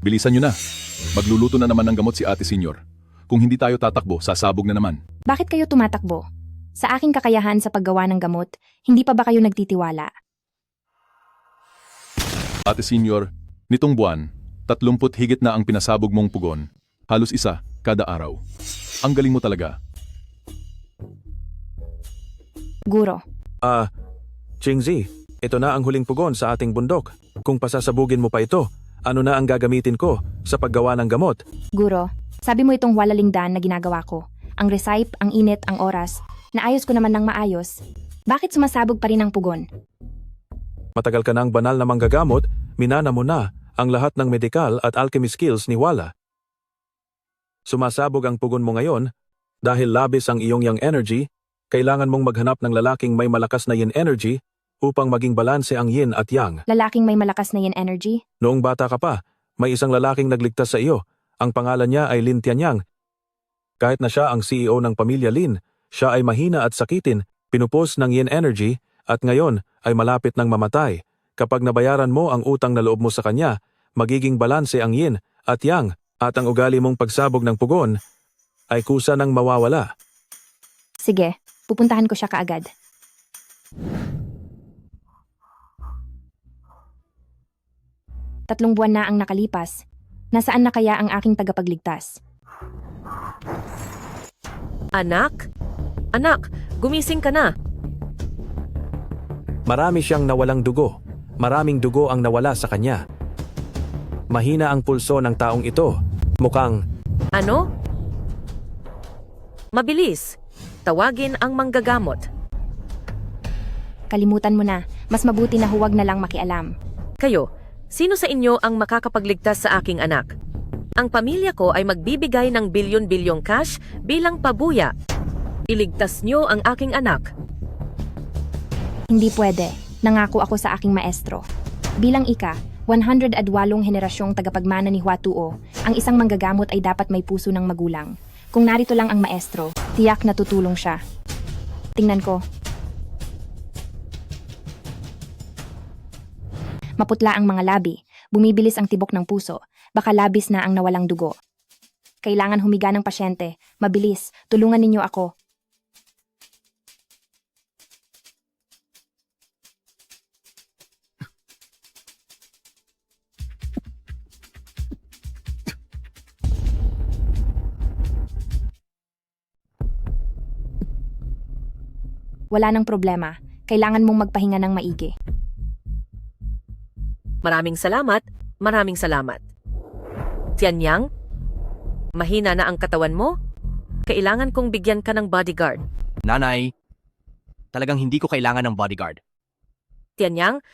Bilisan nyo na. Magluluto na naman ng gamot si Ate Senyor. Kung hindi tayo tatakbo, sasabog na naman. Bakit kayo tumatakbo? Sa aking kakayahan sa paggawa ng gamot, hindi pa ba kayo nagtitiwala? Ate Senyor, nitong buwan, 30 higit na ang pinasabog mong pugon. Halos isa kada araw. Ang galing mo talaga. Guro, Chingzi, ito na ang huling pugon sa ating bundok. Kung pasasabugin mo pa ito, ano na ang gagamitin ko sa paggawa ng gamot? Guro, sabi mo itong walalingdan na ginagawa ko. Ang recipe, ang init, ang oras. Naayos ko naman ng maayos. Bakit sumasabog pa rin ang pugon? Matagal ka ng banal na manggagamot, minana mo na ang lahat ng medical at alchemy skills ni Wala. Sumasabog ang pugon mo ngayon dahil labis ang iyong yang energy, kailangan mong maghanap ng lalaking may malakas na yin energy upang maging balanse ang yin at yang. Lalaking may malakas na yin energy? Noong bata ka pa, may isang lalaking nagligtas sa iyo. Ang pangalan niya ay Lin Tianyang. Kahit na siya ang CEO ng pamilya Lin, siya ay mahina at sakitin, pinupos ng yin energy at ngayon ay malapit ng mamatay. Kapag nabayaran mo ang utang na loob mo sa kanya, magiging balanse ang yin at yang at ang ugali mong pagsabog ng pugon ay kusa ng mawawala. Sige, pupuntahan ko siya kaagad. Tatlong buwan na ang nakalipas. Nasaan na kaya ang aking tagapagligtas? Anak? Anak, gumising ka na. Marami siyang nawalang dugo. Maraming dugo ang nawala sa kanya. Mahina ang pulso ng taong ito. Mukhang Ano? Mabilis. Tawagin ang manggagamot. Kalimutan mo na. Mas mabuti na huwag na lang makialam. Kayo, sino sa inyo ang makakapagligtas sa aking anak? Ang pamilya ko ay magbibigay ng bilyon-bilyong cash bilang pabuya. Iligtas niyo ang aking anak. Hindi pwede. Nangako ako sa aking maestro. Bilang ika, 108 henerasyong tagapagmana ni Huatuo, ang isang manggagamot ay dapat may puso ng magulang. Kung narito lang ang maestro, tiyak na tutulong siya. Tingnan ko. Maputla ang mga labi, bumibilis ang tibok ng puso, baka labis na ang nawalang dugo. Kailangan humiga ng pasyente, mabilis, tulungan ninyo ako. Wala nang problema, kailangan mong magpahinga ng maigi. Maraming salamat, maraming salamat. Tianyang, mahina na ang katawan mo? Kailangan kong bigyan ka ng bodyguard. Nanay, talagang hindi ko kailangan ng bodyguard. Tianyang,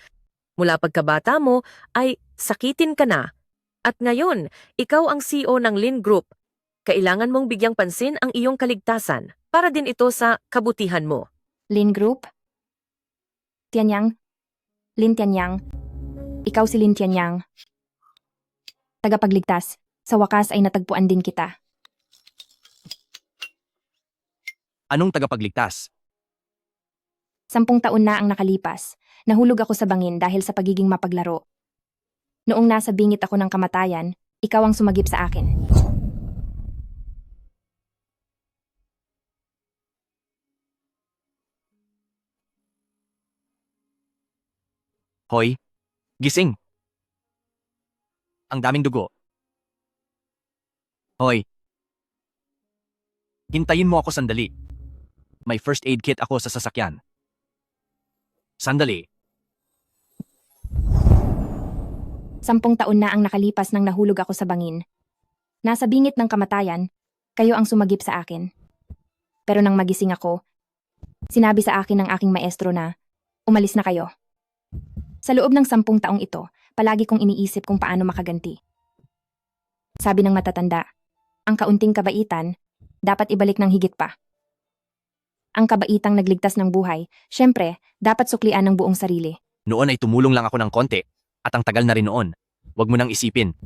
mula pagkabata mo ay sakitin ka na. At ngayon, ikaw ang CEO ng Lin Group. Kailangan mong bigyang pansin ang iyong kaligtasan para din ito sa kabutihan mo. Lin Group? Tianyang? Lin Tianyang? Ikaw si Lin Tianyang. Tagapagligtas, sa wakas ay natagpuan din kita. Anong tagapagligtas? 10 taon na ang nakalipas. Nahulog ako sa bangin dahil sa pagiging mapaglaro. Noong nasa bingit ako ng kamatayan, ikaw ang sumagip sa akin. Hoy, gising. Ang daming dugo. Hoy, hintayin mo ako sandali. May first aid kit ako sa sasakyan. Sandali. 10 taon na ang nakalipas nang nahulog ako sa bangin. Nasa bingit ng kamatayan, kayo ang sumagip sa akin. Pero nang magising ako, sinabi sa akin ng aking maestro na, umalis na kayo. Sa loob ng 10 taong ito, palagi kong iniisip kung paano makaganti. Sabi ng matatanda, ang kaunting kabaitan, dapat ibalik ng higit pa. Ang kabaitang nagligtas ng buhay, syempre, dapat suklian ng buong sarili. Noon ay tumulong lang ako ng konti at ang tagal na rin noon. Huwag mo nang isipin.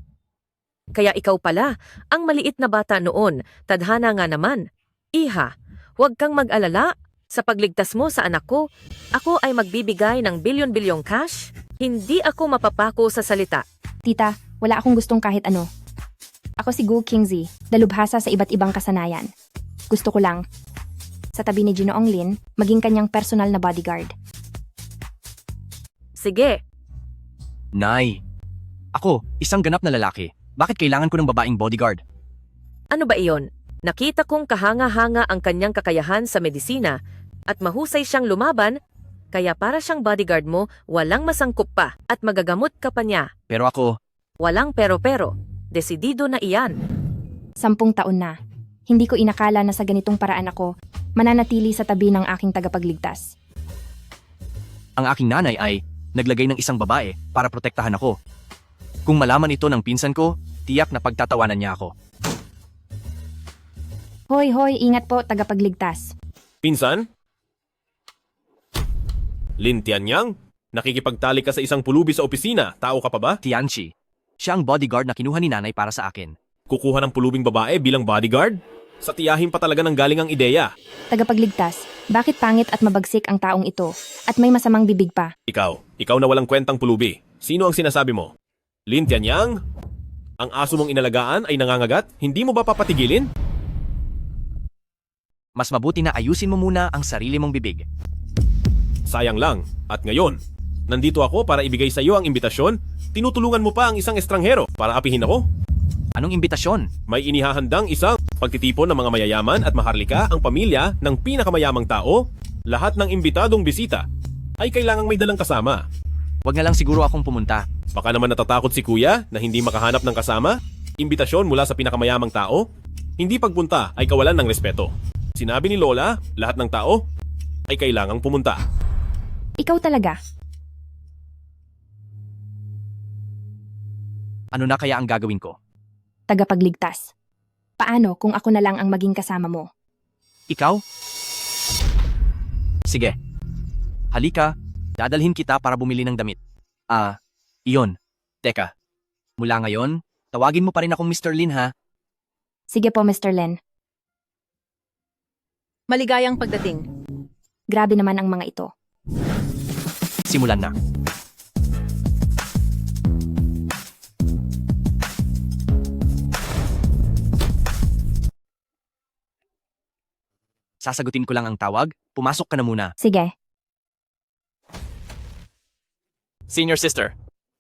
Kaya ikaw pala, ang maliit na bata noon, tadhana nga naman. Iha, huwag kang mag-alala. Sa pagligtas mo sa anak ko, ako ay magbibigay ng bilyon-bilyong cash. Hindi ako mapapako sa salita. Tita, wala akong gustong kahit ano. Ako si Gu Qingzi, dalubhasa sa iba't ibang kasanayan. Gusto ko lang, sa tabi ni Ginoong Lin, maging kanyang personal na bodyguard. Sige, Nay, ako, isang ganap na lalaki. Bakit kailangan ko ng babaeng bodyguard? ano ba iyon? Nakita kong kahanga-hanga ang kanyang kakayahan sa medisina at mahusay siyang lumaban, kaya para siyang bodyguard mo, walang masangkop pa at magagamot ka pa niya. Pero ako, Walang pero-pero. Desidido na iyan. 10 taon na. Hindi ko inakala na sa ganitong paraan ako, mananatili sa tabi ng aking tagapagligtas. ang aking nanay ay naglagay ng isang babae para protektahan ako. Kung malaman ito ng pinsan ko, tiyak na pagtatawanan niya ako. Hoy, hoy, ingat po, tagapagligtas. Pinsan? Lin Tianyang? Nakikipagtalik ka sa isang pulubi sa opisina. Tao ka pa ba? Tianchi, siya ang bodyguard na kinuha ni nanay para sa akin. Kukuha ng pulubing babae bilang bodyguard? Sa tiyahin pa talaga ng galing ang ideya. Tagapagligtas, bakit pangit at mabagsik ang taong ito? At may masamang bibig pa. Ikaw na walang kwentang pulubi. Sino ang sinasabi mo? Lin Tianyang? Ang aso mong inalagaan ay nangangagat? Hindi mo ba papatigilin? Mas mabuti na ayusin mo muna ang sarili mong bibig. Sayang lang. At ngayon, nandito ako para ibigay sa iyo ang imbitasyon. Tinutulungan mo pa ang isang estranghero para apihin ako. Anong imbitasyon? May inihahandang isang pagtitipon ng mga mayayaman at maharlika ang pamilya ng pinakamayamang tao. Lahat ng imbitadong bisita ay kailangang may dalang kasama. Huwag na lang siguro akong pumunta. Baka naman natatakot si kuya na hindi makahanap ng kasama. Imbitasyon mula sa pinakamayamang tao. Hindi pagpunta ay kawalan ng respeto. Sinabi ni Lola, lahat ng tao ay kailangang pumunta. Ikaw talaga. Ano na kaya ang gagawin ko? Tagapagligtas. Paano kung ako na lang ang maging kasama mo? Ikaw? Sige. Halika, dadalhin kita para bumili ng damit. Iyon. Teka. Mula ngayon, tawagin mo pa rin akong Mr. Lin ha. Sige po, Mr. Len. Maligayang pagdating. Grabe naman ang mga ito. Simulan na. Sasagutin ko lang ang tawag. Pumasok ka na muna. Sige. Senior sister,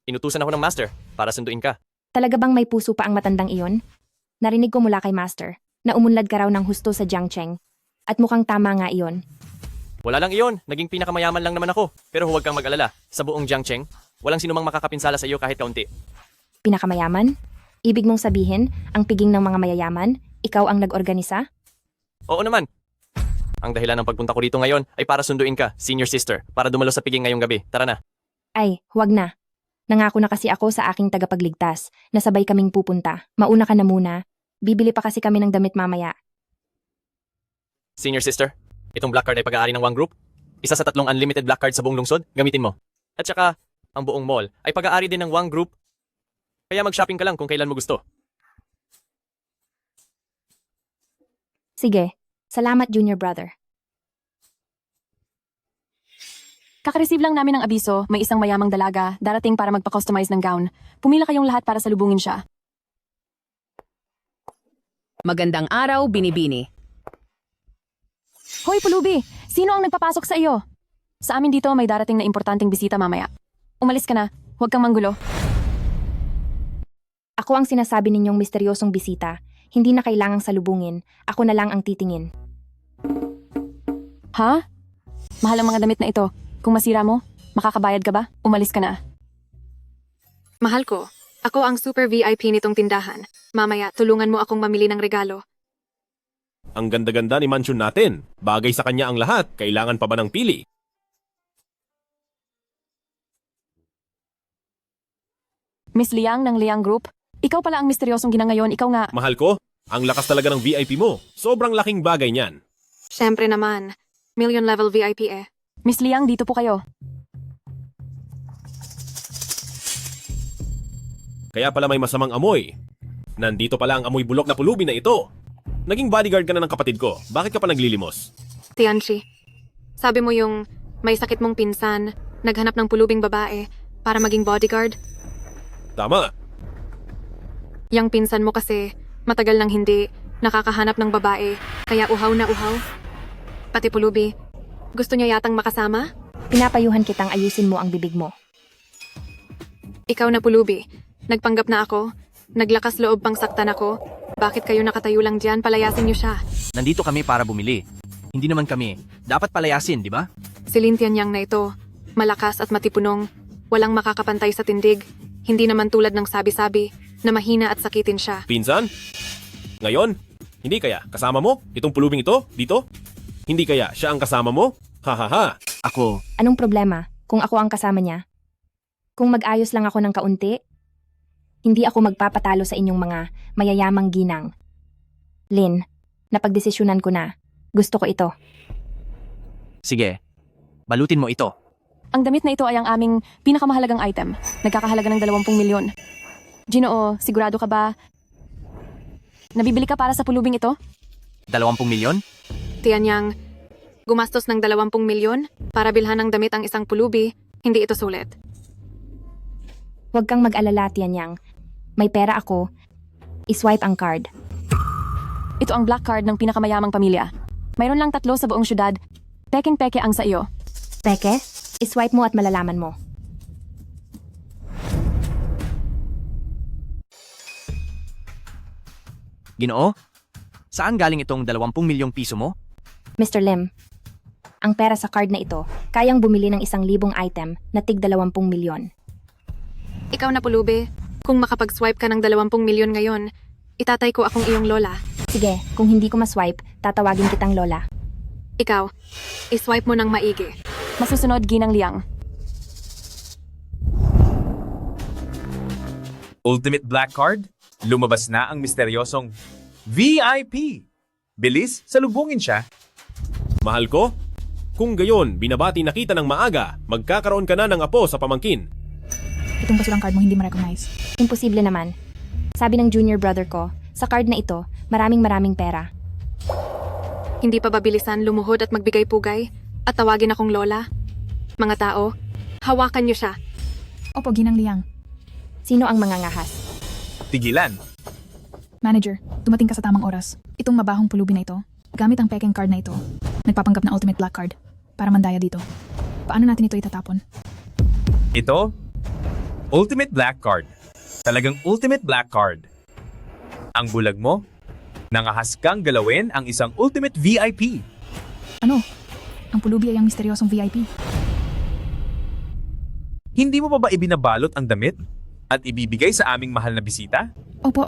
inutusan ako ng master para sunduin ka. Talaga bang may puso pa ang matandang iyon? Narinig ko mula kay Master na umunlad ka raw ng husto sa Jiangcheng. At mukhang tama nga iyon. Wala lang iyon. Naging pinakamayaman lang naman ako. Pero huwag kang mag-alala. Sa buong Jiangcheng, walang sinumang makakapinsala sa iyo kahit kaunti. Pinakamayaman? Ibig mong sabihin, ang piging ng mga mayayaman, ikaw ang nag-organisa? Oo naman. Ang dahilan ng pagpunta ko rito ngayon ay para sunduin ka, senior sister, para dumalo sa piging ngayong gabi. Tara na. Ay, huwag na. Nangako na kasi ako sa aking tagapagligtas na sabay kaming pupunta. Mauna ka na muna. Bibili pa kasi kami ng damit mamaya. Senior sister, itong black card ay pag-aari ng Wang Group. Isa sa 3 unlimited black card sa buong lungsod. Gamitin mo. At saka, ang buong mall ay pag-aari din ng Wang Group. Kaya mag-shopping ka lang kung kailan mo gusto. Sige. Salamat, junior brother. Kakareceive lang namin ng abiso, may isang mayamang dalaga, darating para magpa-customize ng gown. Pumila kayong lahat para salubungin siya. Magandang araw, Binibini. Hoy, Pulubi! Sino ang nagpapasok sa iyo? Sa amin dito may darating na importanteng bisita mamaya. Umalis ka na, huwag kang manggulo. Ako ang sinasabi ninyong misteryosong bisita. Hindi na kailangang salubungin. Ako na lang ang titingin. Ha? Mahal ang mga damit na ito. Kung masira mo, makakabayad ka ba? Umalis ka na. Mahal ko, ako ang super VIP nitong tindahan. Mamaya, tulungan mo akong mamili ng regalo. Ang ganda-ganda ni mansion natin. Bagay sa kanya ang lahat. Kailangan pa ba ng pili? Miss Liang ng Liang Group, ikaw pala ang misteryosong ginangayon, ikaw nga. Mahal ko, ang lakas talaga ng VIP mo. Sobrang laking bagay niyan. Siyempre naman, million level VIP eh. Miss Liang, dito po kayo. Kaya pala may masamang amoy. Nandito pala ang amoy bulok na pulubi na ito. Naging bodyguard ka na ng kapatid ko. Bakit ka pa naglilimos? Tianchi, sabi mo yung may sakit mong pinsan, naghanap ng pulubing babae para maging bodyguard? Tama. Yang pinsan mo kasi, matagal nang hindi, nakakahanap ng babae, kaya uhaw na uhaw. Pati pulubi, gusto niya yatang makasama? Pinapayuhan kitang ayusin mo ang bibig mo. Ikaw na pulubi, nagpanggap na ako, naglakas loob pang saktan ako. Bakit kayo nakatayo lang dyan? Palayasin niyo siya. Nandito kami para bumili. Hindi naman kami. Dapat palayasin, di ba? Si Lintian Yang na ito, malakas at matipunong, walang makakapantay sa tindig, hindi naman tulad ng sabi-sabi na mahina at sakitin siya. Pinsan? Ngayon? Hindi kaya kasama mo? Itong pulubing ito? Dito? Hindi kaya siya ang kasama mo? Hahaha. Ako, Anong problema kung ako ang kasama niya? Kung mag-ayos lang ako ng kaunti, hindi ako magpapatalo sa inyong mga mayayamang ginang. Lin, napagdesisyonan ko na. Gusto ko ito. sige. Balutin mo ito. Ang damit na ito ay ang aming pinakamahalagang item. Nagkakahalaga ng 20 milyon. Ginoo, sigurado ka ba? Nabibili ka para sa pulubing ito? 20 milyon? Tiyan Yang, gumastos ng 20 milyon para bilhan ng damit ang isang pulubi, hindi ito sulit. Huwag kang mag-alala, Tian Yang. May pera ako. I-swipe ang card. Ito ang black card ng pinakamayamang pamilya. Mayroon lang 3 sa buong syudad. Pekeng-peke ang sa iyo. Peke, i-swipe mo at malalaman mo. Ginoo? Saan galing itong 20 milyong piso mo? Mr. Lim, ang pera sa card na ito, kayang bumili ng 1,000 item na tig 20 milyon. Ikaw na pulubi, kung makapag-swipe ka ng 20 milyon ngayon, itatay ko akong iyong lola. Sige, kung hindi ko ma-swipe, tatawagin kitang lola. Ikaw, iswipe mo ng maigi. Masusunod, Ginang Liang. Ultimate Black Card? Lumabas na ang misteryosong VIP! Bilis, salubungin siya. Mahal ko? Kung gayon, binabati na kita ng maaga, magkakaroon ka na ng apo sa pamangkin. Itong basurang card mo hindi ma-recognize. Imposible naman. Sabi ng junior brother ko, sa card na ito, maraming pera. Hindi pa ba bilisan lumuhod at magbigay pugay at tawagin akong lola? Mga tao, hawakan niyo siya. Opo, Ginang Liang. Sino ang mangangahas? Tigilan. Manager, dumating ka sa tamang oras. Itong mabahong pulubi na ito, gamit ang pekeng card na ito, nagpapanggap na ultimate black card para mandaya dito. Paano natin ito itatapon? Ito, Ultimate Black Card. Talagang Ultimate Black Card. Ang bulag mo, nangahas kang galawin ang isang Ultimate VIP. Ano? Ang pulubi ay ang misteryosong VIP. Hindi mo pa ba ibinabalot ang damit at ibibigay sa aming mahal na bisita? Opo.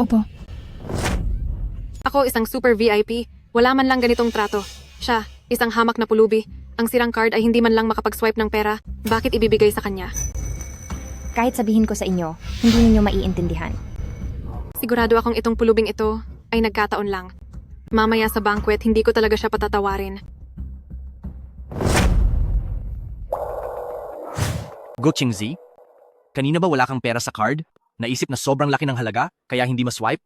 Ako isang super VIP, wala man lang ganitong trato. Siya, isang hamak na pulubi. Ang sirang card ay hindi man lang makapag-swipe ng pera. Bakit ibibigay sa kanya? Kahit sabihin ko sa inyo, hindi ninyo maiintindihan. Sigurado akong itong pulubing ito ay nagkataon lang. Mamaya sa banquet, hindi ko talaga siya patatawarin. Go Chingzi? Kanina ba wala kang pera sa card? Naisip na sobrang laki ng halaga, kaya hindi ma-swipe?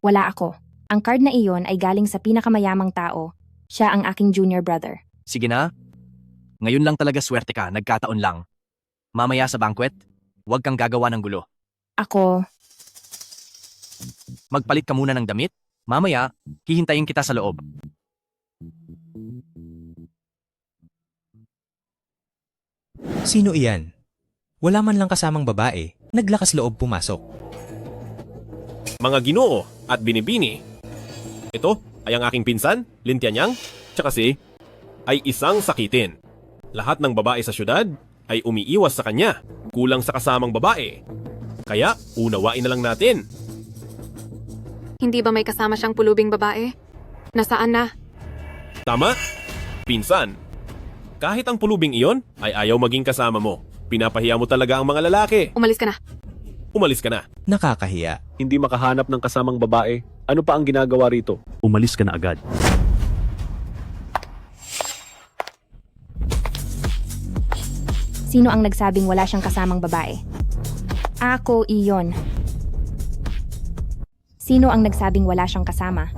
Wala ako. Ang card na iyon ay galing sa pinakamayamang tao. Siya ang aking junior brother. Sige na. Ngayon lang talaga swerte ka, nagkataon lang. Mamaya sa banquet, huwag kang gagawa ng gulo. Ako, Magpalit ka muna ng damit. Mamaya, hihintayin kita sa loob. Sino iyan? Wala man lang kasamang babae, naglakas loob pumasok. Mga Ginoo at Binibini. Ito ay ang aking pinsan, Lintian Yang, tsaka si ay isang sakitin. Lahat ng babae sa syudad ay umiiwas sa kanya, kulang sa kasamang babae. Kaya unawain na lang natin. Hindi ba may kasama siyang pulubing babae? Nasaan na? Tama? Pinsan. Kahit ang pulubing iyon ay ayaw maging kasama mo. Pinapahiya mo talaga ang mga lalaki. Umalis ka na. Umalis ka na. Nakakahiya. Hindi makahanap ng kasamang babae. Ano pa ang ginagawa rito? Umalis ka na agad. sino ang nagsabing wala siyang kasamang babae? Ako iyon. Sino ang nagsabing wala siyang kasama?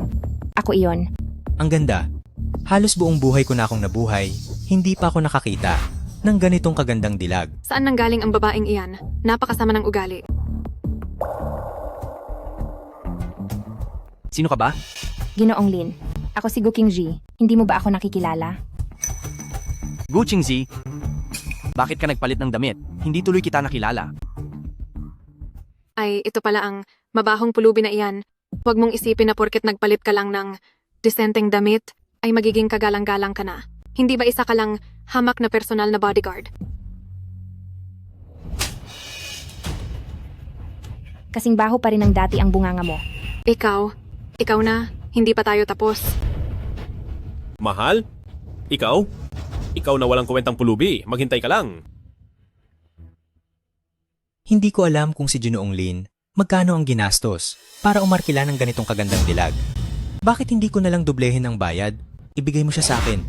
Ako iyon. Ang ganda. Halos buong buhay ko na akong nabuhay, hindi pa ako nakakita ng ganitong kagandang dilag. Saan nanggaling ang babaeng iyan? Napakasama ng ugali. Sino ka ba? Ginoong Lin, ako si Gu Qingji. Hindi mo ba ako nakikilala? Gu Qingzi. Bakit ka nagpalit ng damit? Hindi tuloy kita nakilala. Ay, ito pala ang mabahong pulubi na iyan. Huwag mong isipin na porket nagpalit ka lang ng disenteng damit, ay magiging kagalang-galang ka na. Hindi ba isa ka lang hamak na personal na bodyguard? Kasing baho pa rin ng dati ang bunganga mo. Ikaw na, hindi pa tayo tapos. Mahal? Ikaw? Ikaw na walang kwentang pulubi. Maghintay ka lang. Hindi ko alam kung si Ginoong Lin magkano ang ginastos para umarkila ng ganitong kagandang dilag. Bakit hindi ko nalang doblehin ang bayad? Ibigay mo siya sa akin.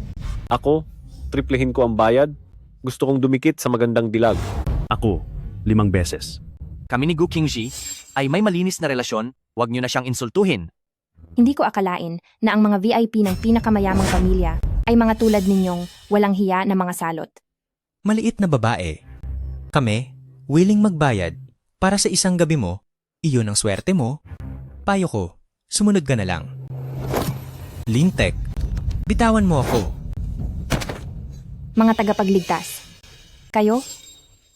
Ako, triplehin ko ang bayad. Gusto kong dumikit sa magandang dilag. Ako, 5 beses. Kami ni Gu Qingji ay may malinis na relasyon, huwag niyo na siyang insultuhin. Hindi ko akalain na ang mga VIP ng pinakamayamang pamilya ay mga tulad ninyong walang hiya na mga salot. Maliit na babae. Kami, willing magbayad para sa isang gabi mo, iyon ang swerte mo. Payo ko, sumunod ka na lang. Lintek, bitawan mo ako. Mga tagapagligtas. Kayo?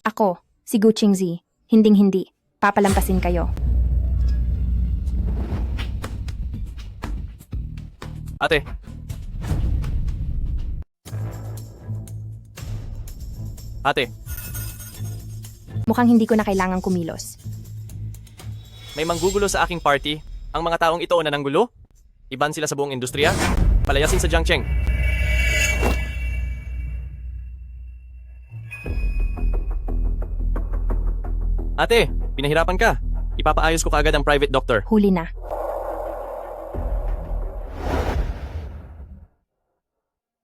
Ako, si Gu Qingzi. Hinding-hindi. Papalampasin kayo. Ate. Ate, Mukhang hindi ko na kailangang kumilos. may manggugulo sa aking party. Ang mga taong ito na nanggulo? Iban sila sa buong industriya? Palayasin sa Jiangcheng. Ate, pinahirapan ka. Ipapaayos ko kaagad ang private doctor. Huli na.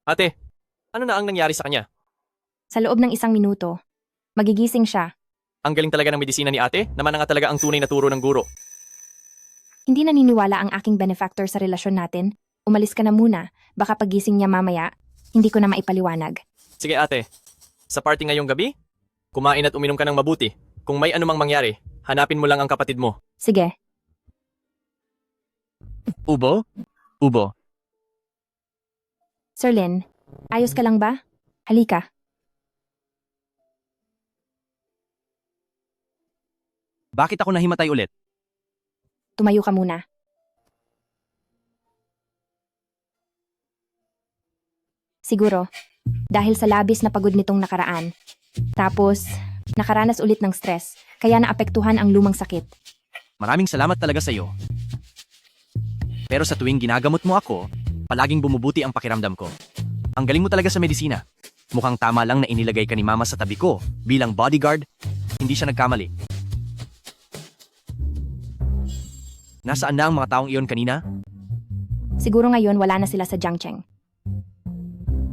Ate, ano na ang nangyari sa kanya? Sa loob ng 1 minuto, magigising siya. Ang galing talaga ng medisina ni ate, naman na nga talaga ang tunay na turo ng guro. Hindi naniniwala ang aking benefactor sa relasyon natin. Umalis ka na muna. Baka pagising niya mamaya, hindi ko na maipaliwanag. Sige ate, sa party ngayong gabi, kumain at uminom ka ng mabuti. Kung may anumang mangyari, hanapin mo lang ang kapatid mo. Sige. Ubo? Ubo. Sir Lin, ayos ka lang ba? Halika. Bakit ako nahimatay ulit? Tumayo ka muna. Siguro, dahil sa labis na pagod nitong nakaraan. Tapos, nakaranas ulit ng stress, kaya naapektuhan ang lumang sakit. Maraming salamat talaga sa iyo. Pero sa tuwing ginagamot mo ako, palaging bumubuti ang pakiramdam ko. Ang galing mo talaga sa medisina. Mukhang tama lang na inilagay ka ni Mama sa tabi ko bilang bodyguard. Hindi siya nagkamali. Nasaan na ang mga taong iyon kanina? Siguro ngayon wala na sila sa Jiangcheng.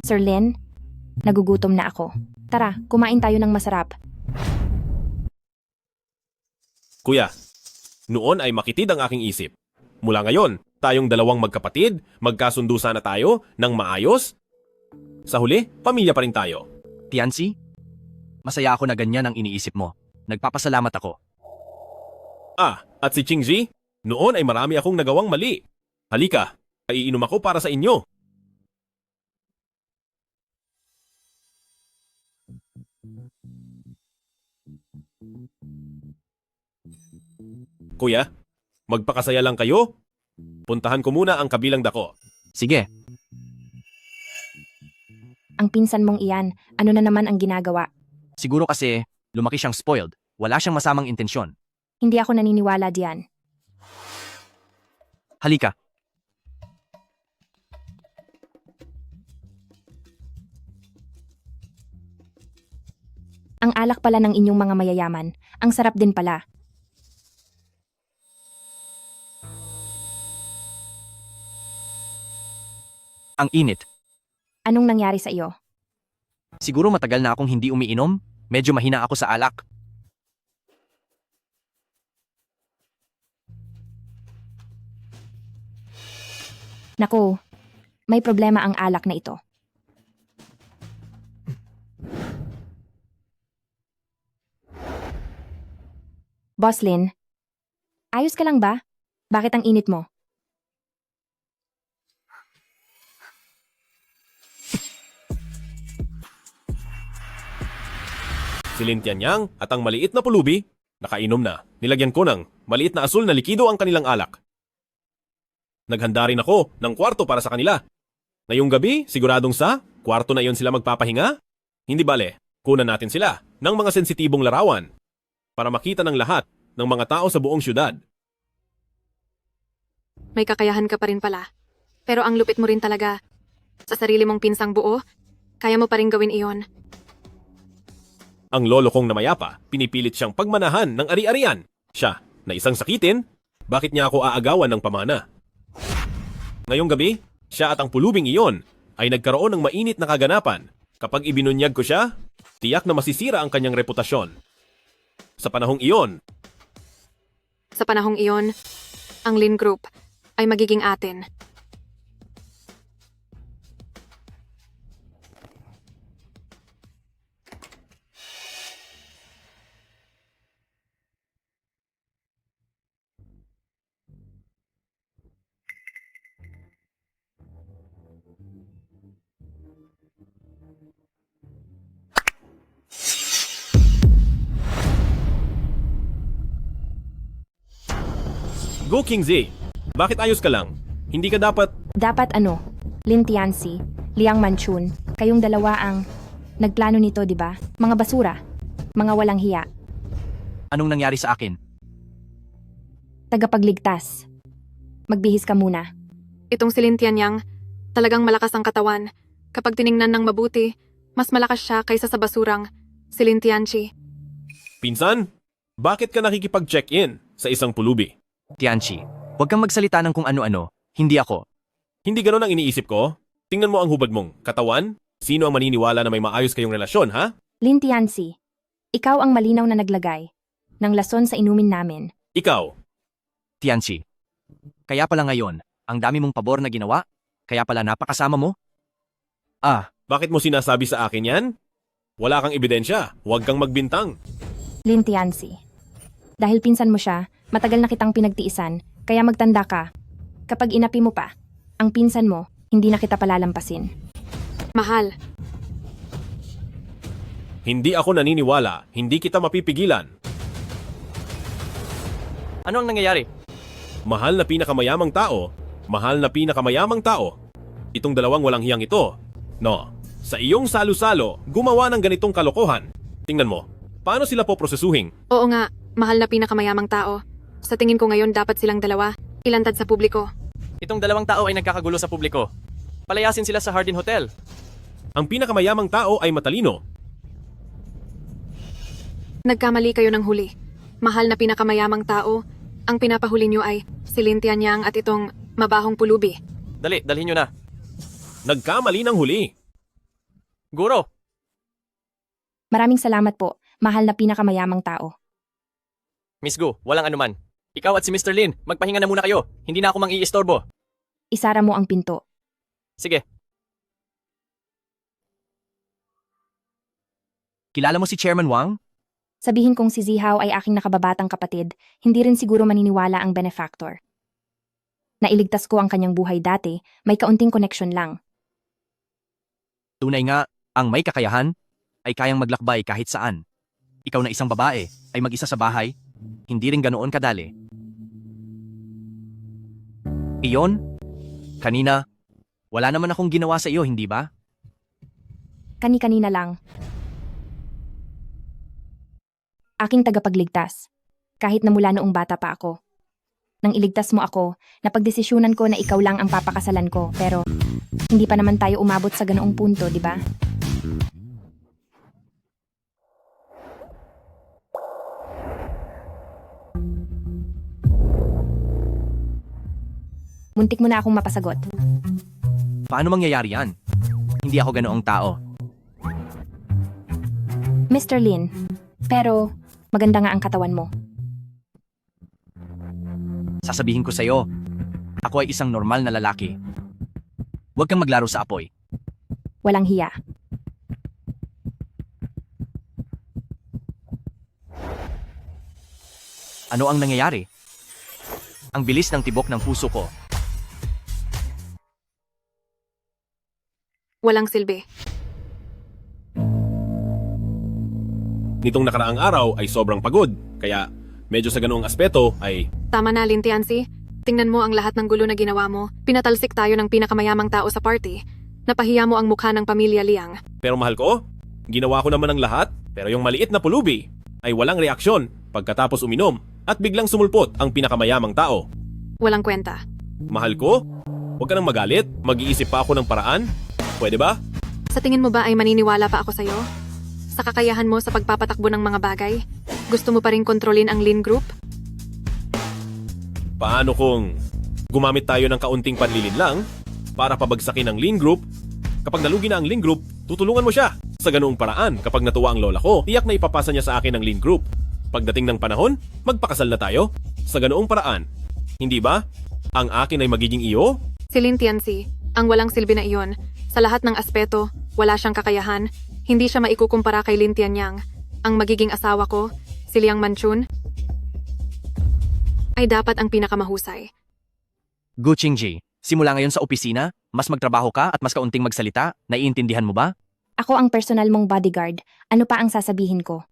Sir Lin, nagugutom na ako. Tara, kumain tayo ng masarap. Kuya, noon ay makitid ang aking isip. Mula ngayon, tayong dalawang magkapatid, magkasundo sana tayo ng maayos. Sa huli, pamilya pa rin tayo. Tianzi, masaya ako na ganyan ang iniisip mo. Nagpapasalamat ako. Ah, at si Qingji, noon ay marami akong nagawang mali. Halika, iinom ako para sa inyo. Kuya, magpakasaya lang kayo. Puntahan ko muna ang kabilang dako. Sige, Ang pinsan mong iyan, ano na naman ang ginagawa? siguro kasi lumaki siyang spoiled. Wala siyang masamang intensyon. Hindi ako naniniwala diyan. Halika. Ang alak pala ng inyong mga mayayaman. Ang sarap din pala. Ang init. Anong nangyari sa iyo? Siguro matagal na akong hindi umiinom. Medyo mahina ako sa alak. Naku, may problema ang alak na ito. Boss Lin, ayos ka lang ba? Bakit ang init mo? Si Lin Tianyang at ang maliit na pulubi, nakainom na. Nilagyan ko ng maliit na asul na likido ang kanilang alak. Naghanda rin ako ng kwarto para sa kanila. Ngayong gabi, siguradong sa kwarto na iyon sila magpapahinga? Hindi bale, kunan natin sila ng mga sensitibong larawan para makita ng lahat ng mga tao sa buong syudad. May kakayahan ka pa rin pala. Pero ang lupit mo rin talaga. Sa sarili mong pinsang buo, kaya mo pa rin gawin iyon. Ang lolo kong namayapa, pinipilit siyang pagmanahan ng ari-arian. Siya, na isang sakitin, bakit niya ako aagawan ng pamana? Ngayong gabi, siya at ang pulubing iyon ay nagkaroon ng mainit na kaganapan. Kapag ibinunyag ko siya, tiyak na masisira ang kanyang reputasyon. Sa panahong iyon, ang Lin Group ay magiging atin. Go King Z! Bakit ayos ka lang? Hindi ka dapat... Dapat ano? Lin Tianxi, Liang Manchun, kayong dalawa ang nagplano nito, di ba? Mga basura. Mga walang hiya. Anong nangyari sa akin? Tagapagligtas. Magbihis ka muna. Itong si Lin Tianyang, talagang malakas ang katawan. Kapag tiningnan ng mabuti, mas malakas siya kaysa sa basurang si Lin Tianchi. Pinsan, bakit ka nakikipag-check-in sa isang pulubi? Tianchi, huwag kang magsalita ng kung ano-ano. Hindi ako. Hindi ganon ang iniisip ko. Tingnan mo ang hubad mong katawan. Sino ang maniniwala na may maayos kayong relasyon, ha? Lin Tianxi, ikaw ang malinaw na naglagay ng lason sa inumin namin. Ikaw, Tianchi. Kaya pala ngayon, ang dami mong pabor na ginawa? Kaya pala napakasama mo? bakit mo sinasabi sa akin yan? Wala kang ebidensya. Huwag kang magbintang. Lin Tianxi, dahil pinsan mo siya, matagal na kitang pinagtiisan, kaya magtanda ka. Kapag inapi mo pa, ang pinsan mo, hindi na kita palalampasin. Mahal, Hindi ako naniniwala. Hindi kita mapipigilan. Ano ang nangyayari? Mahal na pinakamayamang tao. Mahal na pinakamayamang tao. Itong dalawang walang hiyang ito. No, sa iyong salo-salo, gumawa ng ganitong kalokohan. Tingnan mo, paano sila poprosesuhin? oo nga, mahal na pinakamayamang tao. Sa tingin ko ngayon dapat silang dalawa, ilantad sa publiko. Itong dalawang tao ay nagkakagulo sa publiko. Palayasin sila sa Hardin Hotel. Ang pinakamayamang tao ay matalino. Nagkamali kayo ng huli. Mahal na pinakamayamang tao, ang pinapahuli niyo ay si Lin Tianyang at itong mabahong pulubi. Dali, dalhin nyo na. Nagkamali ng huli. Guro, Maraming salamat po, mahal na pinakamayamang tao. Miss Gu, walang anuman. Ikaw at si Mr. Lin, magpahinga na muna kayo. Hindi na ako mang-iistorbo. Isara mo ang pinto. Sige. Kilala mo si Chairman Wang? Sabihin kong si Zihao ay aking nakababatang kapatid, hindi rin siguro maniniwala ang benefactor. Nailigtas ko ang kanyang buhay dati, may kaunting connection lang. Tunay nga, ang may kakayahan ay kayang maglakbay kahit saan. Ikaw na isang babae ay mag-isa sa bahay, hindi rin ganoon kadali. Iyon, kanina, wala naman akong ginawa sa iyo, hindi ba? Kani-kanina lang. Aking tagapagligtas, kahit na mula noong bata pa ako. Nang iligtas mo ako, napagdesisyunan ko na ikaw lang ang papakasalan ko, pero hindi pa naman tayo umabot sa ganoong punto, di ba? Muntik mo na akong mapasagot. Paano mangyayari yan? Hindi ako ganoong tao. Mr. Lin, pero maganda nga ang katawan mo. Sasabihin ko sa'yo, ako ay isang normal na lalaki. Huwag kang maglaro sa apoy. Walang hiya. Ano ang nangyayari? Ang bilis ng tibok ng puso ko. Walang silbi. nitong nakaraang araw ay sobrang pagod. Kaya medyo sa ganoong aspeto ay Tama na, Lin Tianzi. Tingnan mo ang lahat ng gulo na ginawa mo. Pinatalsik tayo ng pinakamayamang tao sa party. Napahiya mo ang mukha ng pamilya Liang. pero mahal ko, ginawa ko naman ang lahat. Pero yung maliit na pulubi ay walang reaksyon pagkatapos uminom at biglang sumulpot ang pinakamayamang tao. Walang kwenta. Mahal ko, huwag ka nang magalit. Mag-iisip pa ako ng paraan. Pwede ba? Sa tingin mo ba ay maniniwala pa ako sa'yo? Sa kakayahan mo sa pagpapatakbo ng mga bagay? Gusto mo pa rin kontrolin ang Lin Group? Paano kung gumamit tayo ng kaunting panlilin lang para pabagsakin ang Lin Group? Kapag nalugi na ang Lin Group, tutulungan mo siya. Sa ganoong paraan, kapag natuwa ang lola ko, tiyak na ipapasa niya sa akin ang Lin Group. Pagdating ng panahon, magpakasal na tayo. Sa ganoong paraan. Hindi ba? Ang akin ay magiging iyo? Si Lin Tianzi, ang walang silbi na iyon. Sa lahat ng aspeto, wala siyang kakayahan. Hindi siya maikukumpara kay Lin Tianyang. Ang magiging asawa ko, si Liang Manchun, ay dapat ang pinakamahusay. Gu Qingji, simula ngayon sa opisina, mas magtrabaho ka at mas kaunting magsalita, naiintindihan mo ba? Ako ang personal mong bodyguard. Ano pa ang sasabihin ko?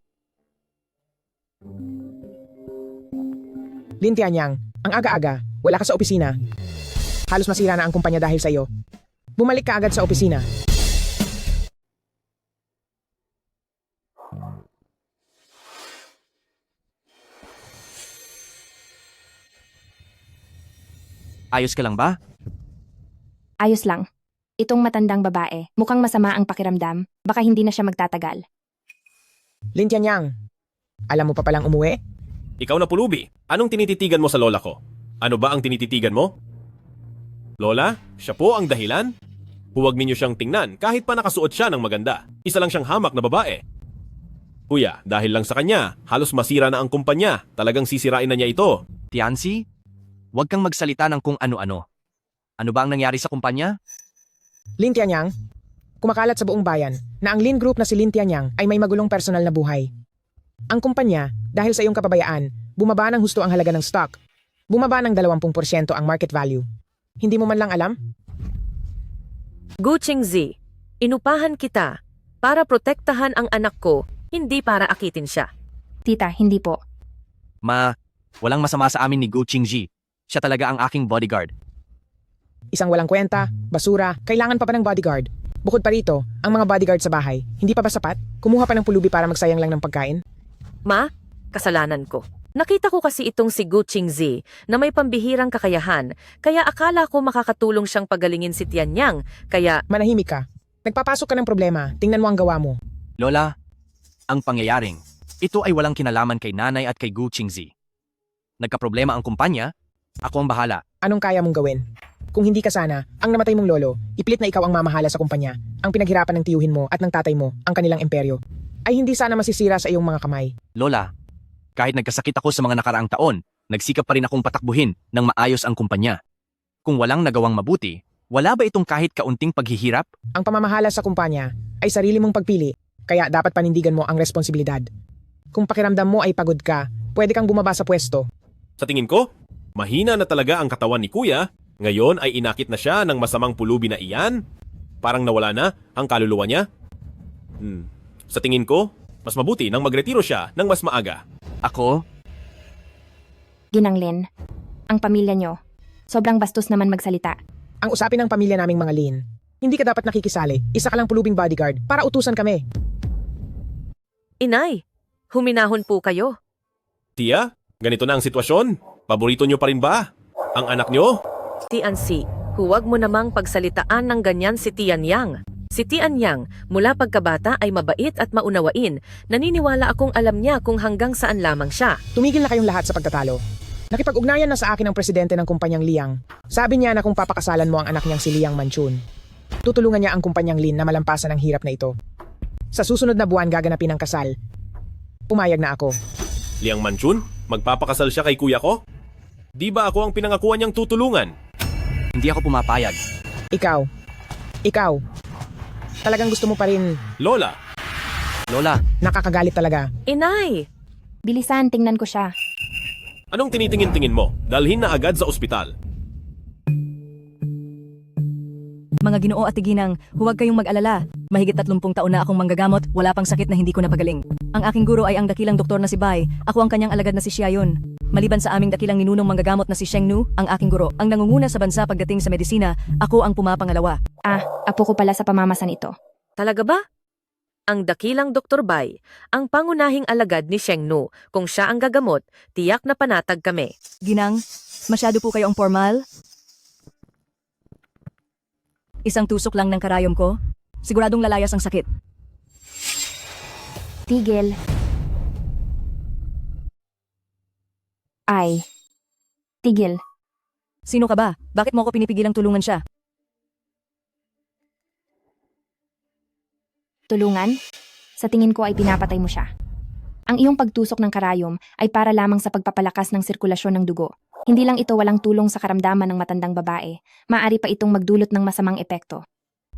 Lin Tianyang, ang aga-aga, wala ka sa opisina. Halos masira na ang kumpanya dahil sa iyo. Bumalik ka agad sa opisina. Ayos ka lang ba? Ayos lang. Itong matandang babae, mukhang masama ang pakiramdam. Baka hindi na siya magtatagal. Lin Tianyang, alam mo pa palang umuwi? Ikaw na pulubi. Anong tinititigan mo sa lola ko? Ano ba ang tinititigan mo? Lola, siya po ang dahilan? Huwag ninyo siyang tingnan kahit pa nakasuot siya ng maganda. Isa lang siyang hamak na babae. Kuya, dahil lang sa kanya, halos masira na ang kumpanya. Talagang sisirain na niya ito. Tianzi, huwag kang magsalita ng kung ano-ano. Ano ba ang nangyari sa kumpanya? Lin Tianyang, kumakalat sa buong bayan na ang Lin Group na si Lin Tianyang ay may magulong personal na buhay. Ang kumpanya, dahil sa iyong kapabayaan, bumaba ng husto ang halaga ng stock. Bumaba ng 20% ang market value. Hindi mo man lang alam? Gu Qingzi, inupahan kita para protektahan ang anak ko, hindi para akitin siya. Tita, hindi po. Walang masama sa amin ni Gu Qingji. Siya talaga ang aking bodyguard. Isang walang kwenta, basura, kailangan pa ng bodyguard. Bukod pa rito, ang mga bodyguard sa bahay, hindi pa ba sapat? Kumuha pa ng pulubi para magsayang lang ng pagkain? Ma, kasalanan ko. Nakita ko kasi itong si Gu Qingzi na may pambihirang kakayahan, kaya akala ko makakatulong siyang pagalingin si Tianyang, kaya Manahimik ka. Nagpapasok ka ng problema, tingnan mo ang gawa mo. Lola, ang pangyayaring, ito ay walang kinalaman kay nanay at kay Gu Qingzi. Nagkaproblema ang kumpanya, ako ang bahala. Anong kaya mong gawin? Kung hindi ka sana, ang namatay mong lolo, ipilit na ikaw ang mamahala sa kumpanya, ang pinaghirapan ng tiyuhin mo at ng tatay mo, ang kanilang imperyo, ay hindi sana masisira sa iyong mga kamay. Lola, kahit nagkasakit ako sa mga nakaraang taon, nagsikap pa rin akong patakbuhin ng maayos ang kumpanya. Kung walang nagawang mabuti, wala ba itong kahit kaunting paghihirap? Ang pamamahala sa kumpanya ay sarili mong pagpili, kaya dapat panindigan mo ang responsibilidad. Kung pakiramdam mo ay pagod ka, pwede kang bumaba sa pwesto. Sa tingin ko, mahina na talaga ang katawan ni Kuya. Ngayon ay inakit na siya ng masamang pulubi na iyan. Parang nawala na ang kaluluwa niya. Sa tingin ko, mas mabuti nang magretiro siya ng mas maaga. Ako? Ginanglin. Ang pamilya nyo. Sobrang bastos naman magsalita. Ang usapin ng pamilya naming mga Lin, hindi ka dapat nakikisali, isa ka lang pulubing bodyguard para utusan kami. Inay, huminahon po kayo. Tia, ganito na ang sitwasyon. Paborito niyo pa rin ba ang anak niyo? Tianzi, huwag mo namang pagsalitaan ng ganyan si Tianyang. Si Tianyang, mula pagkabata ay mabait at maunawain. Naniniwala akong alam niya kung hanggang saan lamang siya. Tumigil na kayong lahat sa pagtatalo. Nakipag-ugnayan na sa akin ang presidente ng kumpanyang Liang. Sabi niya na kung papakasalan mo ang anak niyang si Liang Manchun, tutulungan niya ang kumpanyang Lin na malampasan ang hirap na ito. Sa susunod na buwan gaganapin ang kasal. Pumayag na ako. Liang Manchun, magpapakasal siya kay kuya ko? Di ba ako ang pinangakuan niyang tutulungan? Hindi ako pumapayag. Ikaw. Talagang gusto mo pa rin. Lola, Nakakagalit talaga. Inay! Bilisan, tingnan ko siya. anong tinitingin-tingin mo? Dalhin na agad sa ospital. Mga Ginoo at Tiginang, huwag kayong mag-alala. Mahigit 30 taon na akong manggagamot, wala pang sakit na hindi ko napagaling. Ang aking guro ay ang dakilang doktor na si Bai, ako ang kanyang alagad na si Xiaoyun. Maliban sa aming dakilang ninunong manggagamot na si Sheng Nu, ang aking guro, ang nangunguna sa bansa pagdating sa medisina, ako ang pumapangalawa. Apo ko pala sa pamamasan ito. Talaga ba? Ang dakilang Dr. Bai, ang pangunahing alagad ni Sheng Nu. Kung siya ang gagamot, tiyak na panatag kami. Ginang, masyado po kayong formal? Isang tusok lang ng karayom ko, siguradong lalayas ang sakit. Tigil. Ay. Tigil. Sino ka ba? Bakit mo ako pinipigilang tulungan siya? Tulungan? Sa tingin ko ay pinapatay mo siya. Ang iyong pagtusok ng karayom ay para lamang sa pagpapalakas ng sirkulasyon ng dugo. Hindi lang ito walang tulong sa karamdaman ng matandang babae, maaari pa itong magdulot ng masamang epekto.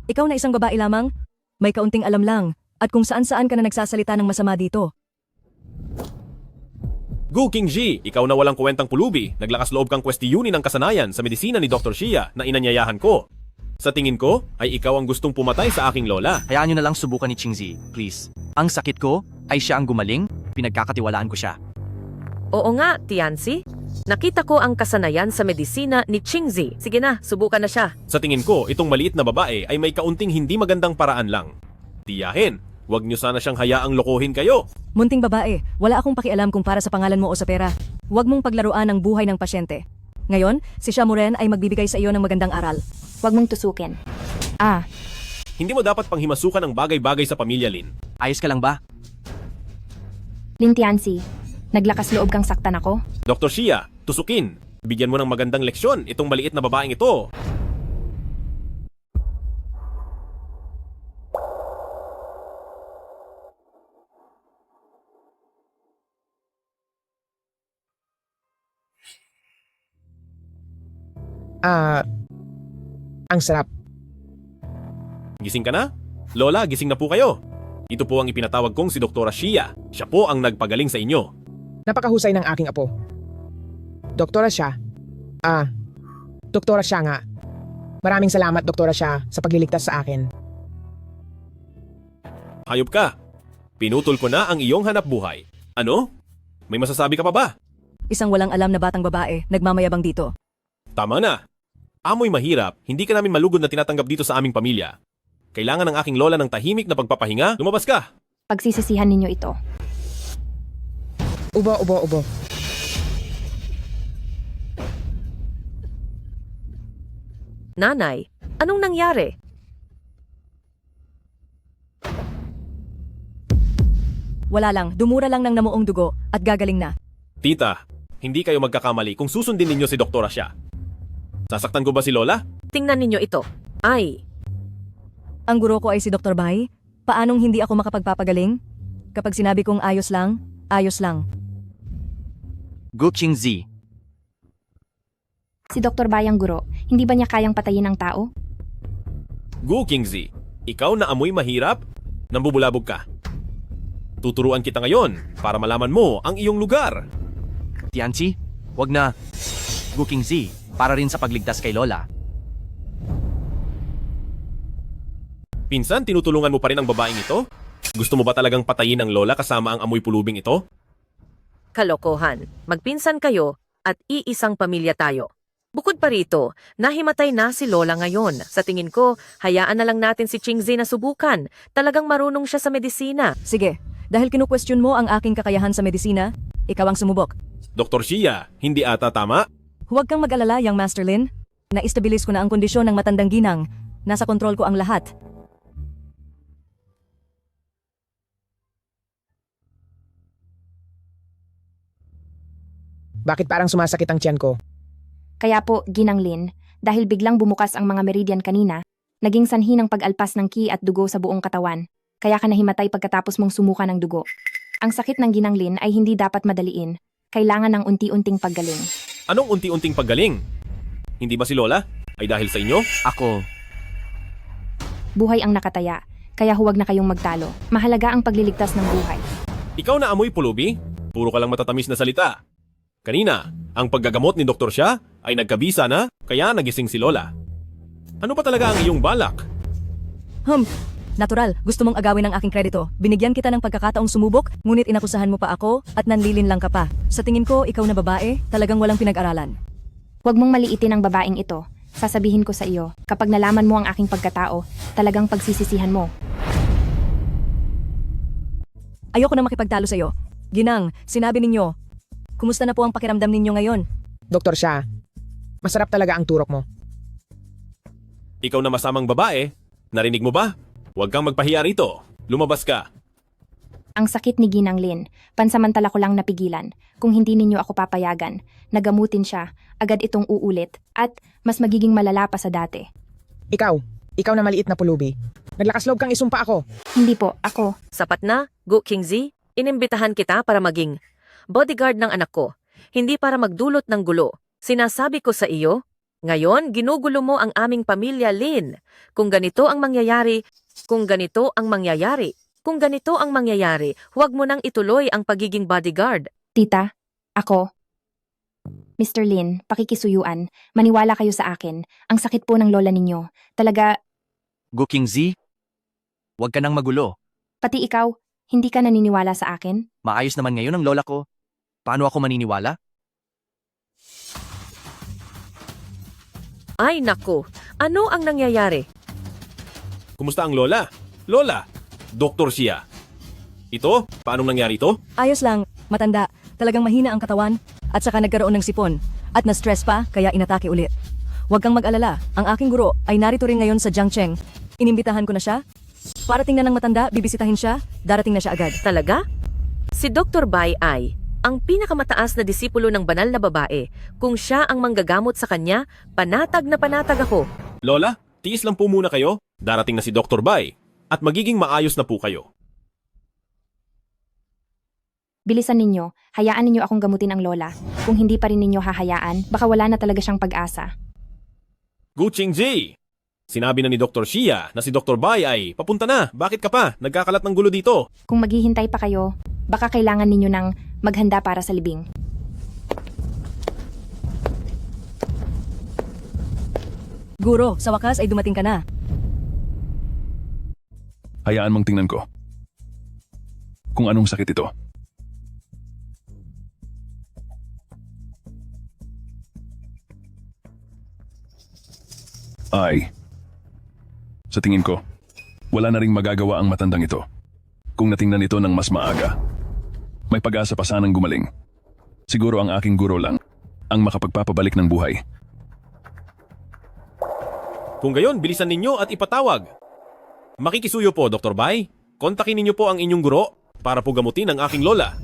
Ikaw na isang babae lamang? May kaunting alam lang, at kung saan-saan ka na nagsasalita ng masama dito. Gu Qingji, ikaw na walang kwentang pulubi. Naglakas loob kang kwestiyunin ng kasanayan sa medisina ni Dr. Xia na inanyayahan ko. Sa tingin ko, ay ikaw ang gustong pumatay sa aking lola. Hayaan nyo na lang subukan ni Qingzi, please. Ang sakit ko ay siya ang gumaling, pinagkakatiwalaan ko siya. Oo nga, Tianzi. Nakita ko ang kasanayan sa medisina ni Qingzi. Sige na, subukan na siya. Sa tingin ko, itong maliit na babae ay may kaunting hindi magandang paraan lang. Tiyahin, huwag niyo sana siyang hayaang lokohin kayo. Munting babae, wala akong pakialam kung para sa pangalan mo o sa pera. Huwag mong paglaruan ang buhay ng pasyente. Ngayon, si Shamuren ay magbibigay sa iyo ng magandang aral. Huwag mong tusukin. Hindi mo dapat panghimasukan ang bagay-bagay sa pamilya, Lin. Ayos ka lang ba? Lin Tianzi, naglakas loob kang saktan ako? Dr. Xia, tusukin. Bigyan mo ng magandang leksyon itong maliit na babaeng ito. Ang sarap. Gising ka na? Lola, gising na po kayo. Ito po ang ipinatawag kong si Dr. Xia. Siya po ang nagpagaling sa inyo. Napakahusay ng aking apo. Doktora siya. Doktora siya nga. Maraming salamat, Doktora siya, sa pagliligtas sa akin. Hayop ka. Pinutol ko na ang iyong hanap buhay. Ano? May masasabi ka pa ba? Isang walang alam na batang babae, nagmamayabang dito. Tama na. Amoy mahirap, hindi ka namin malugod na tinatanggap dito sa aming pamilya. Kailangan ng aking lola ng tahimik na pagpapahinga, lumabas ka! Pagsisisihan ninyo ito. Ubo. Nanay, anong nangyari? Wala lang, dumura lang ng namuong dugo at gagaling na. Tita, hindi kayo magkakamali kung susundin ninyo si Doktora siya. Sasaktan ko ba si Lola? Tingnan ninyo ito. Ay, Ang guro ko ay si Dr. Bai. Paanong hindi ako makapagpapagaling? Kapag sinabi kong ayos lang, ayos lang. Gu Qingzi, Si Dr. Bayang guro, hindi ba niya kayang patayin ang tao? Gu Qingzi, ikaw na amoy mahirap? Nambubulabog ka. Tuturuan kita ngayon para malaman mo ang iyong lugar. Tianzi, wag na. Gu Qingzi, para rin sa pagligtas kay Lola. Pinsan, tinutulungan mo pa rin ang babaeng ito? Gusto mo ba talagang patayin ang lola kasama ang amoy pulubing ito? kalokohan. Magpinsan kayo at iisang pamilya tayo. Bukod pa rito, nahimatay na si Lola ngayon. Sa tingin ko, hayaan na lang natin si Qingzi na subukan. Talagang marunong siya sa medisina. Sige, dahil kinu-question mo ang aking kakayahan sa medisina, ikaw ang sumubok. Dr. Xia, hindi ata tama? Huwag kang mag-alala, Yang Master Lin. Naistabilis ko na ang kondisyon ng matandang ginang. Nasa kontrol ko ang lahat. Bakit parang sumasakit ang tiyan ko? Kaya po, Ginang Lin, dahil biglang bumukas ang mga meridian kanina, naging sanhi ng pag-alpas ng ki at dugo sa buong katawan. Kaya ka nahimatay pagkatapos mong sumuka ng dugo. Ang sakit ng Ginang Lin ay hindi dapat madaliin. Kailangan ng unti-unting paggaling. Anong unti-unting paggaling? Hindi ba si Lola? Ay dahil sa inyo? Ako. Buhay ang nakataya, kaya huwag na kayong magtalo. Mahalaga ang pagliligtas ng buhay. Ikaw na amoy pulubi? Puro ka lang matatamis na salita. Kanina, ang paggagamot ni Dr. Xia ay nagkabisa na, kaya nagising si Lola. Ano pa talaga ang iyong balak? Natural, gusto mong agawin ang aking kredito. Binigyan kita ng pagkakataong sumubok, ngunit inakusahan mo pa ako at nanlilin lang ka pa. Sa tingin ko, ikaw na babae, talagang walang pinag-aralan. Huwag mong maliitin ang babaeng ito. Sasabihin ko sa iyo, kapag nalaman mo ang aking pagkatao, talagang pagsisisihan mo. Ayoko na makipagtalo sa iyo. Ginang, sinabi ninyo, kumusta na po ang pakiramdam ninyo ngayon? Doktor siya, masarap talaga ang turok mo. Ikaw na masamang babae, narinig mo ba? Huwag kang magpahiya rito. Lumabas ka. Ang sakit ni Ginang Lin, pansamantala ko lang napigilan. Kung hindi ninyo ako papayagan, nagamutin siya, agad itong uulit, at mas magiging malala pa sa dati. Ikaw na maliit na pulubi. Naglakas loob kang isumpa ako. Hindi po, ako. Sapat na, Gu Qingzi. Inimbitahan kita para maging bodyguard ng anak ko. Hindi para magdulot ng gulo. Sinasabi ko sa iyo, ngayon ginugulo mo ang aming pamilya, Lin. Kung ganito ang mangyayari, huwag mo nang ituloy ang pagiging bodyguard. Tita, ako. Mr. Lin, pakikisuyuan. Maniwala kayo sa akin. Ang sakit po ng lola ninyo. Talaga, Gu Qingzi, huwag ka nang magulo. pati ikaw, hindi ka naniniwala sa akin? Maayos naman ngayon ang lola ko. Paano ako maniniwala? Ay naku, ano ang nangyayari? Kumusta ang lola? Lola, doktor siya. Ito, paanong nangyari ito? Ayos lang, matanda, talagang mahina ang katawan, at saka nagkaroon ng sipon, at na-stress pa, kaya inatake ulit. Huwag kang mag-alala, ang aking guro ay narito rin ngayon sa Jiangcheng. Inimbitahan ko na siya. Para tingnan ng matanda, bibisitahin siya, darating na siya agad. Talaga? Si Dr. Bai ay ang pinakamataas na disipulo ng banal na babae. Kung siya ang manggagamot sa kanya, panatag na panatag ako. Lola, tiis lang po muna kayo. Darating na si Dr. Bai. At magiging maayos na po kayo. Bilisan ninyo, hayaan ninyo akong gamutin ang lola. Kung hindi pa rin ninyo hahayaan, baka wala na talaga siyang pag-asa. Gu Qingzi! Sinabi na ni Dr. Xia na si Dr. Bai ay papunta na. Bakit ka pa? Nagkakalat ng gulo dito. Kung maghihintay pa kayo, baka kailangan ninyo ng maghanda para sa libing. Guro, sa wakas ay dumating ka na. Hayaan mong tingnan ko. Kung anong sakit ito. Sa tingin ko, wala na ring magagawa ang matandang ito. Kung natingnan ito ng mas maaga, may pag-asa pa sanang gumaling. Siguro ang aking guro lang ang makapagpapabalik ng buhay. Kung gayon, bilisan ninyo at ipatawag. Makikisuyo po, Dr. Bai. Kontakin ninyo po ang inyong guro para po gamutin ang aking lola.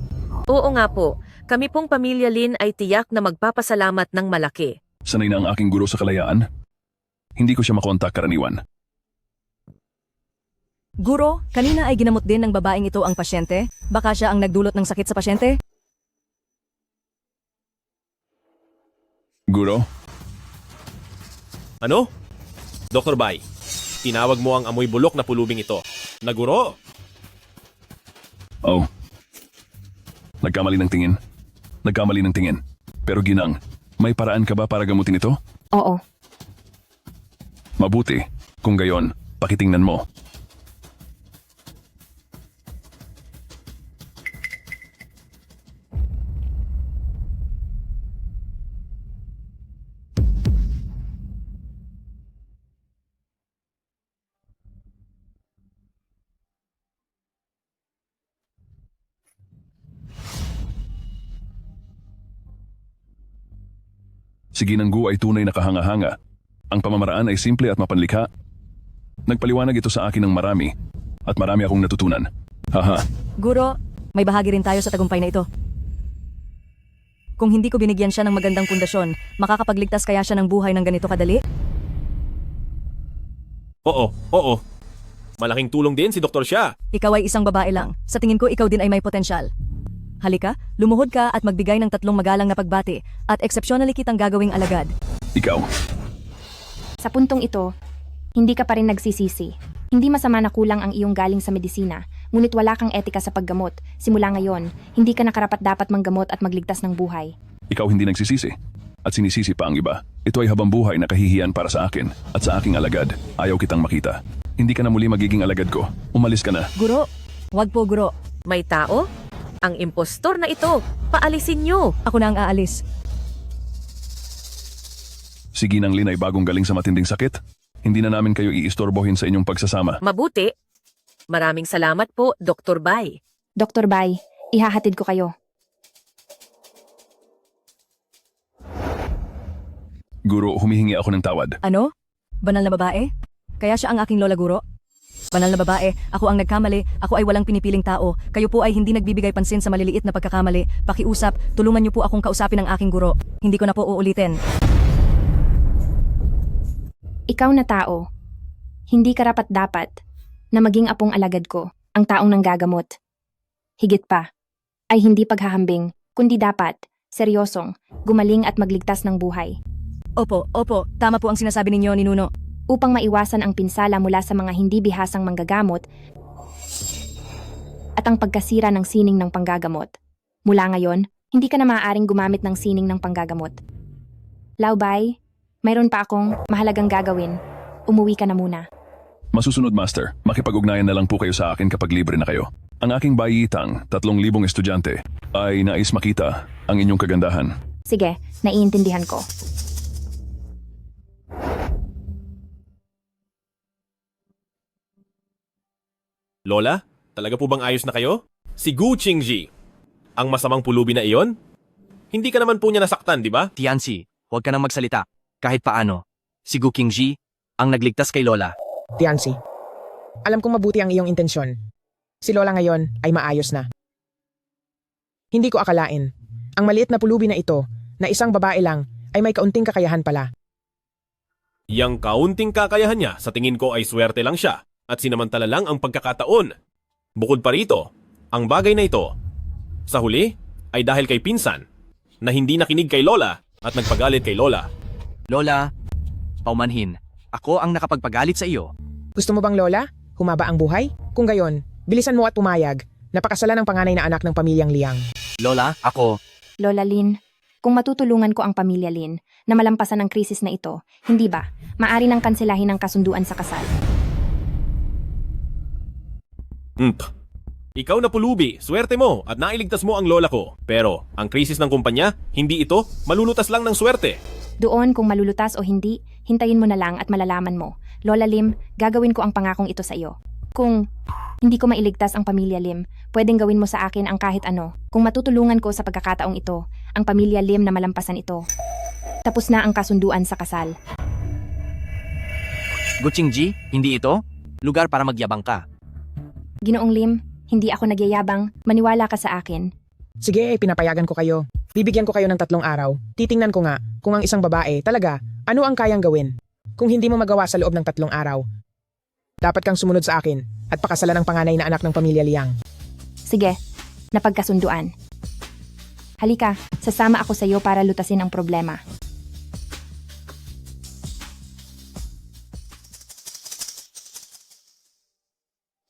Oo nga po, kami pong pamilya Lin ay tiyak na magpapasalamat ng malaki. Sanay na ang aking guro sa kalayaan. Hindi ko siya makontak karaniwan. Guro, kanina ay ginamot din ng babaeng ito ang pasyente. Baka siya ang nagdulot ng sakit sa pasyente? Guro? Ano? Dr. Bai, tinawag mo ang amoy bulok na pulubing ito. Naguro? Oh. Nagkamali ng tingin. Pero Ginang, may paraan ka ba para gamutin ito? Oo. Mabuti. Kung gayon, pakitingnan mo. Si Ginanggu ay tunay na kahanga-hanga. Ang pamamaraan ay simple at mapanlikha. Nagpaliwanag ito sa akin ng marami, at marami akong natutunan. Haha. Guro, may bahagi rin tayo sa tagumpay na ito. Kung hindi ko binigyan siya ng magandang pundasyon, makakapagligtas kaya siya ng buhay ng ganito kadali? Oo. Malaking tulong din si Dr. Xia. Ikaw ay isang babae lang. Sa tingin ko, ikaw din ay may potensyal. Halika, lumuhod ka at magbigay ng 3 magalang na pagbati at exceptionally kitang gagawing alagad. Ikaw. Sa puntong ito, hindi ka pa rin nagsisisi. Hindi masama na kulang ang iyong galing sa medisina, ngunit wala kang etika sa paggamot. Simula ngayon, hindi ka nakarapat-dapat manggamot at magligtas ng buhay. Ikaw hindi nagsisisi. at sinisisi pa ang iba. Ito ay habambuhay na kahihiyan para sa akin at sa aking alagad. Ayaw kitang makita. Hindi ka na muli magiging alagad ko. Umalis ka na. Guro, wag po guro. May tao? Ang impostor na ito. Paalisin niyo. Ako na ang aalis. Si Ginang Lin ay bagong galing sa matinding sakit. Hindi na namin kayo iistorbohin sa inyong pagsasama. Mabuti. Maraming salamat po, Dr. Bai. Dr. Bai, ihahatid ko kayo. Guro, humihingi ako ng tawad. Ano? Banal na babae? Kaya siya ang aking lola guro? Banal na babae, ako ang nagkamali, ako ay walang pinipiling tao. Kayo po ay hindi nagbibigay pansin sa maliliit na pagkakamali. Pakiusap, tulungan niyo po akong kausapin ang aking guro. Hindi ko na po uulitin. Ikaw na tao, hindi karapat-dapat na maging apong alagad ko, ang taong nanggagamot. Higit pa, ay hindi paghahambing, kundi dapat, seryosong, gumaling at magligtas ng buhay. Opo, tama po ang sinasabi ninyo, Ninuno. Upang maiwasan ang pinsala mula sa mga hindi bihasang manggagamot at ang pagkasira ng sining ng panggagamot. Mula ngayon, hindi ka na maaaring gumamit ng sining ng panggagamot. Laubay, mayroon pa akong mahalagang gagawin. Umuwi ka na muna. Masusunod, Master. Makipag-ugnayan na lang po kayo sa akin kapag libre na kayo. Ang aking bayitang 3,000 estudyante ay nais makita ang inyong kagandahan. Sige, naiintindihan ko. Lola, talaga po bang ayos na kayo? Si Gu Qingji. Ang masamang pulubi na iyon? Hindi ka naman po niya nasaktan, di ba? Tianzi, huwag ka nang magsalita. Kahit paano. Si Gu Qingji, ang nagligtas kay Lola. Tianzi, alam kong mabuti ang iyong intensyon. Si Lola ngayon ay maayos na. Hindi ko akalain, ang maliit na pulubi na ito, na isang babae lang, ay may kaunting kakayahan pala. Yang kaunting kakayahan niya sa tingin ko ay swerte lang siya at sinamantala lang ang pagkakataon. Bukod pa rito, ang bagay na ito, sa huli, ay dahil kay pinsan na hindi nakinig kay Lola at nagpagalit kay Lola. Lola, paumanhin. Ako ang nakapagpagalit sa iyo. Gusto mo bang, Lola? Humaba ang buhay? Kung gayon, bilisan mo at pumayag. Napakasalan ng panganay na anak ng pamilyang Liang. Lola, ako. Lola Lin, kung matutulungan ko ang pamilya Lin na malampasan ang krisis na ito, hindi ba, maari nang kanselahin ang kasunduan sa kasal. Ikaw na pulubi, swerte mo at nailigtas mo ang lola ko. Pero, ang krisis ng kumpanya, hindi ito, malulutas lang ng swerte. Doon kung malulutas o hindi, hintayin mo na lang at malalaman mo. Lola Lim, gagawin ko ang pangakong ito sa iyo. Kung hindi ko mailigtas ang pamilya Lim, pwedeng gawin mo sa akin ang kahit ano. Kung matutulungan ko sa pagkakataong ito, ang pamilya Lim na malampasan ito. Tapos na ang kasunduan sa kasal. Gu Qingji, hindi ito? Lugar para magyabang ka. Ginoong Lim, hindi ako nagyayabang, maniwala ka sa akin. Sige, pinapayagan ko kayo. Bibigyan ko kayo ng 3 araw. Titingnan ko nga kung ang isang babae talaga ano ang kayang gawin. Kung hindi mo magawa sa loob ng 3 araw, dapat kang sumunod sa akin at pakasalan ng panganay na anak ng pamilya Liang. Sige, napagkasunduan. Halika, sasama ako sa iyo para lutasin ang problema.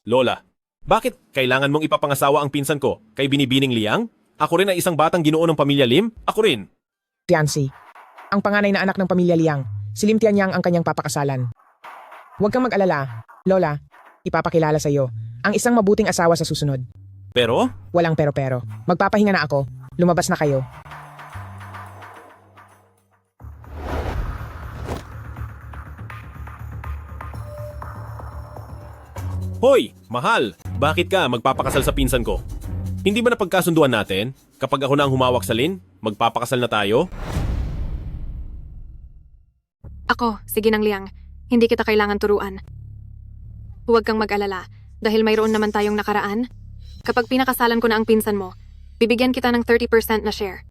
Lola, bakit kailangan mong ipapangasawa ang pinsan ko kay Binibining Liang? Ako rin ay isang batang ginoo ng pamilya Lim? Ako rin. Tianzi, ang panganay na anak ng pamilya Liang, si Lim Tianyang ang kanyang papakasalan. Huwag kang mag-alala, Lola, ipapakilala sa iyo ang isang mabuting asawa sa susunod. Pero? Walang pero-pero. Magpapahinga na ako. Lumabas na kayo. Hoy, mahal! Bakit ka magpapakasal sa pinsan ko? Hindi ba napagkasunduan natin? Kapag ako na ang humawak sa Lin, magpapakasal na tayo? Ako, si Ginang Liang, hindi kita kailangan turuan. Huwag kang mag-alala, dahil mayroon naman tayong nakaraan. Kapag pinakasalan ko na ang pinsan mo, bibigyan kita ng 30% na share.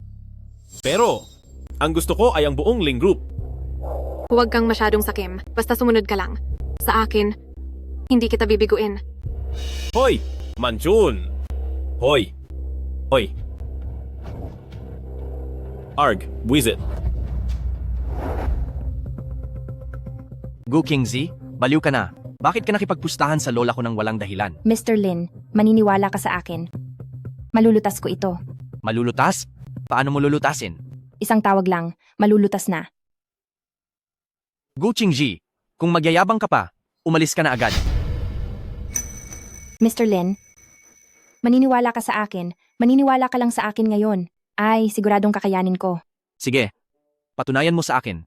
Pero, ang gusto ko ay ang buong Ling Group. Huwag kang masyadong sakim, basta sumunod ka lang. Sa akin, hindi kita bibiguin. Hoy, Manchun! Hoy! Hoy! Arg, Wizit. Gu Qingji, baliw ka na. Bakit ka nakipagpustahan sa lola ko ng walang dahilan? Mr. Lin, maniniwala ka sa akin. Malulutas ko ito. Malulutas? Paano mo lulutasin? Isang tawag lang, malulutas na. Gu Qingji, kung magyayabang ka pa, umalis ka na agad. Mr. Lin, maniniwala ka sa akin. Maniniwala ka lang sa akin ngayon. Ay, siguradong kakayanin ko. Sige, patunayan mo sa akin.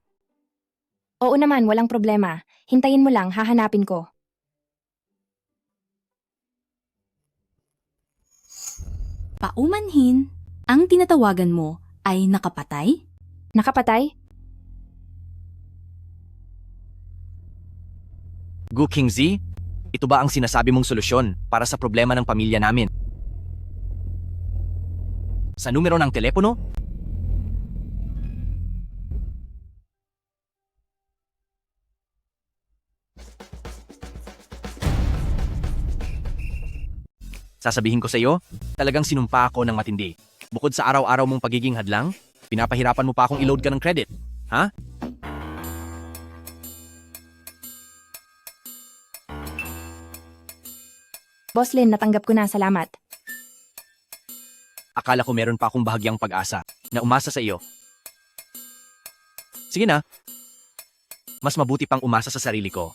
Oo naman, walang problema. Hintayin mo lang, hahanapin ko. Paumanhin, ang tinatawagan mo ay nakapatay? Nakapatay? Gu Qingzi, ito ba ang sinasabi mong solusyon para sa problema ng pamilya namin? Sa numero ng telepono? Sasabihin ko sa iyo, talagang sinumpa ako ng matindi. Bukod sa araw-araw mong pagiging hadlang, pinapahirapan mo pa akong i-load ka ng credit. Ha? Boss Lin, natanggap ko na, salamat. Akala ko meron pa akong bahagyang pag-asa na umasa sa iyo. Sige na. Mas mabuti pang umasa sa sarili ko.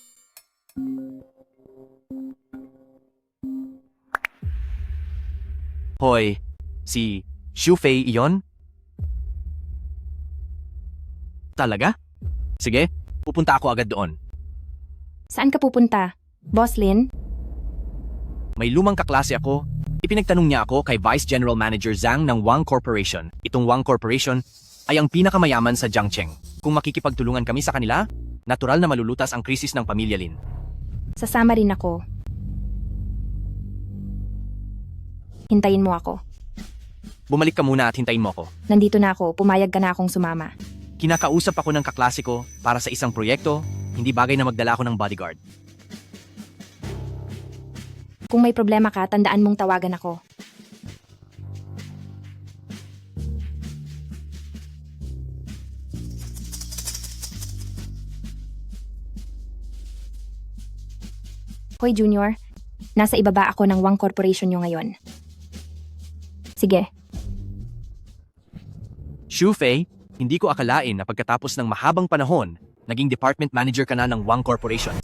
Hoy, si Shufei iyon? Talaga? Sige, pupunta ako agad doon. Saan ka pupunta? Boss Lin? May lumang kaklase ako. Ipinagtanong niya ako kay Vice General Manager Zhang ng Wang Corporation. Itong Wang Corporation ay ang pinakamayaman sa Jiangcheng. Kung makikipagtulungan kami sa kanila, natural na malulutas ang krisis ng pamilya Lin. Sasama rin ako. Hintayin mo ako. Bumalik ka muna at hintayin mo ako. Nandito na ako, pumayag ka na akong sumama. Kinakausap ako ng kaklase ko para sa isang proyekto, hindi bagay na magdala ako ng bodyguard. Kung may problema ka, tandaan mong tawagan ako. Hoy Junior, nasa ibaba ako ng Wang Corporation nyo ngayon. Sige. Shufei, hindi ko akalain na pagkatapos ng mahabang panahon, naging department manager ka na ng Wang Corporation.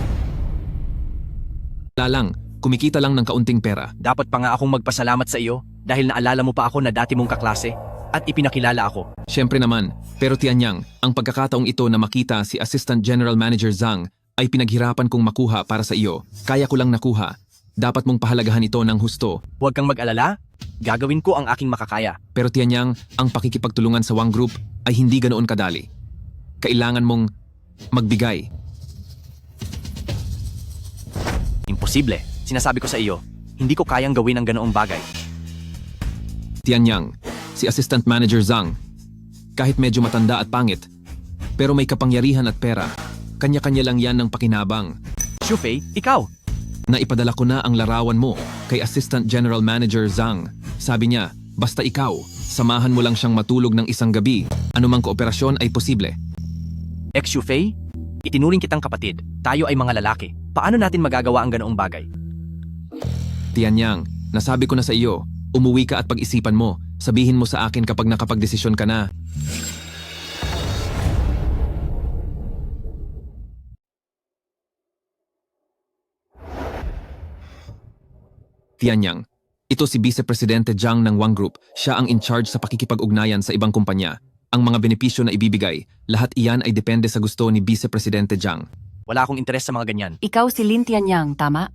Lalang, kumikita lang ng kaunting pera. Dapat pa nga akong magpasalamat sa iyo dahil naalala mo pa ako na dati mong kaklase at ipinakilala ako. Siyempre naman, pero Tianyang, ang pagkakataong ito na makita si Assistant General Manager Zhang ay pinaghirapan kong makuha para sa iyo. Kaya ko lang nakuha. Dapat mong pahalagahan ito ng husto. Huwag kang mag-alala, gagawin ko ang aking makakaya. Pero Tianyang, ang pakikipagtulungan sa Wang Group ay hindi ganoon kadali. Kailangan mong magbigay. Imposible. Sinasabi ko sa iyo, hindi ko kayang gawin ang ganoong bagay. Tianyang, si Assistant Manager Zhang, kahit medyo matanda at pangit, pero may kapangyarihan at pera, kanya-kanya lang yan ng pakinabang. Shufei, ikaw! Naipadala ko na ang larawan mo kay Assistant General Manager Zhang. Sabi niya, basta ikaw, samahan mo lang siyang matulog ng isang gabi, anumang kooperasyon ay posible. Shufei, itinuring kitang kapatid, tayo ay mga lalaki. Paano natin magagawa ang ganoong bagay? Tianyang, nasabi ko na sa iyo, umuwi ka at pag-isipan mo. Sabihin mo sa akin kapag nakapagdesisyon ka na. Tianyang, ito si Vice Presidente Zhang ng Wang Group. Siya ang in-charge sa pakikipag-ugnayan sa ibang kumpanya. Ang mga benepisyo na ibibigay, lahat iyan ay depende sa gusto ni Vice Presidente Zhang. Wala akong interes sa mga ganyan. Ikaw si Lin Tianyang, tama?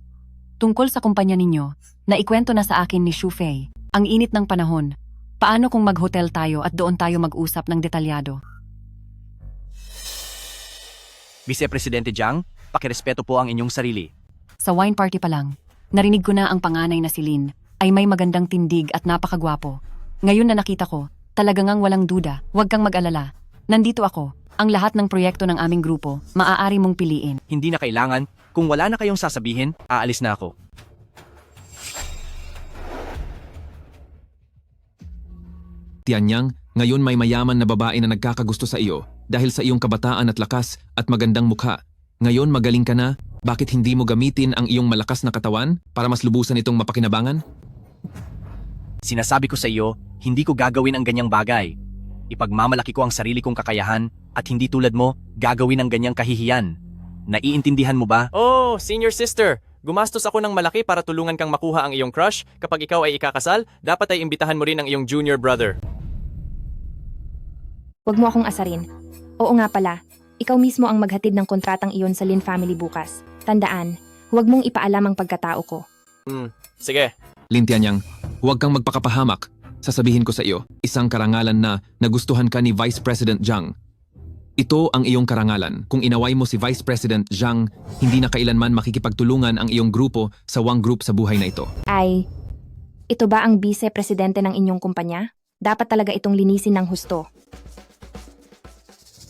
Tungkol sa kumpanya ninyo, naikwento na sa akin ni Shufei, ang init ng panahon. Paano kung mag-hotel tayo at doon tayo mag-usap ng detalyado? Vice Presidente Zhang, pakirespeto po ang inyong sarili. Sa wine party pa lang, narinig ko na ang panganay na si Lin ay may magandang tindig at napakagwapo. Ngayon na nakita ko, talagang walang duda, huwag kang mag-alala. Nandito ako, ang lahat ng proyekto ng aming grupo, maaari mong piliin. Hindi na kailangan, kung wala na kayong sasabihin, aalis na ako. Tianyang, ngayon may mayaman na babae na nagkakagusto sa iyo dahil sa iyong kabataan at lakas at magandang mukha. Ngayon magaling ka na, bakit hindi mo gamitin ang iyong malakas na katawan para mas lubusan itong mapakinabangan? Sinasabi ko sa iyo, hindi ko gagawin ang ganyang bagay. Ipagmamalaki ko ang sarili kong kakayahan at hindi tulad mo gagawin ng ganyang kahihiyan. Naiintindihan mo ba? Oh, senior sister. Gumastos ako ng malaki para tulungan kang makuha ang iyong crush. Kapag ikaw ay ikakasal, dapat ay imbitahan mo rin ang iyong junior brother. Huwag mo akong asarin. Oo nga pala, ikaw mismo ang maghatid ng kontratang iyon sa Lin family bukas. Tandaan, huwag mong ipaalam ang pagkatao ko. Sige. Lin Tianyang, huwag kang magpakapahamak. Sasabihin ko sa iyo, isang karangalan na nagustuhan ka ni Vice President Zhang. Ito ang iyong karangalan. Kung inaway mo si Vice President Zhang, hindi na kailanman makikipagtulungan ang iyong grupo sa Wang Group sa buhay na ito. Ay, ito ba ang vice-presidente ng inyong kumpanya? Dapat talaga itong linisin ng husto.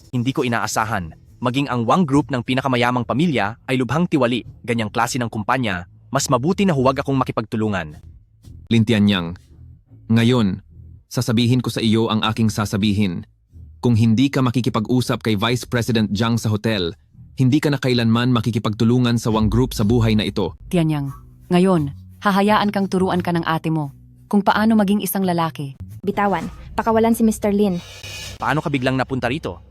Hindi ko inaasahan. Maging ang Wang Group ng pinakamayamang pamilya ay lubhang tiwali. Ganyang klase ng kumpanya, mas mabuti na huwag akong makipagtulungan. Lin Tianyang, ngayon, sasabihin ko sa iyo ang aking sasabihin. Kung hindi ka makikipag-usap kay Vice President Zhang sa hotel, hindi ka na kailanman makikipagtulungan sa Wang Group sa buhay na ito. Tianyang, ngayon, hahayaan kang turuan ka ng ate mo kung paano maging isang lalaki. Bitawan, pakawalan si Mr. Lin. Paano ka biglang napunta rito?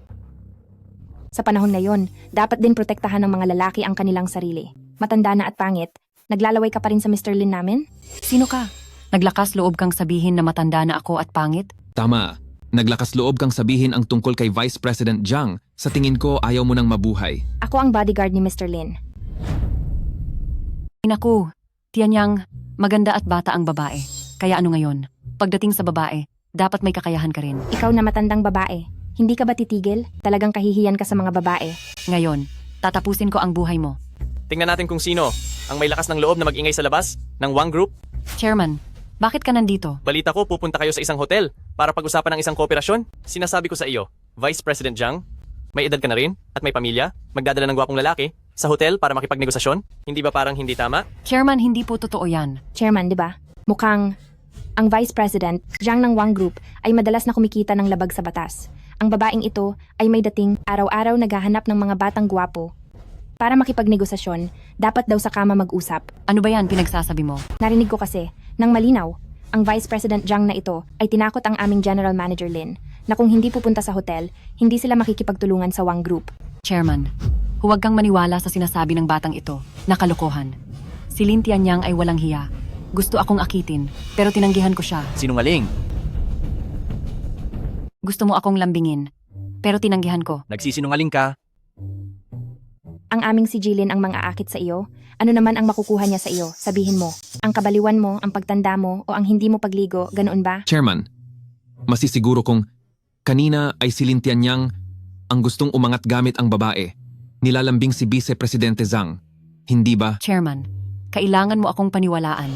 Sa panahon ngayon, dapat din protektahan ng mga lalaki ang kanilang sarili. Matanda na at pangit, naglalaway ka pa rin sa Mr. Lin namin? Sino ka? Naglakas loob kang sabihin na matanda na ako at pangit? Tama. Naglakas loob kang sabihin ang tungkol kay Vice President Zhang. Sa tingin ko, ayaw mo nang mabuhay. Ako ang bodyguard ni Mr. Lin. Inaku, Tianyang, maganda at bata ang babae. Kaya ano ngayon? Pagdating sa babae, dapat may kakayahan ka rin. Ikaw na matandang babae. Hindi ka ba titigil? Talagang kahihiyan ka sa mga babae. Ngayon, tatapusin ko ang buhay mo. Tingnan natin kung sino ang may lakas ng loob na mag-ingay sa labas ng Wang Group. Chairman, bakit ka nandito? Balita ko pupunta kayo sa isang hotel para pag-usapan ng isang kooperasyon. Sinasabi ko sa iyo, Vice President Zhang, may edad ka na rin at may pamilya, magdadala ng gwapong lalaki sa hotel para makipagnegosasyon. Hindi ba parang hindi tama? Chairman, hindi po totoo yan. Chairman, di ba? Mukhang ang Vice President, Zhang ng Wang Group, ay madalas na kumikita ng labag sa batas. Ang babaeng ito ay may dating araw-araw naghahanap ng mga batang gwapo. Para makipagnegosasyon, dapat daw sa kama mag-usap. Ano ba yan pinagsasabi mo? Narinig ko kasi, nang malinaw, ang Vice President Zhang na ito ay tinakot ang aming General Manager Lin na kung hindi pupunta sa hotel, hindi sila makikipagtulungan sa Wang Group. Chairman, huwag kang maniwala sa sinasabi ng batang ito. Nakalokohan. Si Lin Tianyang ay walang hiya. Gusto akong akitin, pero tinanggihan ko siya. Sinungaling. Gusto mo akong lambingin, pero tinanggihan ko. Nagsisinungaling ka. Ang aming si Jilin ang mga akit sa iyo. Ano naman ang makukuha niya sa iyo? Sabihin mo. Ang kabaliwan mo, ang pagtanda mo, o ang hindi mo pagligo, ganoon ba? Chairman, masisiguro kong kanina ay si Lin Tianyang ang gustong umangat gamit ang babae. Nilalambing si Vice Presidente Zhang. Hindi ba? Chairman, kailangan mo akong paniwalaan.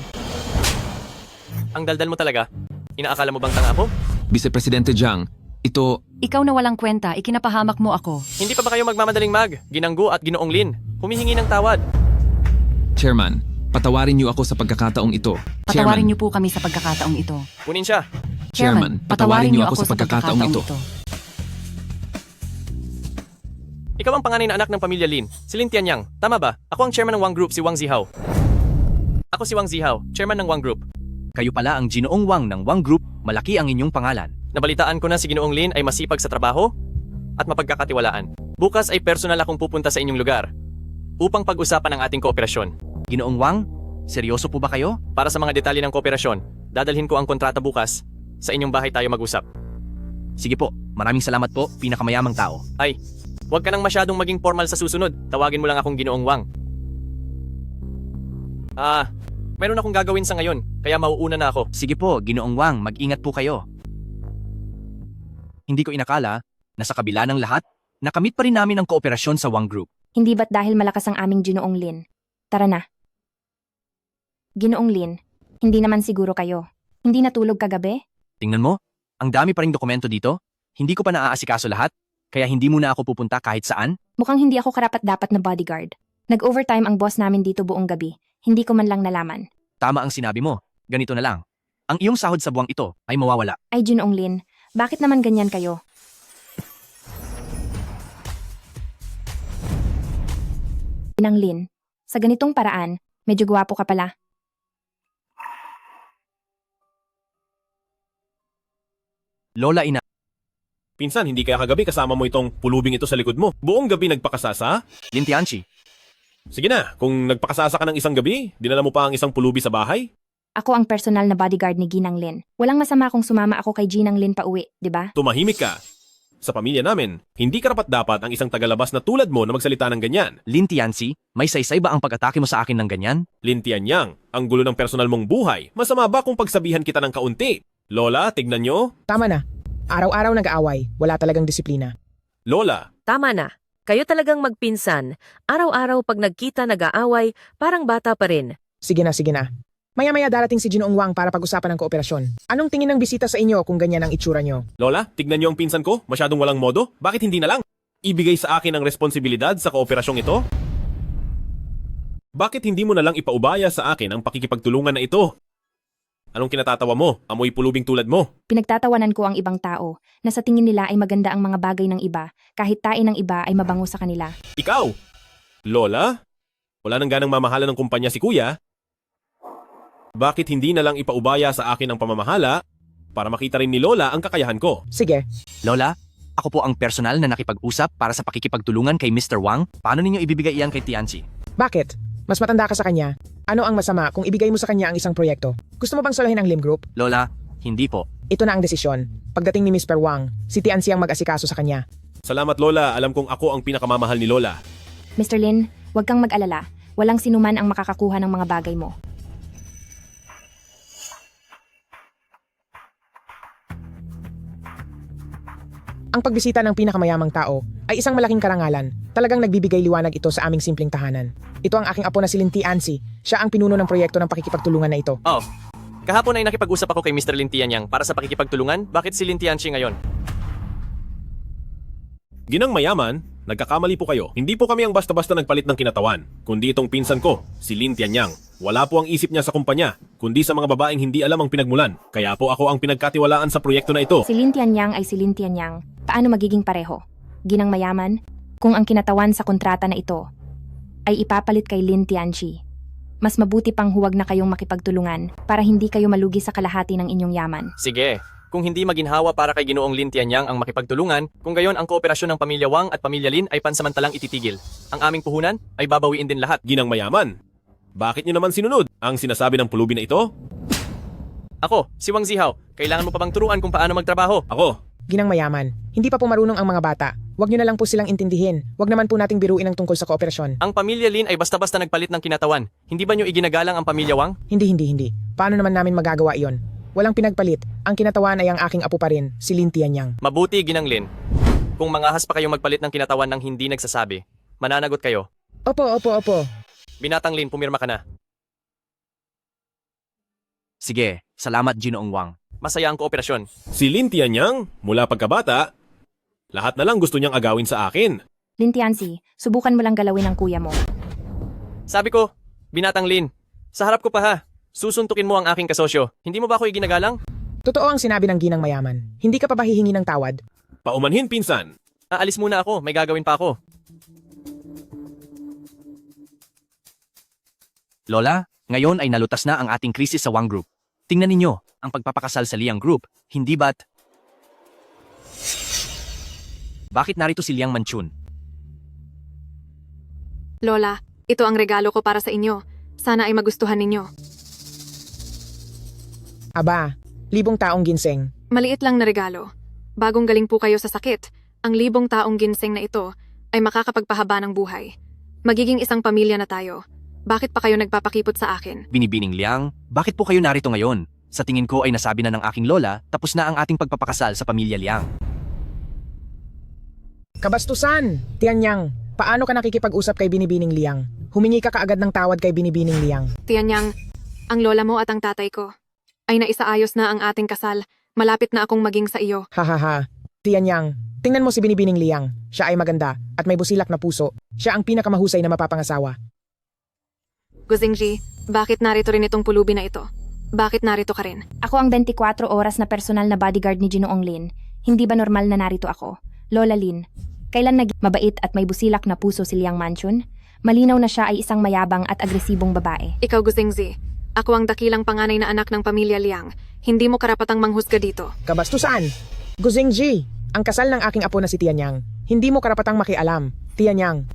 Ang daldal mo talaga. Inaakala mo bang tanga ako? Vice Presidente Zhang, ito... Ikaw na walang kwenta, ikinapahamak mo ako. Hindi pa ba kayo magmamadaling Ginanggo at Ginoong Lin, humihingi ng tawad. Chairman, patawarin niyo ako sa pagkakataong ito. Patawarin niyo po kami sa pagkakataong ito. Kunin siya. Chairman, patawarin niyo ako sa pagkakataong ito. Ikaw ang panganay na anak ng pamilya Lin, si Lin Tianyang. Tama ba? Ako ang chairman ng Wang Group, si Wang Zihao. Ako si Wang Zihao, chairman ng Wang Group. Kayo pala ang Ginoong Wang ng Wang Group, malaki ang inyong pangalan. Nabalitaan ko na si Ginoong Lin ay masipag sa trabaho at mapagkakatiwalaan. Bukas ay personal akong pupunta sa inyong lugar upang pag-usapan ang ating kooperasyon. Ginoong Wang, seryoso po ba kayo? Para sa mga detalye ng kooperasyon, dadalhin ko ang kontrata bukas. Sa inyong bahay tayo mag-usap. Sige po, maraming salamat po, pinakamayamang tao. Ay, huwag ka nang masyadong maging formal sa susunod. Tawagin mo lang akong Ginoong Wang. Meron akong gagawin sa ngayon, kaya mauuna na ako. Sige po, Ginoong Wang, mag-ingat po kayo. Hindi ko inakala na sa kabila ng lahat, nakamit pa rin namin ang kooperasyon sa Wang Group. Hindi ba't dahil malakas ang aming Ginoong Lin? Tara na. Ginoong Lin, hindi naman siguro kayo. Hindi natulog kagabi? Tingnan mo, ang dami pa ring dokumento dito. Hindi ko pa naaasikaso lahat, kaya hindi muna ako pupunta kahit saan. Mukhang hindi ako karapat-dapat na bodyguard. Nag-overtime ang boss namin dito buong gabi. Hindi ko man lang nalaman. Tama ang sinabi mo. Ganito na lang. Ang iyong sahod sa buwang ito ay mawawala. Ay Ginoong Lin, bakit naman ganyan kayo? Inang Lin, sa ganitong paraan, medyo gwapo ka pala. Lola ina, Pinsan, hindi kaya kagabi kasama mo itong pulubing ito sa likod mo. Buong gabi nagpakasasa? Lin Tianchi, Sige na, kung nagpakasasa ka ng isang gabi, dinala mo pa ang isang pulubi sa bahay? Ako ang personal na bodyguard ni Ginang Lin. Walang masama kung sumama ako kay Ginang Lin pa uwi, di ba? Tumahimik ka. Sa pamilya namin, hindi karapat-dapat ang isang tagalabas na tulad mo na magsalita ng ganyan. Lin Tianchi, may saysay ba ang pag-atake mo sa akin ng ganyan? Lin Tianyang, ang gulo ng personal mong buhay. Masama ba kung pagsabihan kita ng kaunti? Lola, tignan nyo. Tama na. Araw-araw nag-aaway, wala talagang disiplina. Lola, Tama na. Kayo talagang magpinsan. Araw-araw pag nagkita nag-aaway, parang bata pa rin. Sige na, sige na. Maya-maya darating si Ginoong Wang para pag-usapan ng kooperasyon. Anong tingin ng bisita sa inyo kung ganyan ang itsura nyo? Lola, tignan nyo ang pinsan ko. Masyadong walang modo. Bakit hindi na lang? Ibigay sa akin ang responsibilidad sa kooperasyong ito? Bakit hindi mo na lang ipaubaya sa akin ang pakikipagtulungan na ito? Anong kinatatawa mo? Amoy pulubing tulad mo. Pinagtatawanan ko ang ibang tao na sa tingin nila ay maganda ang mga bagay ng iba kahit tain ng iba ay mabango sa kanila. Ikaw? Lola? Wala nang ganang mamahala ng kumpanya si Kuya? Bakit hindi na lang ipaubaya sa akin ang pamamahala para makita rin ni Lola ang kakayahan ko? Sige. Lola, ako po ang personal na nakipag-usap para sa pakikipagtulungan kay Mr. Wang. Paano ninyo ibibigay iyan kay Tianchi? Bakit? Mas matanda ka sa kanya. Ano ang masama kung ibigay mo sa kanya ang isang proyekto? Gusto mo bang solahin ang Lim Group? Lola, hindi po. Ito na ang desisyon. Pagdating ni Mr. Wang, si Tianxi ang mag-asikaso sa kanya. Salamat Lola, alam kong ako ang pinakamamahal ni Lola. Mr. Lin, huwag kang mag-alala. Walang sinuman ang makakakuha ng mga bagay mo. Ang pagbisita ng pinakamayamang tao ay isang malaking karangalan. Talagang nagbibigay liwanag ito sa aming simpleng tahanan. Ito ang aking apo na si Lin Tianxi. Siya ang pinuno ng proyekto ng pakikipagtulungan na ito. Oh, kahapon ay nakipag-usap ako kay Mr. Lin Tianyang para sa pakikipagtulungan. Bakit si Lin Tianchi ngayon? Ginang mayaman, nagkakamali po kayo. Hindi po kami ang basta-basta nagpalit ng kinatawan, kundi itong pinsan ko, si Lin Tianyang. Wala po ang isip niya sa kumpanya, kundi sa mga babaeng hindi alam ang pinagmulan. Kaya po ako ang pinagkatiwalaan sa proyekto na ito. Si Lin Tianyang ay si Lin Tianyang. Paano magiging pareho? Ginang mayaman? Kung ang kinatawan sa kontrata na ito ay ipapalit kay Lin Tianchi, mas mabuti pang huwag na kayong makipagtulungan para hindi kayo malugi sa kalahati ng inyong yaman. Sige, kung hindi maginhawa para kay Ginoong Lin Tianyang ang makipagtulungan, kung gayon ang kooperasyon ng Pamilya Wang at Pamilya Lin ay pansamantalang ititigil. Ang aming puhunan ay babawiin din lahat. Ginang mayaman, bakit niyo naman sinunod ang sinasabi ng pulubi na ito? Ako, si Wang Zihao, kailangan mo pa bang turuan kung paano magtrabaho? Ako. Ginang mayaman, hindi pa po marunong ang mga bata. Huwag niyo na lang po silang intindihin. Huwag naman po nating biruin ang tungkol sa kooperasyon. Ang Pamilya Lin ay basta-basta nagpalit ng kinatawan. Hindi ba niyo iginagalang ang Pamilya Wang? Hindi. Paano naman namin magagawa iyon? Walang pinagpalit. Ang kinatawan ay ang aking apo pa rin, si Lin Tianyang. Mabuti, Ginang Lin. Kung mangahas pa kayong magpalit ng kinatawan ng hindi nagsasabi, mananagot kayo. Opo. Binatang Lin, pumirma ka na. Sige, salamat Ginoong Wang. Masaya ang kooperasyon. Si Lin Tianyang, mula pagkabata, lahat na lang gusto niyang agawin sa akin. Lin Tianxi, subukan mo lang galawin ang kuya mo. Sabi ko, Binatang Lin, sa harap ko pa ha. Susuntukin mo ang aking kasosyo. Hindi mo ba ako iginagalang? Totoo ang sinabi ng Ginang mayaman. Hindi ka pa ba hihingi ng tawad? Paumanhin, pinsan. Aalis muna ako, may gagawin pa ako. Lola, ngayon ay nalutas na ang ating krisis sa Wang Group. Tingnan ninyo, ang pagpapakasal sa Liang Group, hindi ba't? Bakit narito si Liang Manchun? Lola, ito ang regalo ko para sa inyo. Sana ay magustuhan ninyo. Aba, 1,000 taong ginseng. Maliit lang na regalo. Bagong galing po kayo sa sakit, ang 1,000 taong ginseng na ito ay makakapagpahaba ng buhay. Magiging isang pamilya na tayo. Bakit pa kayo nagpapakipot sa akin? Binibining Liang, bakit po kayo narito ngayon? Sa tingin ko ay nasabi na ng aking lola, tapos na ang ating pagpapakasal sa pamilya Liang. Kabastusan! Tianyang, paano ka nakikipag-usap kay Binibining Liang? Humingi ka kaagad ng tawad kay Binibining Liang. Tianyang, ang lola mo at ang tatay ko ay naisaayos na ang ating kasal. Malapit na akong maging sa iyo. Hahaha. Tianyang, tingnan mo si Binibining Liang. Siya ay maganda at may busilak na puso. Siya ang pinakamahusay na mapapangasawa. Guzingji, bakit narito rin itong pulubi na ito? Bakit narito ka rin? Ako ang 24 oras na personal na bodyguard ni Ginoong Lin. Hindi ba normal na narito ako? Lola Lin, kailan naging mabait at may busilak na puso si Liang Manchun? Malinaw na siya ay isang mayabang at agresibong babae. Ikaw, Guzingji, ako ang dakilang panganay na anak ng pamilya Liang. Hindi mo karapatang manghusga dito. Kabastusan! Guzingji, Ang kasal ng aking apo na si Tianyang. Hindi mo karapatang makialam. Tianyang,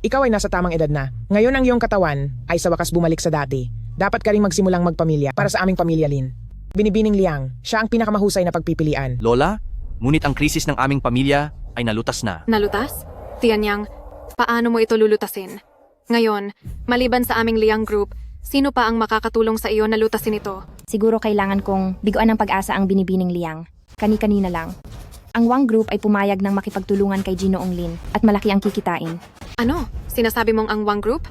ikaw ay nasa tamang edad na. Ngayon ang iyong katawan ay sa wakas bumalik sa dati. Dapat ka ring magsimulang magpamilya para sa aming pamilya, Lin. Binibining Liang, siya ang pinakamahusay na pagpipilian. Lola, ngunit ang krisis ng aming pamilya ay nalutas na. Nalutas? Tianyang, paano mo ito lulutasin? Ngayon, maliban sa aming Liang Group, sino pa ang makakatulong sa iyo na lutasin ito? Siguro kailangan kong biguan ng pag-asa ang binibining Liang. Kani-kanina lang. Ang Wang Group ay pumayag ng makipagtulungan kay Ginoong Lin at malaki ang kikitain. Ano? Sinasabi mong ang Wang Group?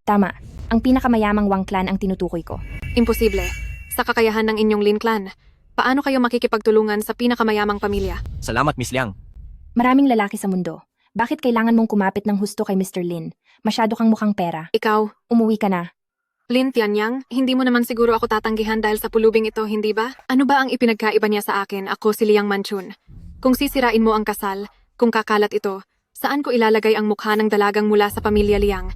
Tama. Ang pinakamayamang Wang clan ang tinutukoy ko. Imposible. Sa kakayahan ng inyong Lin clan, paano kayo makikipagtulungan sa pinakamayamang pamilya? Salamat, Miss Liang. Maraming lalaki sa mundo. Bakit kailangan mong kumapit ng husto kay Mr. Lin? Masyado kang mukhang pera. Ikaw, Umuwi ka na. Lin Tianyang, hindi mo naman siguro ako tatanggihan dahil sa pulubing ito, hindi ba? Ano ba ang ipinagkaiba niya sa akin? Ako si Liang Manchun. Kung sisirain mo ang kasal, kung kakalat ito, saan ko ilalagay ang mukha ng dalagang mula sa pamilya Liang?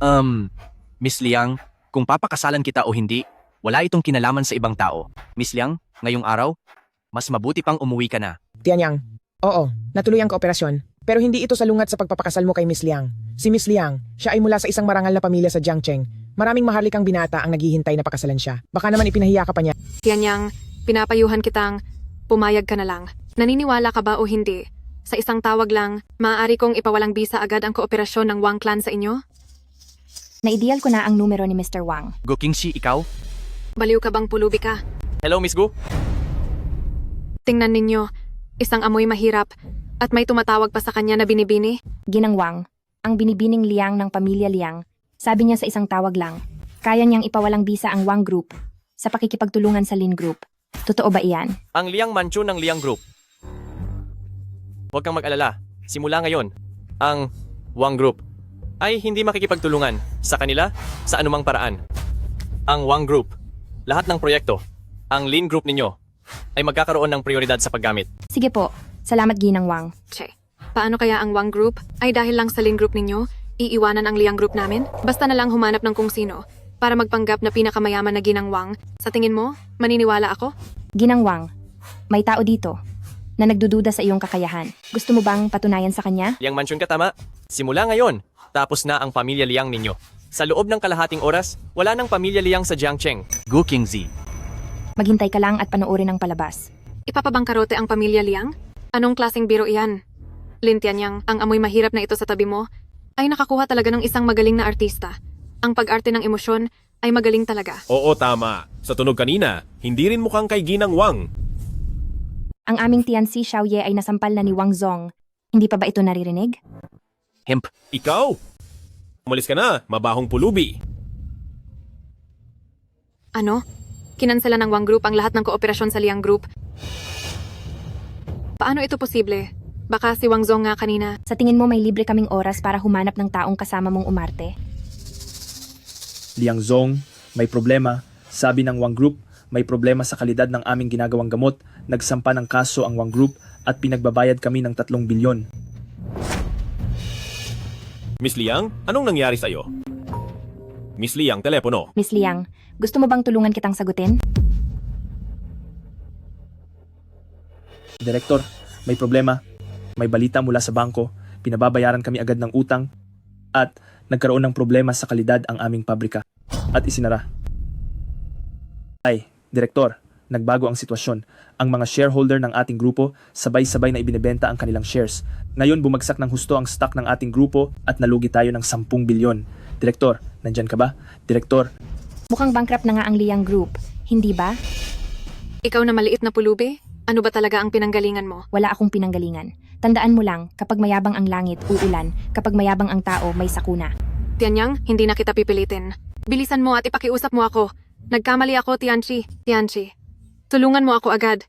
Miss Liang, kung papakasalan kita o hindi, wala itong kinalaman sa ibang tao. Miss Liang, ngayong araw, mas mabuti pang umuwi ka na. Tianyang, oo, natuloy ang kooperasyon. Pero hindi ito salungat sa pagpapakasal mo kay Miss Liang. Si Miss Liang, siya ay mula sa isang marangal na pamilya sa Jiangcheng. Maraming maharlikang binata ang naghihintay na pakasalan siya. Baka naman ipinahiya ka pa niya. Tianyang, pinapayuhan kitang pumayag ka na lang. Naniniwala ka ba o hindi? Sa isang tawag lang, maaari kong ipawalang bisa agad ang kooperasyon ng Wang clan sa inyo? Naideal ko na ang numero ni Mr. Wang. Go Kingxi, ikaw? Baliw ka bang pulubi ka? Hello, Miss Gu? Tingnan ninyo, isang amoy mahirap at may tumatawag pa sa kanya na binibini. Ginang Wang, ang binibining Liang ng pamilya Liang, sabi niya sa isang tawag lang, kaya niyang ipawalang bisa ang Wang Group sa pakikipagtulungan sa Lin Group. Totoo ba iyan? Ang Liang Manchun ng Liang Group. Huwag kang mag-alala. Simula ngayon, ang Wang Group ay hindi makikipagtulungan sa kanila sa anumang paraan. Ang Wang Group, lahat ng proyekto, ang Lin Group ninyo, ay magkakaroon ng prioridad sa paggamit. Sige po, salamat Ginang Wang. Che, paano kaya ang Wang Group ay dahil lang sa Lin Group ninyo, iiwanan ang Liang Group namin? Basta na lang humanap ng kung sino para magpanggap na pinakamayaman na Ginang Wang. Sa tingin mo, maniniwala ako? Ginang Wang, may tao dito na nagdududa sa iyong kakayahan. Gusto mo bang patunayan sa kanya? Liang Manchun ka tama. Simula ngayon, tapos na ang pamilya Liang ninyo. Sa loob ng kalahating oras, wala nang pamilya Liang sa Jiangcheng. Go Kingxi. Maghintay ka lang at panoorin ang palabas. Ipapabangkarote ang pamilya Liang? Anong klaseng biro iyan? Lin Tianyang, ang amoy mahirap na ito sa tabi mo, ay nakakuha talaga ng isang magaling na artista. Ang pag-arte ng emosyon ay magaling talaga. Oo, tama. Sa tunog kanina, hindi rin mukhang kay Ginang Wang. Ang aming Tianzi Xiaoye ay nasampal na ni Wang Zong. Hindi pa ba ito naririnig? Hemp. Ikaw! Umalis ka na, mabahong pulubi. Ano? Kinansela ng Wang Group ang lahat ng kooperasyon sa Liang Group. Paano ito posible? Baka si Wang Zong nga kanina. Sa tingin mo may libre kaming oras para humanap ng taong kasama mong umarte? Liang Zong, may problema. Sabi ng Wang Group, may problema sa kalidad ng aming ginagawang gamot. Nagsampa ng kaso ang Wang Group at pinagbabayad kami ng 3 bilyon. Miss Liang, anong nangyari sa'yo? Miss Liang, telepono. Miss Liang, gusto mo bang tulungan kitang sagutin? Direktor, may problema. May balita mula sa bangko. Pinababayaran kami agad ng utang. At nagkaroon ng problema sa kalidad ang aming pabrika. At isinara. Ay, Direktor, nagbago ang sitwasyon. Ang mga shareholder ng ating grupo sabay-sabay na ibinebenta ang kanilang shares. Ngayon bumagsak ng husto ang stock ng ating grupo at nalugi tayo ng 10 bilyon. Direktor, nandyan ka ba? Direktor. Mukhang bankrupt na nga ang Liang Group, hindi ba? Ikaw na maliit na pulubi? Ano ba talaga ang pinanggalingan mo? Wala akong pinanggalingan. Tandaan mo lang, kapag mayabang ang langit, uulan. Kapag mayabang ang tao, may sakuna. Tianyang, hindi na kita pipilitin. Bilisan mo at ipakiusap mo ako. Nagkamali ako, Tianchi. Tianchi, tulungan mo ako agad.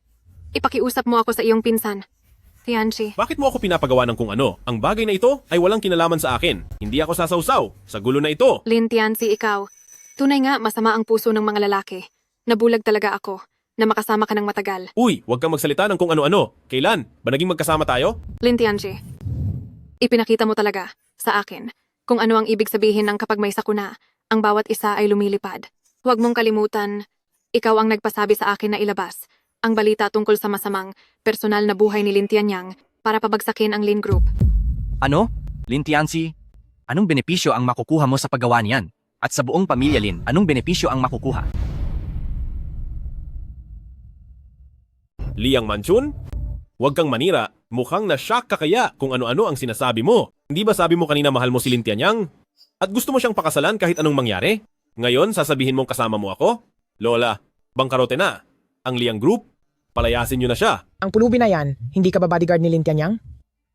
Ipakiusap mo ako sa iyong pinsan. Tianchi. Bakit mo ako pinapagawa ng kung ano? Ang bagay na ito ay walang kinalaman sa akin. Hindi ako sasawsaw sa gulo na ito. Lin Tianchi, ikaw. Tunay nga masama ang puso ng mga lalaki. Nabulag talaga ako na makasama ka ng matagal. Uy, huwag kang magsalita ng kung ano-ano. Kailan? Ba naging magkasama tayo? Lin Tianchi, ipinakita mo talaga sa akin kung ano ang ibig sabihin ng kapag may sakuna, ang bawat isa ay lumilipad. Huwag mong kalimutan, ikaw ang nagpasabi sa akin na ilabas ang balita tungkol sa masamang personal na buhay ni Lin Tianyang para pabagsakin ang Lin Group. Ano? Lin Tianzi, anong benepisyo ang makukuha mo sa paggawa niyan? At sa buong pamilya Lin, anong benepisyo ang makukuha? Liang Manchun? Huwag kang manira. Mukhang na-shock ka kaya kung ano-ano ang sinasabi mo. Hindi ba sabi mo kanina mahal mo si Lin Tianyang? At gusto mo siyang pakasalan kahit anong mangyari? Ngayon, sasabihin mong kasama mo ako? Lola, bangkarote na. Ang Liang Group, palayasin niyo na siya. Ang pulubi na yan, hindi ka ba bodyguard ni Lin Tianyang?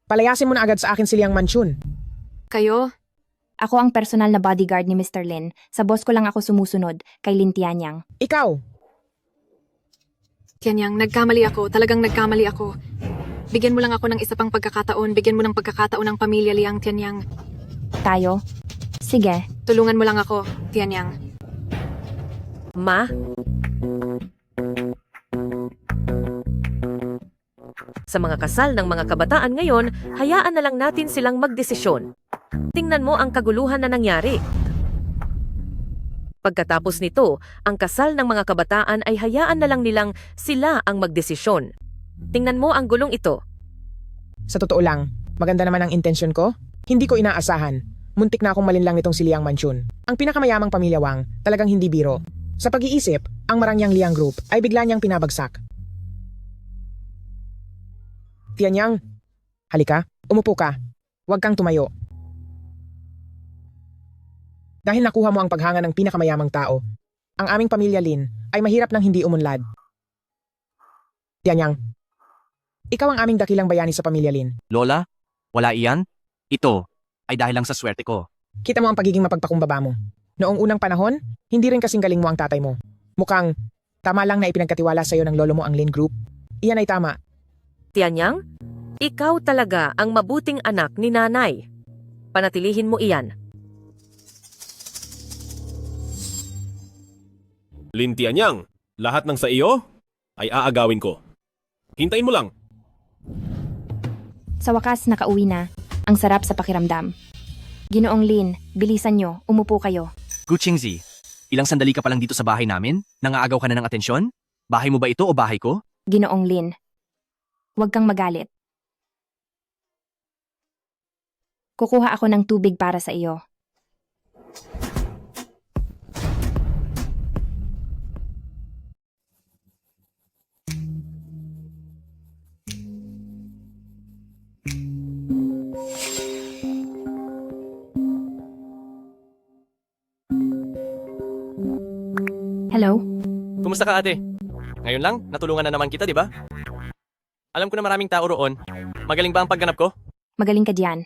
Palayasin mo na agad sa akin si Liang Manchun. Kayo? Ako ang personal na bodyguard ni Mr. Lin. Sa boss ko lang ako sumusunod, kay Lin Tianyang. Ikaw! Tianyang, nagkamali ako. Talagang nagkamali ako. Bigyan mo lang ako ng isa pang pagkakataon. Bigyan mo ng pagkakataon ng pamilya Liang Tianyang. Tayo? Sige. Tulungan mo lang ako, Tianyang. Ma? Sa mga kasal ng mga kabataan ngayon, hayaan na lang natin silang magdesisyon. Tingnan mo ang kaguluhan na nangyari. Pagkatapos nito, ang kasal ng mga kabataan ay hayaan na lang nilang sila ang magdesisyon. Tingnan mo ang gulong ito. Sa totoo lang, maganda naman ang intensyon ko. Hindi ko inaasahan. Muntik na akong malinlang nitong si Liang Manchun. Ang pinakamayamang pamilya Wang, talagang hindi biro. Sa pag-iisip, ang marangyang Liang Group ay bigla niyang pinabagsak. Tianyang, halika, umupo ka. Huwag kang tumayo. Dahil nakuha mo ang paghanga ng pinakamayamang tao, ang aming pamilya Lin ay mahirap nang hindi umunlad. Tianyang, ikaw ang aming dakilang bayani sa pamilya Lin. Lola, wala iyan? Ito ay dahil lang sa swerte ko. Kita mo ang pagiging mapagpakumbaba mo. Noong unang panahon, hindi rin kasing galing mo ang tatay mo. Mukhang tama lang na ipinagkatiwala sa'yo ng lolo mo ang Lin Group. Iyan ay tama. Tianyang, ikaw talaga ang mabuting anak ni nanay. Panatilihin mo iyan. Lin Tianyang, lahat ng sa iyo ay aagawin ko. Hintayin mo lang. Sa wakas, nakauwi na. Ang sarap sa pakiramdam. Ginoong Lin, bilisan nyo, umupo kayo. Gu Qingzi, ilang sandali ka pa lang dito sa bahay namin? Nangaagaw ka na ng atensyon? Bahay mo ba ito o bahay ko? Ginoong Lin, huwag kang magalit. Kukuha ako ng tubig para sa iyo. Hello? Kumusta ka ate? Ngayon lang, natulungan na naman kita, di ba? Alam ko na maraming tao roon. Magaling ba ang pagganap ko? Magaling ka diyan.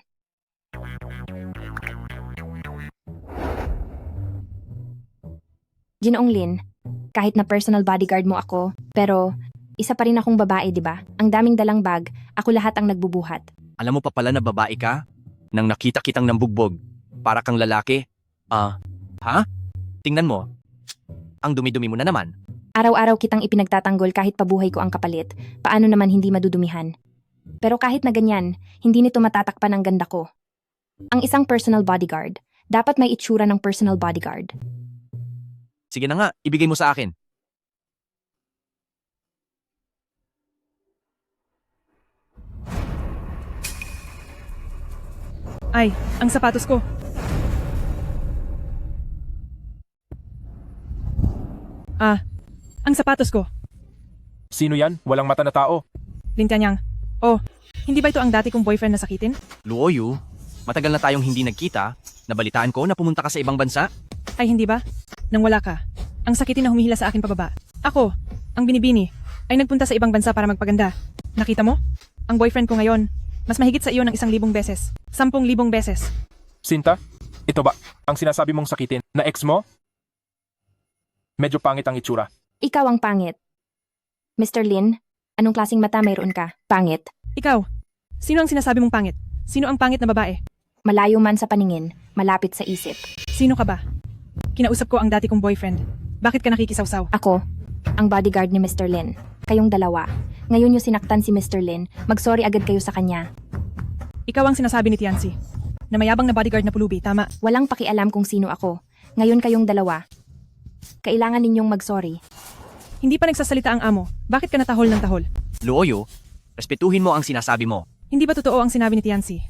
Ginoong Lin, kahit na personal bodyguard mo ako, pero isa pa rin akong babae, di ba? Ang daming dalang bag, ako lahat ang nagbubuhat. Alam mo pa pala na babae ka? Nang nakita kitang nambugbog, para kang lalaki. Ha? Tingnan mo. Ang dumi-dumi mo na naman. Araw-araw kitang ipinagtatanggol kahit pabuhay ko ang kapalit. Paano naman hindi madudumihan? Pero kahit na ganyan, hindi nito matatakpan ang ganda ko. Ang isang personal bodyguard, dapat may itsura ng personal bodyguard. Sige na nga, ibigay mo sa akin. Ay, ang sapatos ko. Ang sapatos ko. Sino yan? Walang mata na tao. Lin Tianyang. Oh, hindi ba ito ang dati kong boyfriend na sakitin? Luoyu, matagal na tayong hindi nagkita. Nabalitaan ko na pumunta ka sa ibang bansa. Ay, hindi ba? Nang wala ka. Ang sakitin na humihila sa akin pababa. Ako, ang binibini, ay nagpunta sa ibang bansa para magpaganda. Nakita mo? Ang boyfriend ko ngayon, mas mahigit sa iyo ng 1,000 beses. 10,000 beses. Sinta, ito ba ang sinasabi mong sakitin na ex mo? Medyo pangit ang itsura. Ikaw ang pangit. Mr. Lin, anong klaseng mata mayroon ka? Pangit. Ikaw, sino ang sinasabi mong pangit? Sino ang pangit na babae? Malayo man sa paningin, malapit sa isip. Sino ka ba? Kinausap ko ang dati kong boyfriend. Bakit ka nakikisawsaw? Ako, ang bodyguard ni Mr. Lin. Kayong dalawa. Ngayon yung sinaktan si Mr. Lin, mag-sorry agad kayo sa kanya. Ikaw ang sinasabi ni Tianzi. Na mayabang na bodyguard na pulubi, tama? Walang pakialam kung sino ako. Ngayon kayong dalawa. Kailangan ninyong mag-sorry. Hindi pa nagsasalita ang amo. Bakit ka natahol ng tahol? Luoyu, Respetuhin mo ang sinasabi mo. Hindi ba totoo ang sinabi ni Tiancy?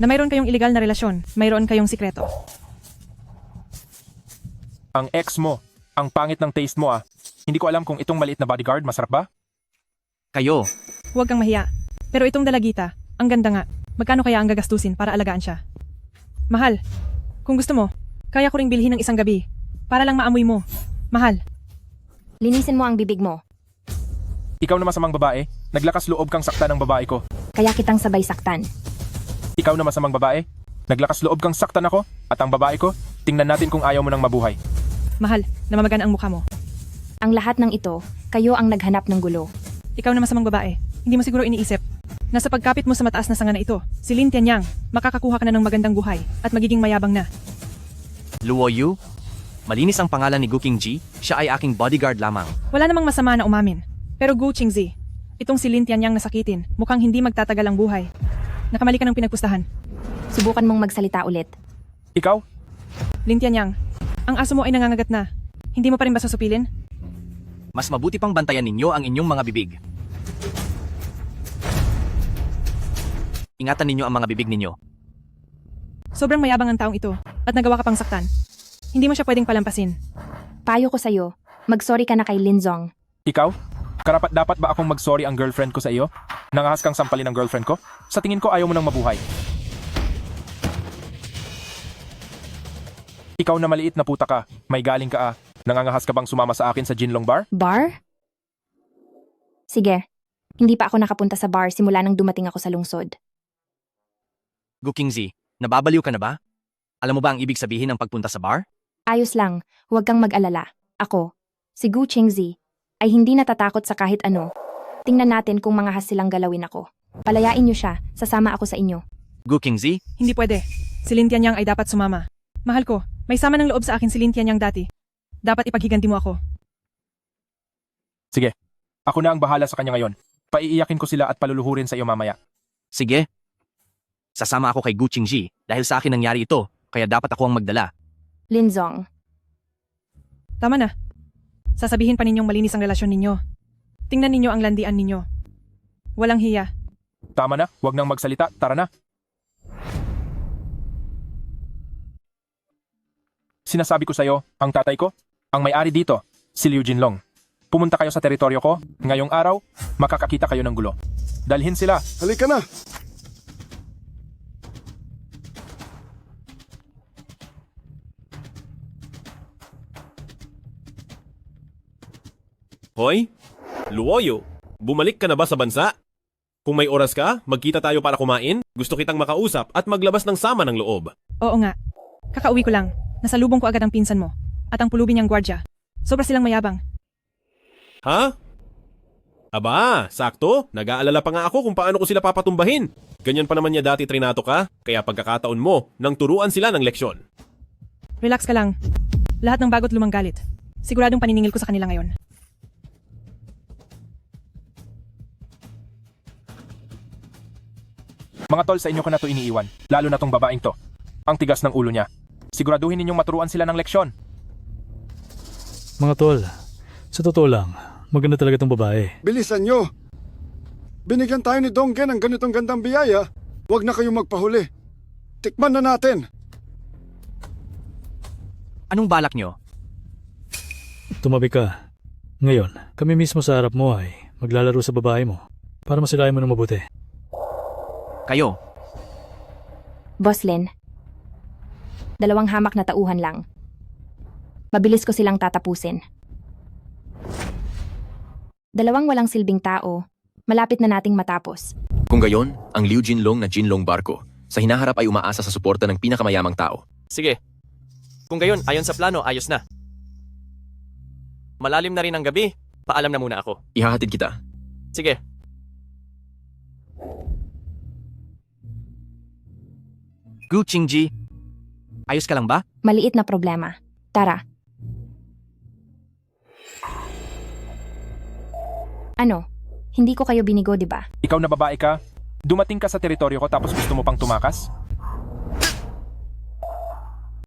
Na mayroon kayong illegal na relasyon, mayroon kayong sikreto. Ang ex mo, ang pangit ng taste mo ah. Hindi ko alam kung itong maliit na bodyguard masarap ba? Kayo, Huwag kang mahiya. Pero itong dalagita, ang ganda nga. Magkano kaya ang gagastusin para alagaan siya? Mahal. Kung gusto mo, kaya ko ring bilhin ng isang gabi. Para lang maamoy mo. Mahal. Linisin mo ang bibig mo. Ikaw na masamang babae, naglakas loob kang saktan ng babae ko. Kaya kitang sabay saktan. Ikaw na masamang babae, naglakas loob kang saktan ako, at ang babae ko, tingnan natin kung ayaw mo nang mabuhay. Mahal, namamagan ang mukha mo. Ang lahat ng ito, kayo ang naghanap ng gulo. Ikaw na masamang babae, hindi mo siguro iniisip na sa pagkapit mo sa mataas na sanga na ito, si Lin Tianyang, makakakuha ka na ng magandang buhay at magiging mayabang na. Luo Yu, malinis ang pangalan ni Gu Qingji, siya ay aking bodyguard lamang. Wala namang masama na umamin. Pero Gu Qingzi, itong si Lin Tianyang nasakitin, mukhang hindi magtatagal ang buhay. Nakamali ka ng pinagpustahan. Subukan mong magsalita ulit. Ikaw? Lin Tianyang, ang aso mo ay nangangagat na. Hindi mo pa rin ba susupilin? Mas mabuti pang bantayan ninyo ang inyong mga bibig. Ingatan ninyo ang mga bibig ninyo. Sobrang mayabang ang taong ito at nagawa ka pang saktan. Hindi mo siya pwedeng palampasin. Payo ko sa'yo, mag-sorry ka na kay Lin Zong. Ikaw? Karapat dapat ba akong mag-sorry ang girlfriend ko sa iyo? Nangahas kang sampalin ng girlfriend ko? Sa tingin ko ayaw mo nang mabuhay. Ikaw na maliit na puta ka, may galing ka ah. Nangangahas ka bang sumama sa akin sa Jinlong Bar? Bar? Sige, hindi pa ako nakapunta sa bar simula nang dumating ako sa lungsod. Gu Qingzi, nababaliw ka na ba? Alam mo ba ang ibig sabihin ng pagpunta sa bar? Ayos lang, huwag kang mag-alala. Ako, si Gu Qingzi, ay hindi natatakot sa kahit ano. Tingnan natin kung mangahas silang galawin ako. Palayain niyo siya, sasama ako sa inyo. Gu Qingzi? Hindi pwede. Si Lin Tianyang ay dapat sumama. Mahal ko, may sama ng loob sa akin si Lin Tianyang dati. Dapat ipaghiganti mo ako. Sige, ako na ang bahala sa kanya ngayon. Paiiyakin ko sila at paluluhurin sa iyo mamaya. Sige. Sasama ako kay Gu Qingji dahil sa akin nangyari ito, kaya dapat ako ang magdala. Lin Zong. Tama na. Sasabihin pa ninyong malinis ang relasyon ninyo. Tingnan ninyo ang landian ninyo. Walang hiya. Tama na, huwag nang magsalita, tara na. Sinasabi ko sa iyo, ang tatay ko, ang may-ari dito, si Liu Jinlong. Pumunta kayo sa teritoryo ko, ngayong araw, makakakita kayo ng gulo. Dalhin sila. Halika na! Hoy, Luoyo, bumalik ka na ba sa bansa? Kung may oras ka, magkita tayo para kumain. Gusto kitang makausap at maglabas ng sama ng loob. Oo nga. Kakauwi ko lang. Nasalubong ko agad ang pinsan mo. At ang pulubi niyang gwardya. Sobra silang mayabang. Ha? Aba, sakto. Nag-aalala pa nga ako kung paano ko sila papatumbahin. Ganyan pa naman niya dati trinato ka, kaya pagkakataon mo, nang turuan sila ng leksyon. Relax ka lang. Lahat ng bagot lumang galit. Siguradong paniningil ko sa kanila ngayon. Mga tol, sa inyo ko na to iniiwan, lalo na tong babaeng to. Ang tigas ng ulo niya. Siguraduhin ninyong maturuan sila ng leksyon. Mga tol, sa totoo lang, maganda talaga tong babae. Bilisan nyo! Binigyan tayo ni Donggen ng ganitong gandang biyaya. Huwag na kayong magpahuli. Tikman na natin. Anong balak nyo? Tumabi ka. Ngayon, kami mismo sa harap mo ay maglalaro sa babae mo para masilayan mo ng mabuti. Kayo. Boss Lin. 2 hamak na tauhan lang. Mabilis ko silang tatapusin. 2 walang silbing tao. Malapit na nating matapos. Kung gayon, ang Liu Jinlong na Jinlong Barko sa hinaharap ay umaasa sa suporta ng pinakamayamang tao. Sige. Kung gayon, ayon sa plano, ayos na. Malalim na rin ang gabi. Paalam na muna ako. Ihahatid kita. Sige. Gu Qingji, ayos ka lang ba? Maliit na problema. Tara. Ano? Hindi ko kayo binigo, di ba? Ikaw na babae ka, dumating ka sa teritoryo ko tapos gusto mo pang tumakas?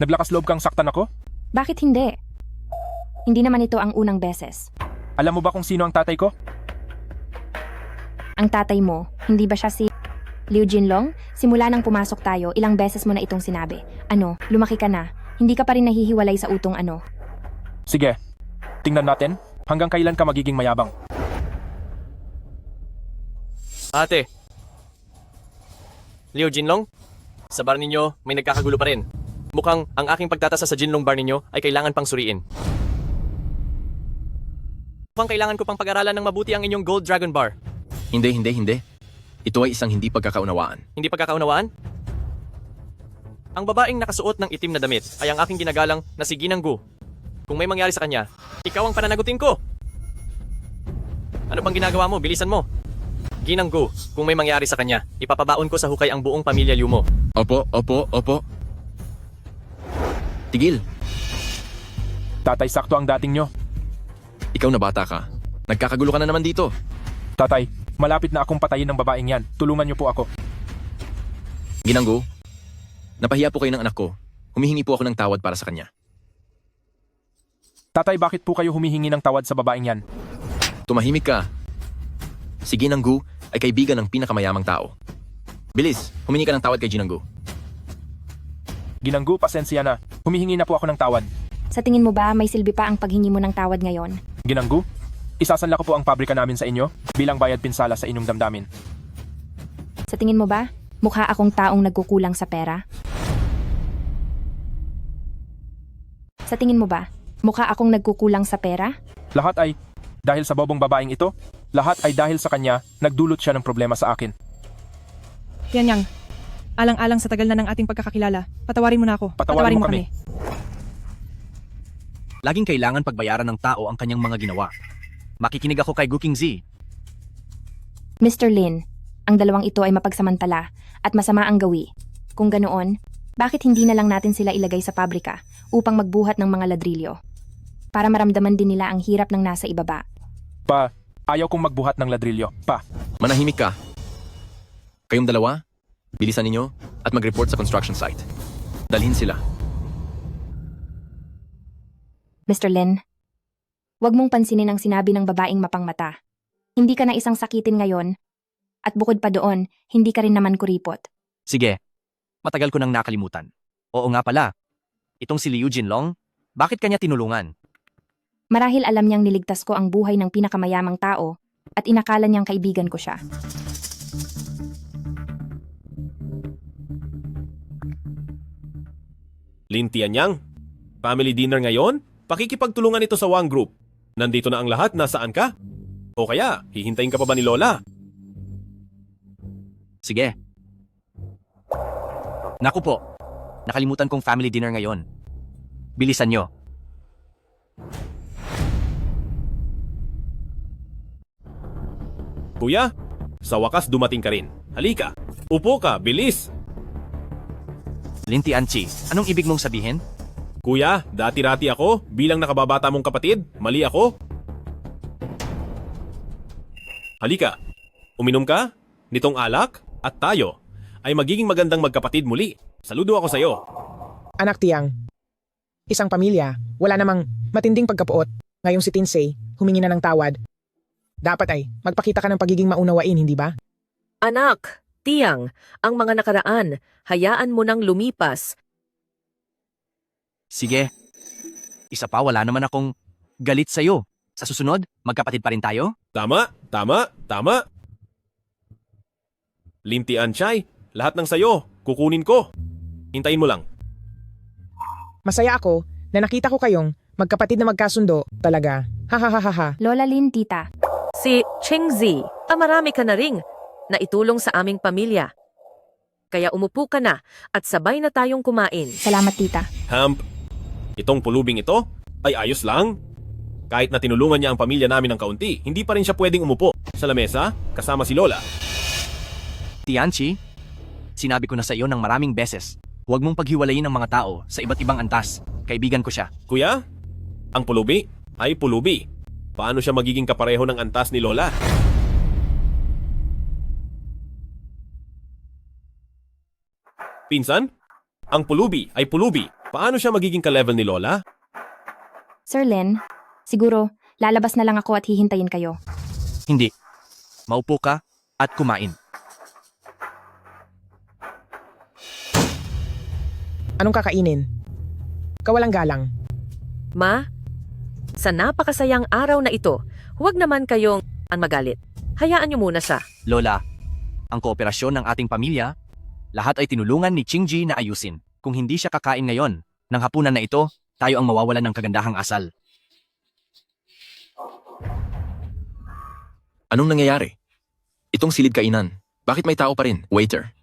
Naglakas loob kang saktan ako? Bakit hindi? Hindi naman ito ang unang beses. Alam mo ba kung sino ang tatay ko? Ang tatay mo, hindi ba siya si Liu Jinlong? Simula nang pumasok tayo, ilang beses mo na itong sinabi. Ano, lumaki ka na. Hindi ka pa rin nahihiwalay sa utong ano. Sige, tingnan natin hanggang kailan ka magiging mayabang. Ate. Liu Jinlong, sa bar ninyo may nagkakagulo pa rin. Mukhang ang aking pagtatasa sa Jinlong bar ninyo ay kailangan pang suriin. Mukhang kailangan ko pang pag-aralan ng mabuti ang inyong Gold Dragon Bar. Hindi. Ito ay isang hindi pagkakaunawaan. Hindi pagkakaunawaan? Ang babaeng nakasuot ng itim na damit ay ang aking ginagalang na si Ginang Gu. Kung may mangyari sa kanya, ikaw ang pananagutin ko. Ano pang ginagawa mo? Bilisan mo. Ginang Gu, kung may mangyari sa kanya, ipapabaon ko sa hukay ang buong pamilya Liu mo. Opo. Tigil. Tatay, sakto ang dating nyo. Ikaw na bata ka. Nagkakagulo ka na naman dito. Tatay, malapit na akong patayin ng babaeng yan. Tulungan niyo po ako. Ginanggo, napahiya po kayo ng anak ko. Humihingi po ako ng tawad para sa kanya. Tatay, bakit po kayo humihingi ng tawad sa babaeng yan? Tumahimik ka. Si Ginanggo ay kaibigan ng pinakamayamang tao. Bilis, humingi ka ng tawad kay Ginanggo. Ginanggo, pasensya na. Humihingi na po ako ng tawad. Sa tingin mo ba may silbi pa ang paghingi mo ng tawad ngayon? Ginanggo, isasanla ko po ang pabrika namin sa inyo bilang bayad pinsala sa inyong damdamin. Sa tingin mo ba, mukha akong taong nagkukulang sa pera? Sa tingin mo ba, mukha akong nagkukulang sa pera? Lahat ay dahil sa bobong babaeng ito, lahat ay dahil sa kanya, nagdulot siya ng problema sa akin. Tianyang, alang-alang sa tagal na ng ating pagkakakilala, patawarin mo na ako. Patawarin mo kami. Laging kailangan pagbayaran ng tao ang kanyang mga ginawa. Makikinig ako kay Guking Z. Mr. Lin, ang dalawang ito ay mapagsamantala at masama ang gawi. Kung ganoon, bakit hindi na lang natin sila ilagay sa pabrika upang magbuhat ng mga ladrilyo? Para maramdaman din nila ang hirap ng nasa ibaba. Pa, ayaw kong magbuhat ng ladrilyo. Pa. Manahimik ka. Kayong dalawa, bilisan ninyo at mag-report sa construction site. Dalhin sila. Mr. Lin, huwag mong pansinin ang sinabi ng babaeng mapangmata. Hindi ka na isang sakitin ngayon. At bukod pa doon, hindi ka rin naman kuripot. Sige, matagal ko nang nakalimutan. Oo nga pala, itong si Liu Jinlong, bakit kanya tinulungan? Marahil alam niyang niligtas ko ang buhay ng pinakamayamang tao at inakala niyang kaibigan ko siya. Lin Tianyang, family dinner ngayon? Pakikipagtulungan ito sa Wang Group. Nandito na ang lahat, nasaan ka? O kaya, hihintayin ka pa ba ni Lola? Sige. Naku po, nakalimutan kong family dinner ngayon. Bilisan nyo. Kuya, sa wakas dumating ka rin. Halika, upo ka, bilis! Linti Anchi, anong ibig mong sabihin? Kuya, dati-rati ako bilang nakababata mong kapatid. Mali ako. Halika, uminom ka nitong alak at tayo ay magiging magandang magkapatid muli. Saludo ako sa iyo. Anak Tiang, isang pamilya, wala namang matinding pagkapuot. Ngayong si Tinsei, humingi na ng tawad. Dapat ay magpakita ka ng pagiging maunawain, hindi ba? Anak, Tiang, ang mga nakaraan, hayaan mo nang lumipas. Sige. Isa pa, wala naman akong galit sa'yo. Sa susunod, magkapatid pa rin tayo? Tama. Linti Anchay, lahat ng sayo, kukunin ko. Hintayin mo lang. Masaya ako na nakita ko kayong magkapatid na magkasundo talaga. Ha. Lola Lin, tita. Si Chengzi, marami ka na ring na itulong sa aming pamilya. Kaya umupo ka na at sabay na tayong kumain. Salamat, tita. Hamp, itong pulubing ito ay ayos lang. Kahit na tinulungan niya ang pamilya namin ng kaunti, hindi pa rin siya pwedeng umupo sa lamesa kasama si Lola. Tianchi, sinabi ko na sa iyo ng maraming beses, huwag mong paghiwalayin ang mga tao sa iba't ibang antas. Kaibigan ko siya. Kuya, ang pulubi ay pulubi. Paano siya magiging kapareho ng antas ni Lola? Pinsan, ang pulubi ay pulubi. Paano siya magiging ka-level ni Lola? Sir Lin, siguro lalabas na lang ako at hihintayin kayo. Hindi. Maupo ka at kumain. Anong kakainin? Kawalang galang. Ma, sa napakasayang araw na ito, huwag naman kayong magalit. Hayaan niyo muna siya. Lola, ang kooperasyon ng ating pamilya, lahat ay tinulungan ni Qingji na ayusin. Kung hindi siya kakain ngayon, ng hapunan na ito, tayo ang mawawalan ng kagandahang asal. Anong nangyayari? Itong silid kainan. Bakit may tao pa rin? Waiter.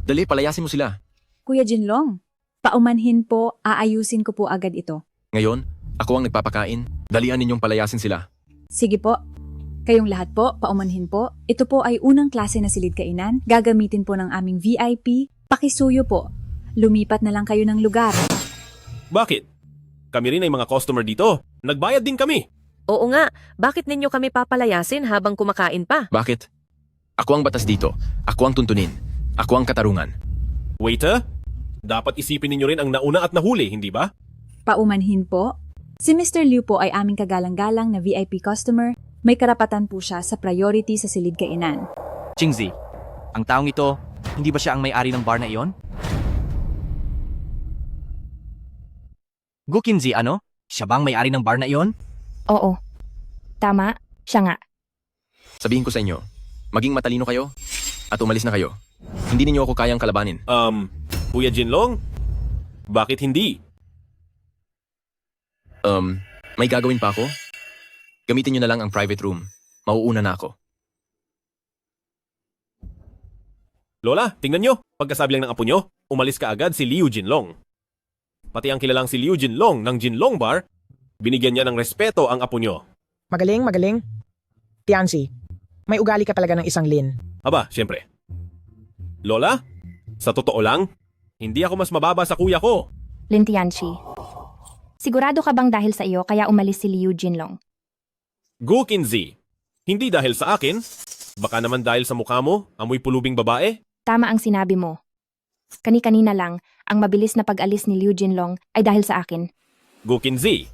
Dali, palayasin mo sila. Kuya Jinlong, paumanhin po, aayusin ko po agad ito. Ngayon, ako ang nagpapakain. Dalian ninyong palayasin sila. Sige po. Kayong lahat po, paumanhin po. Ito po ay unang klase na silid kainan. Gagamitin po ng aming VIP. Pakisuyo po. Lumipat na lang kayo ng lugar. Bakit? Kami rin ay mga customer dito. Nagbayad din kami. Oo nga, bakit ninyo kami papalayasin habang kumakain pa? Bakit? Ako ang batas dito. Ako ang tuntunin. Ako ang katarungan. Waiter, dapat isipin ninyo rin ang nauna at nahuli, hindi ba? Paumanhin po. Si Mr. Liu po ay aming kagalang-galang na VIP customer. May karapatan po siya sa priority sa silid kainan. Qingzi, ang taong ito, hindi ba siya ang may-ari ng bar na iyon? Gu Qingzi, ano? Siya ba ang may-ari ng bar na iyon? Oo. Tama, siya nga. Sabihin ko sa inyo, maging matalino kayo at umalis na kayo. Hindi ninyo ako kayang kalabanin. Kuya Jinlong? Bakit hindi? May gagawin pa ako? Gamitin nyo na lang ang private room. Mauuna na ako. Lola, tingnan nyo. Pagkasabi lang ng apo nyo, umalis ka agad si Liu Jinlong. Pati ang kilalang si Liu Jinlong ng Jinlong Bar, binigyan niya ng respeto ang apo nyo. Magaling, magaling. Tianzi, may ugali ka talaga ng isang Lin. Aba, siyempre. Lola, sa totoo lang, hindi ako mas mababa sa kuya ko. Lin Tianchi. Sigurado ka bang dahil sa iyo kaya umalis si Liu Jinlong? Gu Qingzi, hindi dahil sa akin, baka naman dahil sa mukha mo, amoy pulubing babae. Tama ang sinabi mo. Kani-kanina lang, ang mabilis na pag-alis ni Liu Jinlong ay dahil sa akin. Gu Qingzi,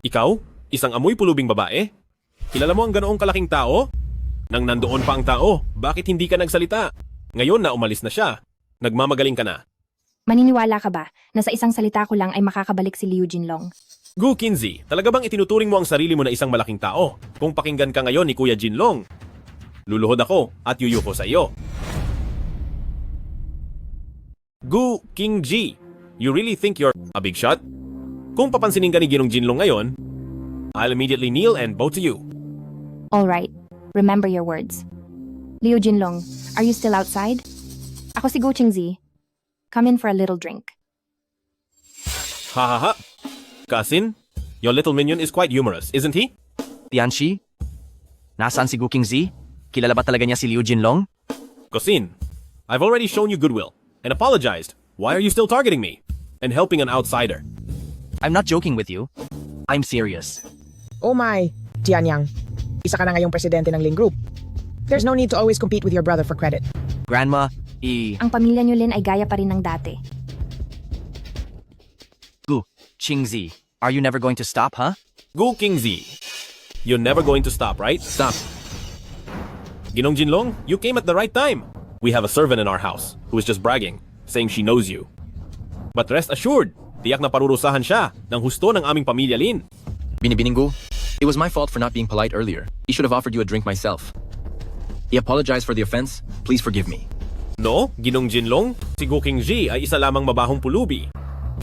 ikaw, isang amoy pulubing babae? Kilala mo ang ganoong kalaking tao? Nang nandoon pa ang tao, bakit hindi ka nagsalita? Ngayon na umalis na siya, nagmamagaling ka na. Maniniwala ka ba na sa isang salita ko lang ay makakabalik si Liu Jinlong? Gu Qingzi, talaga bang itinuturing mo ang sarili mo na isang malaking tao? Kung pakinggan ka ngayon ni Kuya Jinlong, luluhod ako at yuyuko sa iyo. Gu Qingzi, you really think you're a big shot? Kung papansinin ka ni Ginong Jinlong ngayon, I'll immediately kneel and bow to you. All right. Remember your words. Liu Jinlong, are you still outside? Ako si Gu Qingzi. Come in for a little drink. Ha ha ha. Kasin, your little minion is quite humorous, isn't he? Tianchi? Nasaan si Gu Qingzi? Kilala ba talaga niya si Liu Jinlong? Kasin, I've already shown you goodwill and apologized. Why are you still targeting me and helping an outsider? I'm not joking with you. I'm serious. Oh my, Tianyang. Isa ka na ngayong presidente ng Lin Group. There's no need to always compete with your brother for credit. Grandma, Ang pamilya niyo Lin ay gaya pa rin ng dati. Gu Qingzi, are you never going to stop, huh? Gu Qingzi, you're never going to stop, right? Stop. Ginong Jinlong, you came at the right time. We have a servant in our house who is just bragging, saying she knows you. But rest assured, tiyak na parurusahan siya ng husto ng aming pamilya Lin. Binibininggu, it was my fault for not being polite earlier. I should have offered you a drink myself. I apologize for the offense. Please forgive me. No, Ginong Jinlong, si Gu Qingzi ay isa lamang mabahong pulubi.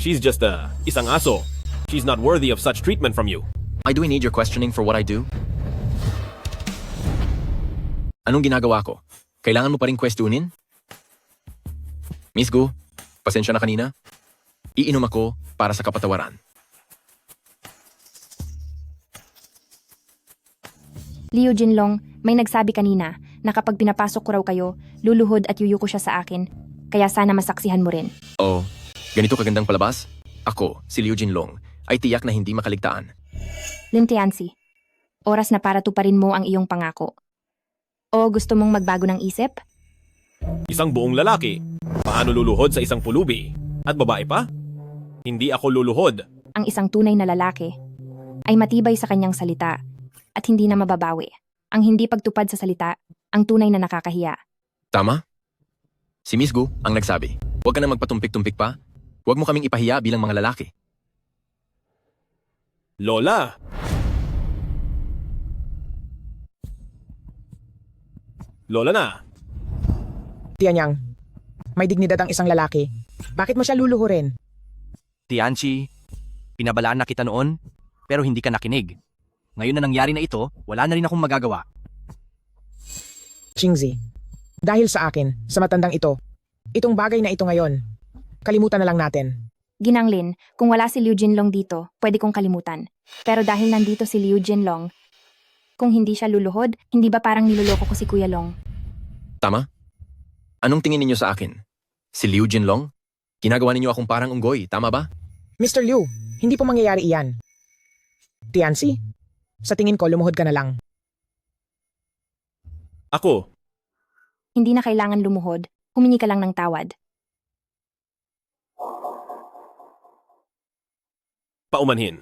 She's just isang aso. She's not worthy of such treatment from you. Do I need your questioning for what I do? Anong ginagawa ko? Kailangan mo pa rin questionin? Miss Gu, pasensya na kanina. Iinom ako para sa kapatawaran. Liu Jinlong, may nagsabi kanina na kapag pinapasok ko raw kayo, luluhod at yuyuko siya sa akin. Kaya sana masaksihan mo rin. Oh, ganito kagandang palabas? Ako, si Liu Jinlong, ay tiyak na hindi makaligtaan. Lin Tianzi, oras na para tuparin mo ang iyong pangako. O gusto mong magbago ng isip? Isang buong lalaki, paano luluhod sa isang pulubi? At babae pa? Hindi ako luluhod. Ang isang tunay na lalaki ay matibay sa kanyang salita at hindi na mababawi. Ang hindi pagtupad sa salita ang tunay na nakakahiya. Tama? Si Miss Gu ang nagsabi. Huwag ka na magpatumpik-tumpik pa. Huwag mo kaming ipahiya bilang mga lalaki. Lola! Lola na! Tianyang, may dignidad ang isang lalaki. Bakit mo siya luluhurin? Tianchi, pinabalaan na kita noon, pero hindi ka nakinig. Ngayon na nangyari na ito, wala na rin akong magagawa. Qingzi, dahil sa akin, sa matandang ito, itong bagay na ito ngayon, kalimutan na lang natin. Ginanglin, kung wala si Liu Jinlong dito, pwede kong kalimutan. Pero dahil nandito si Liu Jinlong, kung hindi siya luluhod, hindi ba parang niloloko ko si Kuya Long? Tama? Anong tingin ninyo sa akin? Si Liu Jinlong? Ginagawa ninyo akong parang unggoy, tama ba? Mr. Liu, hindi po mangyayari iyan. Tianzi, sa tingin ko lumuhod ka na lang. Ako, Hindi na kailangan lumuhod, humingi ka lang ng tawad. paumanhin.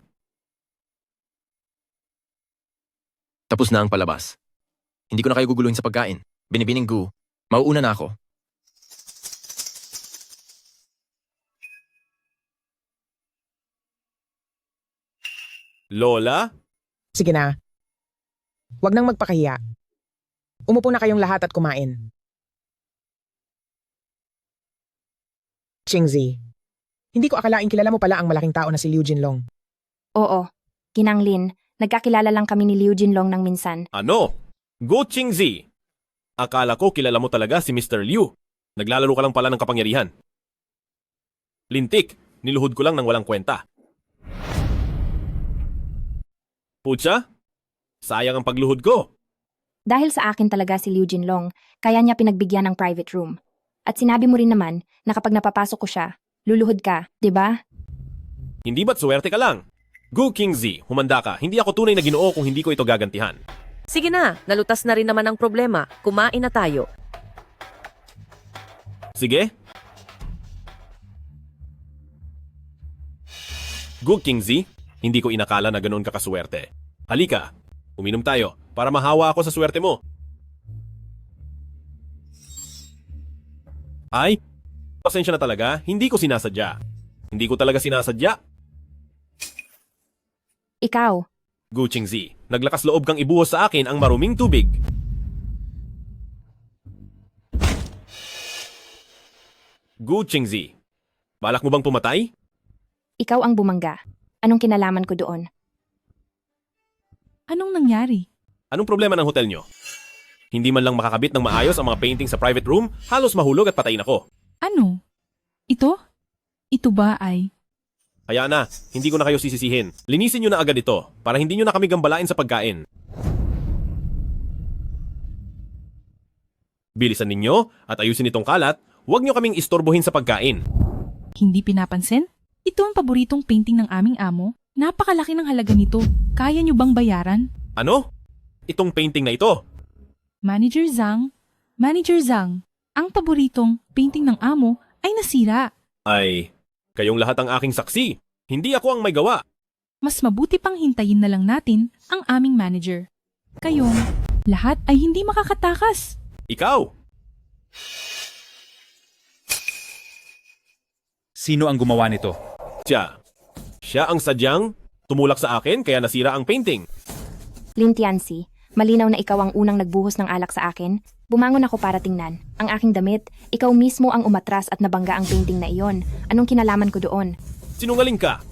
Tapos na ang palabas. Hindi ko na kayo guguluhin sa pagkain. Binibining Gu, mauuna na ako. Lola? Sige na. Huwag nang magpakahiya. Umupo na kayong lahat at kumain. Qingzi, hindi ko akalaing kilala mo pala ang malaking tao na si Liu Jinlong. Oo, Ginanglin, nagkakilala lang kami ni Liu Jinlong ng minsan. Ano? Go Qingzi! Akala ko kilala mo talaga si Mr. Liu. Naglalaro ka lang pala ng kapangyarihan. Lintik, niluhod ko lang ng walang kwenta. Pucha, sayang ang pagluhod ko. Dahil sa akin talaga si Liu Jinlong, kaya niya pinagbigyan ng private room. At sinabi mo rin naman na kapag napapasok ko siya, luluhod ka, di ba? Hindi ba't swerte ka lang? Go Qingzi, humanda ka. Hindi ako tunay na Ginoo kung hindi ko ito gagantihan. Sige na, nalutas na rin naman ang problema. Kumain na tayo. Sige? Go Qingzi, hindi ko inakala na ganoon ka kaswerte. Halika, uminom tayo para mahawa ako sa swerte mo. Ay, pasensya na talaga, hindi ko sinasadya. Hindi ko talaga sinasadya. Ikaw, Gu Qingzi, naglakas loob kang ibuhos sa akin ang maruming tubig. Gu Qingzi, balak mo bang pumatay? ikaw ang bumangga. Anong kinalaman ko doon? Anong nangyari? Anong problema ng hotel nyo? Hindi man lang makakabit ng maayos ang mga painting sa private room, halos mahulog at patayin ako. Ano? Ito? Ito ba ay... Kaya na, hindi ko na kayo sisisihin. Linisin nyo na agad ito, para hindi nyo na kami gambalain sa pagkain. Bilisan ninyo at ayusin itong kalat, huwag nyo kaming istorbohin sa pagkain. Hindi pinapansin? Ito ang paboritong painting ng aming amo. Napakalaki ng halaga nito. Kaya niyo bang bayaran? Ano? Itong painting na ito? Manager Zhang, ang paboritong painting ng amo ay nasira. Ay, kayong lahat ang aking saksi. Hindi ako ang may gawa. Mas mabuti pang hintayin na lang natin ang aming manager. Kayong lahat ay hindi makakatakas. Ikaw! Sino ang gumawa nito? Siya ang sadyang tumulak sa akin kaya nasira ang painting. Lin Tianzi, malinaw na ikaw ang unang nagbuhos ng alak sa akin. Bumangon ako para tingnan. Ang aking damit, ikaw mismo ang umatras at nabangga ang painting na iyon. Anong kinalaman ko doon? Sinungaling ka!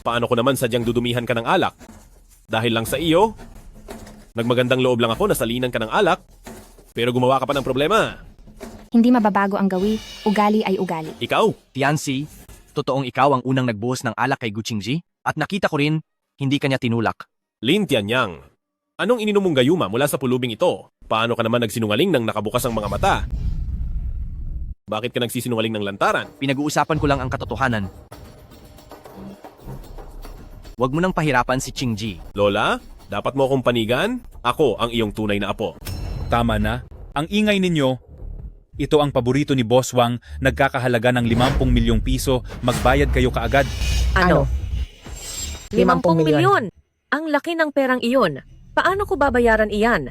Paano ko naman sadyang dudumihan ka ng alak? Dahil lang sa iyo, nagmagandang loob lang ako na salinan ka ng alak, pero gumawa ka pa ng problema. Hindi mababago ang gawi, ugali ay ugali. Ikaw? Tianzi, totoong ikaw ang unang nagbuhos ng alak kay Gu Qingzi? At nakita ko rin, hindi kanya tinulak. Lin Tianyang, anong ininom mong gayuma mula sa pulubing ito? Paano ka naman nagsinungaling nang nakabukas ang mga mata? Bakit ka nagsisinungaling ng lantaran? Pinag-uusapan ko lang ang katotohanan. Huwag mo nang pahirapan si Qingzi. Lola, dapat mo akong panigan? Ako ang iyong tunay na apo. Tama na. Ang ingay ninyo. Ito ang paborito ni Boss Wang, nagkakahalaga ng 50 milyong piso, magbayad kayo kaagad. Ano? 50 milyon. Ang laki ng perang iyon. Paano ko babayaran iyan?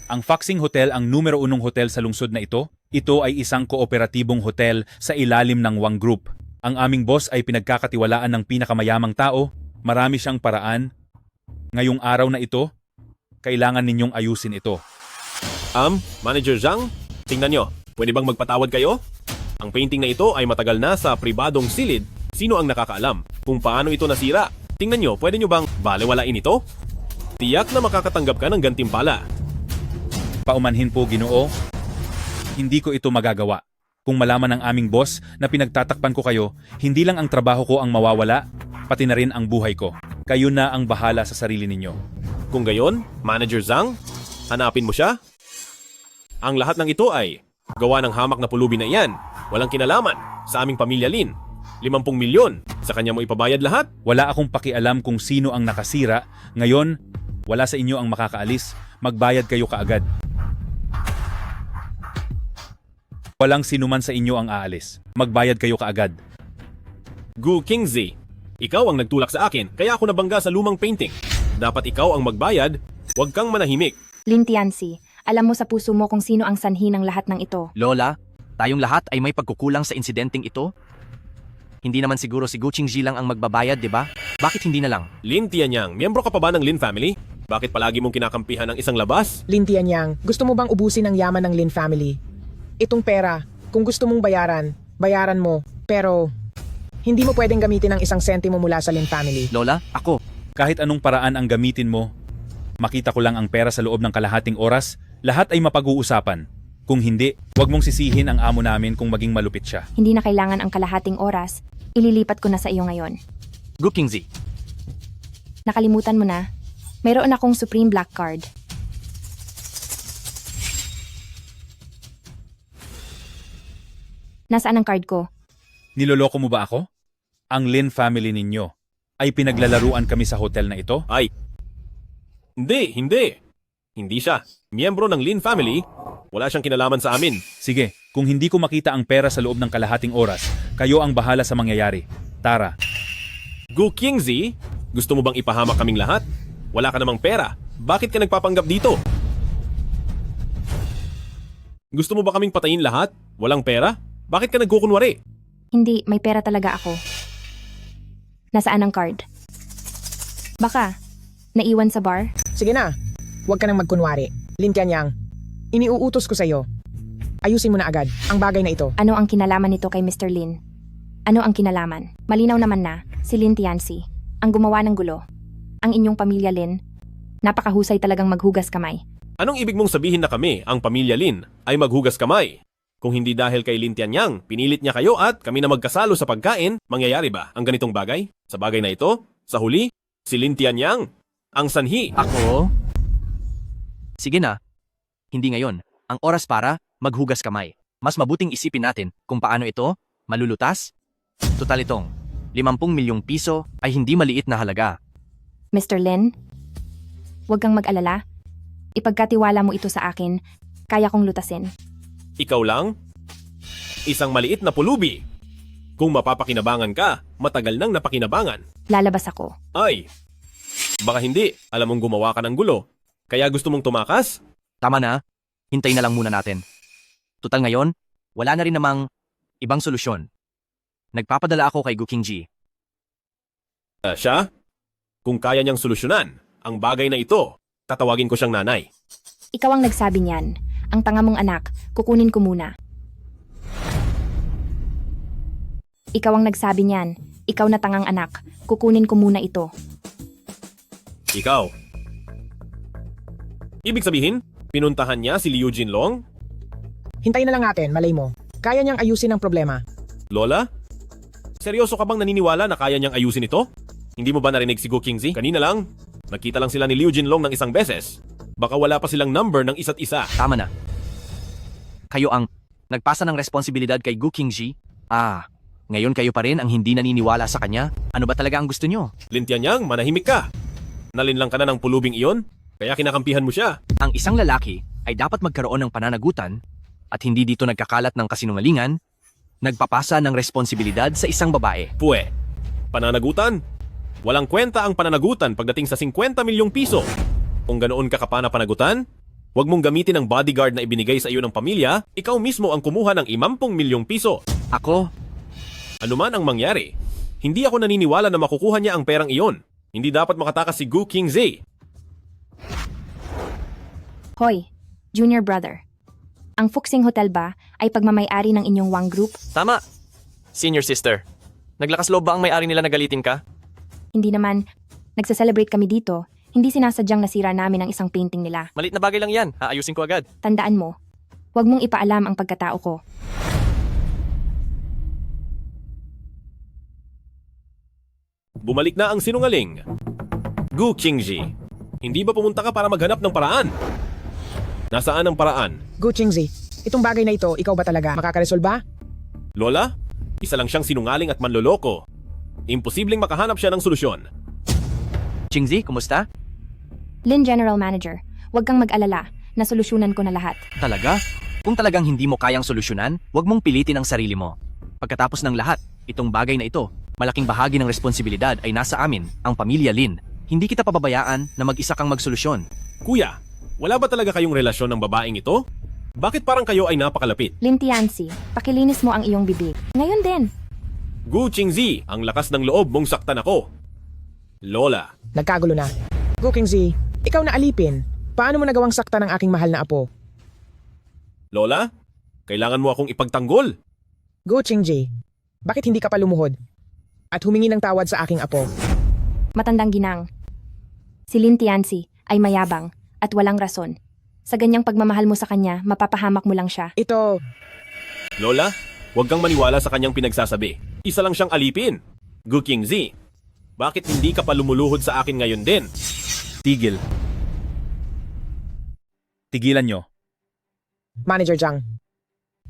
Ang Foxing Hotel ang numero 1 hotel sa lungsod na ito. Ito ay isang kooperatibong hotel sa ilalim ng Wang Group. Ang aming boss ay pinagkakatiwalaan ng pinakamayamang tao. Marami siyang paraan. Ngayong araw na ito, kailangan ninyong ayusin ito. Manager Zhang, tingnan nyo. Pwede bang magpatawad kayo? Ang painting na ito ay matagal na sa pribadong silid. Sino ang nakakaalam kung paano ito nasira? Tingnan nyo, pwede nyo bang balewalain ito? Tiyak na makakatanggap ka ng gantimpala. Paumanhin po, Ginoo. Hindi ko ito magagawa. Kung malaman ng aming boss na pinagtatakpan ko kayo, hindi lang ang trabaho ko ang mawawala, pati na rin ang buhay ko. Kayo na ang bahala sa sarili ninyo. Kung gayon, Manager Zhang, hanapin mo siya. Ang lahat ng ito ay gawa ng hamak na pulubi na iyan. Walang kinalaman sa aming pamilya Lin. 50 milyon. Sa kanya mo ipabayad lahat? Wala akong pakialam kung sino ang nakasira. Ngayon, wala sa inyo ang makakaalis. Magbayad kayo kaagad. Walang sinuman sa inyo ang aalis. Magbayad kayo kaagad. Gu Qingzi, ikaw ang nagtulak sa akin, kaya ako nabangga sa lumang painting. Dapat ikaw ang magbayad, huwag kang manahimik. Lin Tianzi, alam mo sa puso mo kung sino ang sanhi ng lahat ng ito. Lola, tayong lahat ay may pagkukulang sa insidenteng ito? Hindi naman siguro si Gu Qingji lang ang magbabayad, di ba? Bakit hindi na lang? Lin Tianyang, miyembro ka pa ba ng Lin family? Bakit palagi mong kinakampihan ng isang labas? Lin Tianyang, gusto mo bang ubusin ang yaman ng Lin family? Itong pera, kung gusto mong bayaran, bayaran mo. Pero, hindi mo pwedeng gamitin ang isang sentimo mula sa Lin family. Lola, ako. Kahit anong paraan ang gamitin mo, makita ko lang ang pera sa loob ng kalahating oras, lahat ay mapag-uusapan. Kung hindi, huwag mong sisihin ang amo namin kung maging malupit siya. Hindi na kailangan ang kalahating oras, ililipat ko na sa iyo ngayon. Gu Qingzi. Nakalimutan mo na, mayroon akong Supreme Black Card. Nasaan ang card ko? Niloloko mo ba ako? Ang Lin family ninyo ay pinaglalaruan kami sa hotel na ito? Ay, hindi. Hindi siya. Miyembro ng Lin family, wala siyang kinalaman sa amin. Sige, kung hindi ko makita ang pera sa loob ng kalahating oras, kayo ang bahala sa mangyayari. Tara. Gu Qingzi, gusto mo bang ipahamak kaming lahat? Wala ka namang pera. Bakit ka nagpapanggap dito? Gusto mo ba kaming patayin lahat? Walang pera? Bakit ka nagkukunwari? Hindi, may pera talaga ako. Nasaan ang card? Baka, naiwan sa bar? Sige na, huwag ka nang magkunwari. Lin Tianyang, iniuutos ko sa iyo. Ayusin mo na agad ang bagay na ito. Ano ang kinalaman nito kay Mr. Lin? Ano ang kinalaman? Malinaw naman na, si Lin Tianzi, ang gumawa ng gulo. Ang inyong pamilya Lin, napakahusay talagang maghugas kamay. Anong ibig mong sabihin na kami, ang pamilya Lin, ay maghugas kamay? Kung hindi dahil kay Lin Tianyang, pinilit niya kayo at kami na magkasalo sa pagkain, mangyayari ba ang ganitong bagay? Sa bagay na ito, sa huli, si Lin Tianyang, ang sanhi. Ako? Sige na. Hindi ngayon. Ang oras para maghugas kamay. Mas mabuting isipin natin kung paano ito malulutas. Total itong 50 milyong piso ay hindi maliit na halaga. Mr. Lin, huwag kang mag-alala. Ipagkatiwala mo ito sa akin, kaya kong lutasin. Ikaw lang? Isang maliit na pulubi. Kung mapapakinabangan ka, matagal nang napakinabangan. Lalabas ako. Ay, baka hindi. Alam mong gumawa ka ng gulo. Kaya gusto mong tumakas? Tama na. Hintay na lang muna natin. Total ngayon, wala na rin namang ibang solusyon. Nagpapadala ako kay Gu Qingji. Siya? Kung kaya niyang solusyonan ang bagay na ito, tatawagin ko siyang nanay. Ikaw ang nagsabi niyan. Ang tanga mong anak, kukunin ko muna. Ikaw ang nagsabi niyan. Ikaw na tangang anak, kukunin ko muna ito. Ikaw. Ibig sabihin, pinuntahan niya si Liu Jinlong? Hintayin na lang natin, malay mo. Kaya niyang ayusin ang problema. Lola? Seryoso ka bang naniniwala na kaya niyang ayusin ito? Hindi mo ba narinig si Gu Qingzi? Kanina lang, nagkita lang sila ni Liu Jinlong ng isang beses. Baka wala pa silang number ng isa't isa. Tama na. Kayo ang nagpasa ng responsibilidad kay Gu Qingji? Ngayon kayo pa rin ang hindi naniniwala sa kanya? Ano ba talaga ang gusto nyo? Lin Tianyang, manahimik ka. Nalinlang ka na ng pulubing iyon, kaya kinakampihan mo siya. Ang isang lalaki ay dapat magkaroon ng pananagutan at hindi dito nagkakalat ng kasinungalingan, nagpapasa ng responsibilidad sa isang babae. Pwe, pananagutan? Walang kwenta ang pananagutan pagdating sa 50 milyong piso. Kung ganoon ka kapana panagutan, Huwag mong gamitin ang bodyguard na ibinigay sa iyo ng pamilya, ikaw mismo ang kumuha ng 50 milyong piso. Ako? Ano man ang mangyari, hindi ako naniniwala na makukuha niya ang perang iyon. Hindi dapat makatakas si Gu Qingzi. Hoy, junior brother. Ang Fuxing Hotel ba ay pagmamayari ng inyong Wang Group? Tama. Senior sister. Naglakas loob ba ang may-ari nila na galitin ka? Hindi naman. Nagsa-celebrate kami dito. Hindi sinasadyang nasira namin ang isang painting nila. Malit na bagay lang yan. Aayusin ko agad. Tandaan mo, huwag mong ipaalam ang pagkatao ko. Bumalik na ang sinungaling. Gu Qingzi, hindi ba pumunta ka para maghanap ng paraan? Nasaan ang paraan? Gu Qingzi, itong bagay na ito, ikaw ba talaga makakaresolba? Lola, isa lang siyang sinungaling at manloloko. Imposibleng makahanap siya ng solusyon. Qingzi, kumusta? Lin General Manager, huwag kang mag-alala. Nasolusyonan ko na lahat. Talaga? Kung talagang hindi mo kayang solusyonan, huwag mong pilitin ang sarili mo. Pagkatapos ng lahat, itong bagay na ito, malaking bahagi ng responsibilidad ay nasa amin, ang pamilya Lin. Hindi kita pababayaan na mag-isa kang magsolusyon. Kuya, wala ba talaga kayong relasyon ng babaeng ito? Bakit parang kayo ay napakalapit? Lin Tianzi, pakilinis mo ang iyong bibig. Ngayon din. Gu Qingzi, ang lakas ng loob mong saktan ako. Lola. Nagkagulo na. Gu Qingzi, ikaw na alipin. Paano mo nagawang sakta ng aking mahal na apo? Lola, kailangan mo akong ipagtanggol. Gu Qingzi, bakit hindi ka pa lumuhod? At humingi ng tawad sa aking apo. Matandang ginang. Si Lin Tianzi ay mayabang at walang rason. Sa ganyang pagmamahal mo sa kanya, mapapahamak mo lang siya. Ito... Lola, huwag kang maniwala sa kanyang pinagsasabi. Isa lang siyang alipin. Gu Qingzi, bakit hindi ka pa lumuluhod sa akin ngayon din? Tigil. Tigilan nyo. Manager Zhang,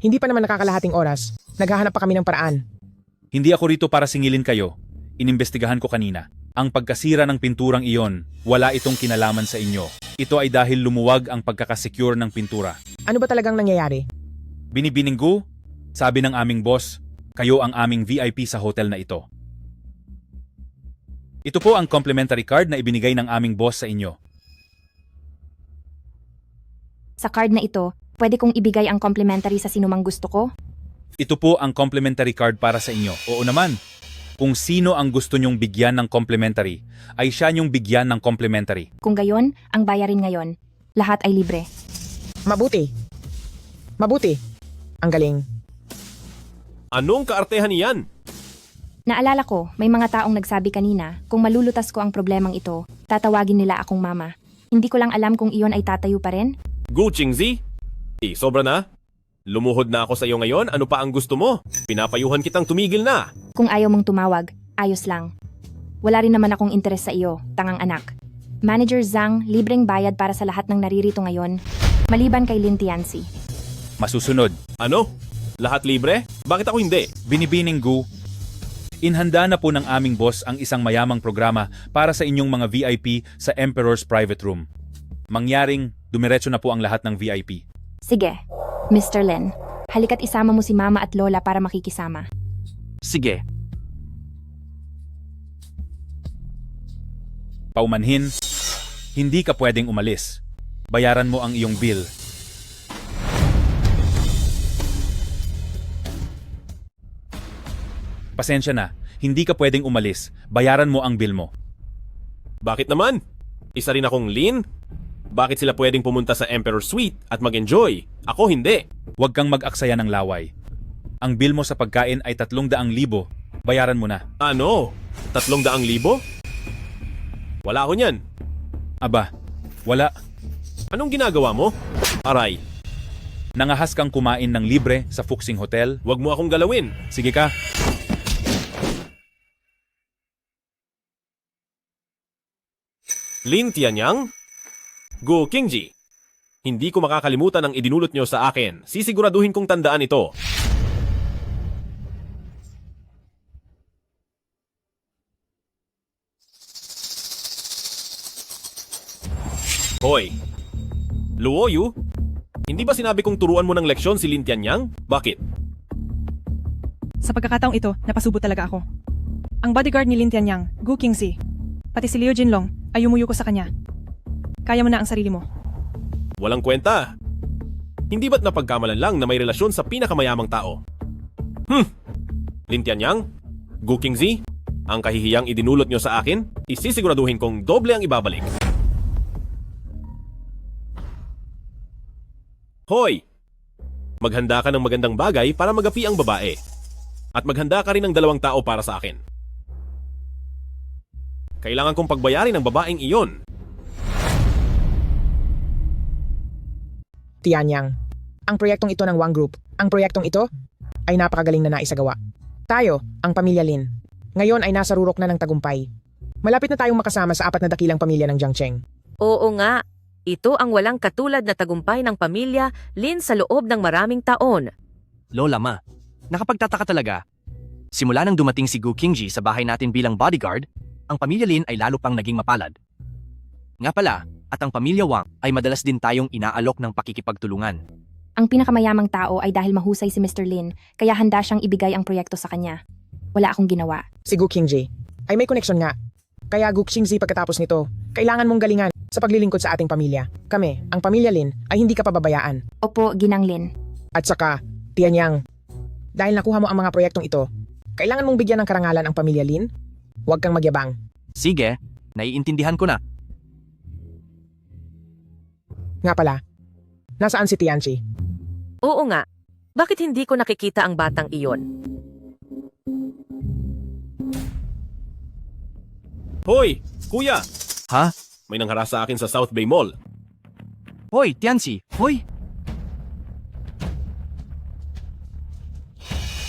hindi pa naman nakakalahating oras. Naghahanap pa kami ng paraan. Hindi ako rito para singilin kayo. Inimbestigahan ko kanina. Ang pagkasira ng pinturang iyon, wala itong kinalaman sa inyo. Ito ay dahil lumuwag ang pagkakasecure ng pintura. Ano ba talagang nangyayari? Binibininggu, sabi ng aming boss, kayo ang aming VIP sa hotel na ito. Ito po ang complimentary card na ibinigay ng aming boss sa inyo. Sa card na ito, pwede kong ibigay ang complimentary sa sinumang gusto ko? Ito po ang complimentary card para sa inyo. Oo naman. Kung sino ang gusto nyong bigyan ng complimentary, ay siya nyong bigyan ng complimentary. Kung gayon, ang bayarin ngayon, lahat ay libre. Mabuti. Mabuti. Ang galing. Anong kaartehan niyan? Naalala ko, may mga taong nagsabi kanina, kung malulutas ko ang problemang ito, tatawagin nila akong mama. Hindi ko lang alam kung iyon ay tatayo pa rin. Gu Qingzi? Sobra na? Lumuhod na ako sa iyo ngayon, ano pa ang gusto mo? Pinapayuhan kitang tumigil na. Kung ayaw mong tumawag, ayos lang. Wala rin naman akong interes sa iyo, tangang anak. Manager Zhang, libreng bayad para sa lahat ng naririto ngayon, maliban kay Lin Tianzi. Masusunod. Ano? Lahat libre? Bakit ako hindi? Binibininggu, inhanda na po ng aming boss ang isang mayamang programa para sa inyong mga VIP sa Emperor's Private Room. Mangyaring, dumiretso na po ang lahat ng VIP. Sige, Mr. Lin, halika't isama mo si Mama at Lola para makikisama. Sige. Paumanhin, hindi ka pwedeng umalis. Bayaran mo ang iyong bill. Pasensya na, hindi ka pwedeng umalis. Bayaran mo ang bill mo. Bakit naman? Isa rin akong Lin? Bakit sila pwedeng pumunta sa Emperor Suite at mag-enjoy? Ako hindi. Huwag kang mag-aksaya ng laway. Ang bill mo sa pagkain ay 300,000. Bayaran mo na. Ano? 300,000? Wala ako niyan. Aba, wala. Anong ginagawa mo? Aray. Nangahas kang kumain ng libre sa Fuxing Hotel? Huwag mo akong galawin. Sige ka. Lin Tianyang? Gu Qingzi. Hindi ko makakalimutan ang idinulot nyo sa akin. Sisiguraduhin kong tandaan ito. Hoy, Luoyu? Hindi ba sinabi kong turuan mo ng leksyon si Lin Tianyang? Bakit? Sa pagkakataong ito, napasubo talaga ako. Ang bodyguard ni Lin Tianyang, Gu Qingzi, pati si Liu Jinlong ay umuyo ko sa kanya. Kaya mo na ang sarili mo. Walang kwenta. Hindi ba't napagkamalan lang na may relasyon sa pinakamayamang tao? Lin Tianyang, Gu Qingzi, ang kahihiyang idinulot nyo sa akin, isisiguraduhin kong doble ang ibabalik. Hoy! Maghanda ka ng magandang bagay para magapi ang babae. At maghanda ka rin ng 2 tao para sa akin. Kailangan kong pagbayarin ang babaeng iyon. Tianyang, ang proyektong ito ng Wang Group, ang proyektong ito ay napakagaling na naisagawa. Tayo, ang pamilya Lin, ngayon ay nasa rurok na ng tagumpay. Malapit na tayong makasama sa 4 na dakilang pamilya ng Jiangcheng. Oo nga, ito ang walang katulad na tagumpay ng pamilya Lin sa loob ng maraming taon. Lola Ma, nakapagtataka talaga. Simula nang dumating si Gu Qingji sa bahay natin bilang bodyguard, ang pamilya Lin ay lalo pang naging mapalad. Nga pala, at ang pamilya Wang ay madalas din tayong inaalok ng pakikipagtulungan. Ang pinakamayamang tao ay dahil mahusay si Mr. Lin, kaya handa siyang ibigay ang proyekto sa kanya. Wala akong ginawa. Si Gu Qingji ay may koneksyon nga. Kaya Gu Qingzi pagkatapos nito, kailangan mong galingan sa paglilingkod sa ating pamilya. Kami, ang pamilya Lin, ay hindi ka pababayaan. Opo, Ginang Lin. At saka, Tianyang, dahil nakuha mo ang mga proyektong ito, kailangan mong bigyan ng karangalan ang pamilya Lin. Huwag kang magyabang. Sige, naiintindihan ko na. Nga pala, nasaan si Tianchi? Oo nga, bakit hindi ko nakikita ang batang iyon? Hoy! Kuya! Ha? May nangharas sa akin sa South Bay Mall. Hoy, Tianxi! Hoy!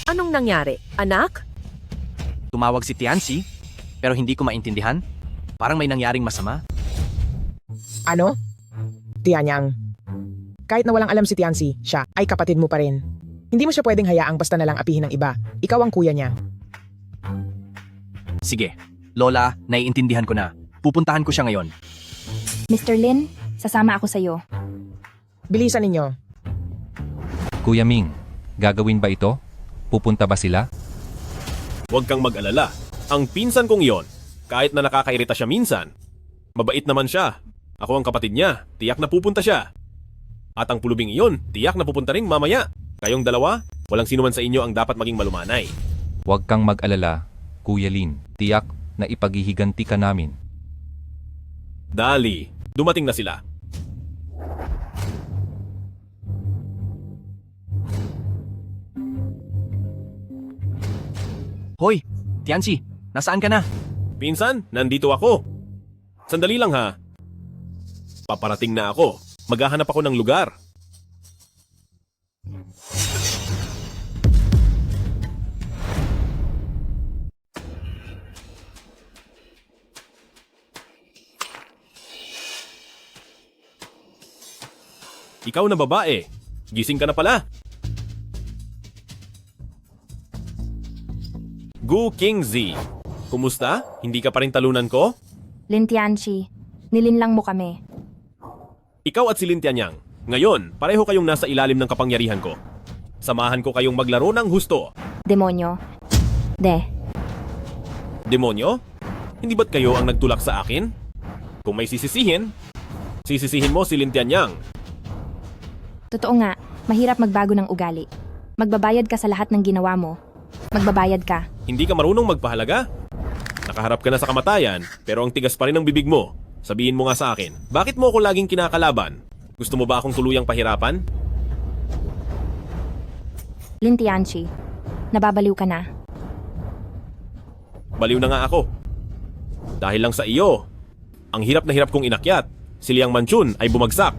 Anong nangyari, anak? Tumawag si Tianxi, pero hindi ko maintindihan. Parang may nangyaring masama. Ano? Tianyang. Kahit na walang alam si Tianxi, siya ay kapatid mo pa rin. Hindi mo siya pwedeng hayaang basta na lang apihin ng iba. Ikaw ang kuya niya. Sige, Lola, naiintindihan ko na. Pupuntahan ko siya ngayon. Mr. Lin, sasama ako sa iyo. Bilisan ninyo. Kuya Ming, gagawin ba ito? Pupunta ba sila? Huwag kang mag-alala. Ang pinsan kong iyon, kahit na nakakairita siya minsan, mabait naman siya. Ako ang kapatid niya, tiyak na pupunta siya. At ang pulubing iyon, tiyak na pupunta rin mamaya. Kayong dalawa, walang sino man sa inyo ang dapat maging malumanay. Huwag kang mag-alala, Kuya Lin. Tiyak na ipaghihiganti ka namin. Dali, dumating na sila. Hoy, Tianxi, nasaan ka na? Pinsan, nandito ako. Sandali lang ha. Paparating na ako. Maghahanap ako ng lugar. Ikaw na babae. Gising ka na pala. Gu Qingzi. Kumusta? Hindi ka pa rin talunan ko? Lin Tianchi, nilinlang mo kami. Ikaw at si Lin Tianyang. Ngayon, pareho kayong nasa ilalim ng kapangyarihan ko. Samahan ko kayong maglaro ng husto. Demonyo. Demonyo? Hindi ba't kayo ang nagtulak sa akin? Kung may sisisihin mo si Lin Tianyang. Totoo nga, mahirap magbago ng ugali. Magbabayad ka sa lahat ng ginawa mo. Magbabayad ka. Hindi ka marunong magpahalaga? Nakaharap ka na sa kamatayan, pero ang tigas pa rin ng bibig mo. Sabihin mo nga sa akin, bakit mo ako laging kinakalaban? Gusto mo ba akong tuluyang pahirapan? Lin Tianchi, nababaliw ka na. Baliw na nga ako. Dahil lang sa iyo, ang hirap na hirap kong inakyat, si Liang Manchun ay bumagsak.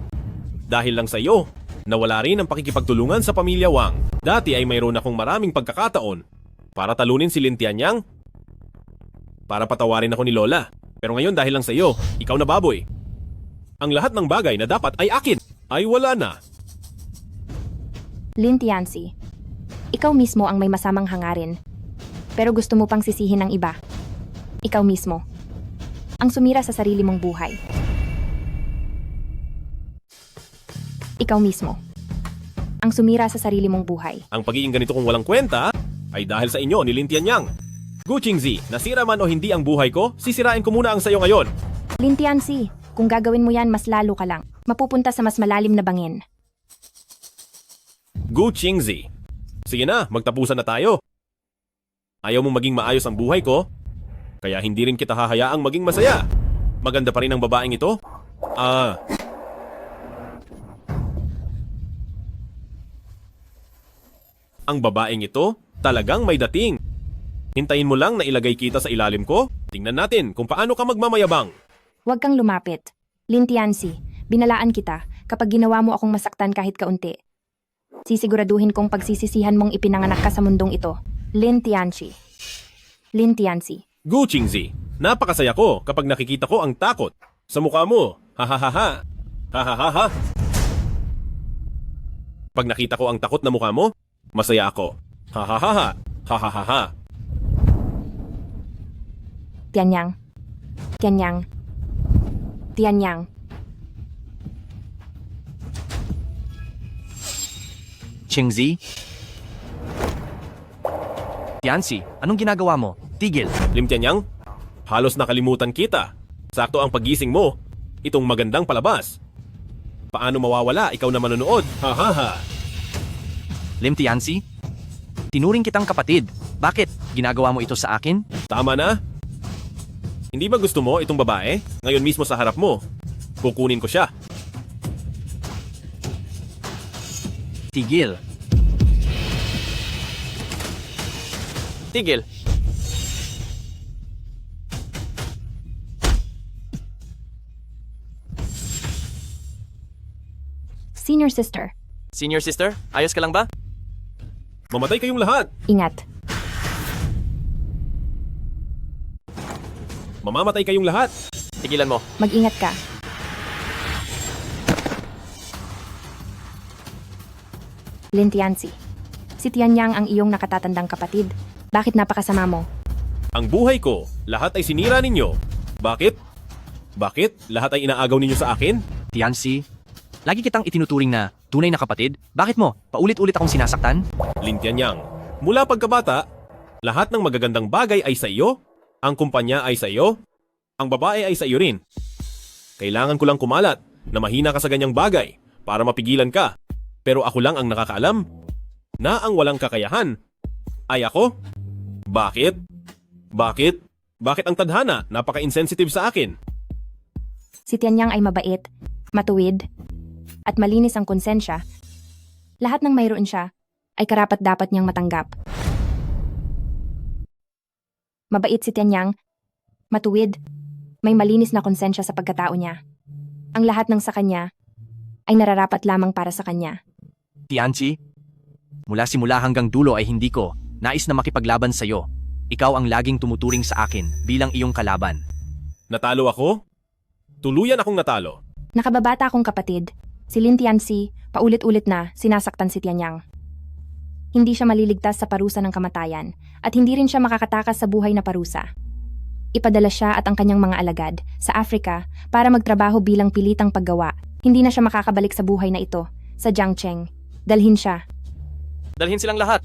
Dahil lang sa iyo, nawala rin ang pakikipagtulungan sa pamilya Wang. Dati ay mayroon akong maraming pagkakataon para talunin si Lin Tianyang, para patawarin ako ni Lola. Pero ngayon dahil lang sa iyo, ikaw na baboy. Ang lahat ng bagay na dapat ay akin, ay wala na. Lin Tianchi, ikaw mismo ang may masamang hangarin. Pero gusto mo pang sisihin ng iba. Ikaw mismo. Ang sumira sa sarili mong buhay. Ikaw mismo. Ang sumira sa sarili mong buhay. Ang pagiging ganito kong walang kwenta ay dahil sa inyo ni Lin Tianyang. Gu Qingzi, nasira man o hindi ang buhay ko, sisirain ko muna ang sayo ngayon. Lin Tianchi, Kung gagawin mo yan, mas lalo ka lang. Mapupunta sa mas malalim na bangin. Gu Qingzi. Sige na, magtapusan na tayo. Ayaw mong maging maayos ang buhay ko, kaya hindi rin kita hahayaang maging masaya. Maganda pa rin ang babaeng ito. Ang babaeng ito talagang may dating. Hintayin mo lang na ilagay kita sa ilalim ko. Tingnan natin kung paano ka magmamayabang. Huwag kang lumapit. Lin Tianzi, binalaan kita kapag ginawa mo akong masaktan kahit kaunti. Sisiguraduhin kong pagsisisihan mong ipinanganak ka sa mundong ito. Lin Tianzi. Lin Tianzi. Gu Qingzi, napakasaya ko kapag nakikita ko ang takot sa mukha mo. Hahaha. Hahaha. Pag nakita ko ang takot na mukha mo, masaya ako. Hahaha. Hahaha. Tianyang. Tianyang. Tianyang. Qingzi? Tianzi, anong ginagawa mo? Tigil. Lim Tianyang, halos nakalimutan kita. Sakto ang pagising mo. Itong magandang palabas. Paano mawawala? Ikaw na manonood. Hahaha. Lim Tianzi? Tinuring kitang kapatid. Bakit? Ginagawa mo ito sa akin? Tama na. Hindi ba gusto mo itong babae? Ngayon mismo sa harap mo. Kukunin ko siya. Tigil. Tigil. Senior sister. Senior sister, ayos ka lang ba? Mamatay kayong lahat. Ingat. Mamamatay kayong lahat. Tigilan mo. Mag-ingat ka. Lin Tianzi. Si Tianyang ang iyong nakatatandang kapatid. Bakit napakasama mo? Ang buhay ko, lahat ay sinira ninyo. Bakit? Bakit? Lahat ay inaagaw ninyo sa akin? Tianzi, lagi kitang itinuturing na tunay na kapatid. Bakit mo? Paulit-ulit akong sinasaktan? Lin Tianyang, mula pagkabata, lahat ng magagandang bagay ay sa iyo. Ang kumpanya ay sa iyo. Ang babae ay sa iyo rin. Kailangan ko lang kumalat na mahina ka sa ganyang bagay para mapigilan ka. Pero ako lang ang nakakaalam na ang walang kakayahan ay ako. Bakit? Bakit? Bakit ang tadhana napaka-insensitive sa akin? Si Tianyang ay mabait, matuwid, at malinis ang konsensya. Lahat ng mayroon siya ay karapat-dapat niyang matanggap. Mabait si Tianyang, matuwid, may malinis na konsensya sa pagkatao niya. Ang lahat ng sa kanya ay nararapat lamang para sa kanya. Tianzi, mula simula hanggang dulo ay hindi ko nais na makipaglaban sa iyo. Ikaw ang laging tumuturing sa akin bilang iyong kalaban. Natalo ako? Tuluyan akong natalo. Nakababata akong kapatid, si Lin Tianzi, paulit-ulit na sinasaktan si Tianyang. Hindi siya maliligtas sa parusa ng kamatayan at hindi rin siya makakatakas sa buhay na parusa. Ipadala siya at ang kanyang mga alagad sa Africa para magtrabaho bilang pilitang paggawa. Hindi na siya makakabalik sa buhay na ito, sa Jiangcheng. Dalhin siya. Dalhin silang lahat.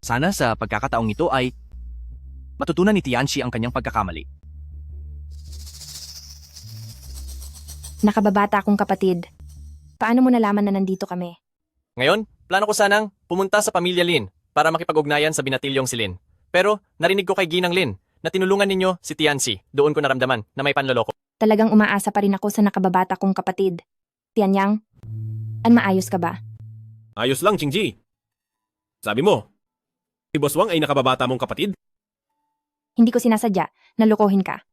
Sana sa pagkakataong ito ay matutunan ni Tianzi ang kanyang pagkakamali. Nakababata akong kapatid. Paano mo nalaman na nandito kami? Ngayon, plano ko sanang pumunta sa pamilya Lin para makipag-ugnayan sa binatilyong si Lin. Pero narinig ko kay Ginang Lin na tinulungan ninyo si Tianzi. Doon ko naramdaman na may panloloko. Talagang umaasa pa rin ako sa nakababata kong kapatid. Tianyang, maayos ka ba? Ayos lang, Qingji. Sabi mo, si Boss Wang ay nakababata mong kapatid? Hindi ko sinasadya na lokohin ka.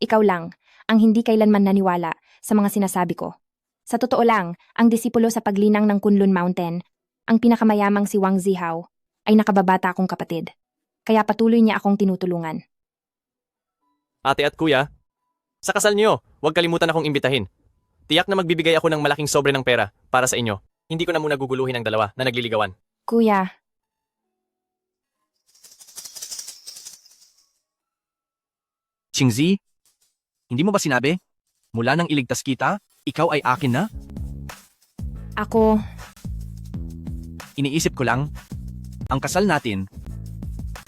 Ikaw lang ang hindi kailanman naniwala sa mga sinasabi ko. Sa totoo lang, ang disipulo sa paglinang ng Kunlun Mountain, ang pinakamayamang si Wang Zihao, ay nakababata akong kapatid. Kaya patuloy niya akong tinutulungan. Ate at kuya, sa kasal niyo, huwag kalimutan akong imbitahin. Tiyak na magbibigay ako ng malaking sobre ng pera para sa inyo. Hindi ko na muna guguluhin ang dalawa na nagliligawan. Kuya, Qingzi, hindi mo ba sinabi? Mula nang iligtas kita, ikaw ay akin na? ako, Iniisip ko lang, ang kasal natin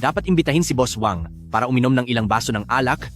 Dapat imbitahin si Boss Wang para uminom ng ilang baso ng alak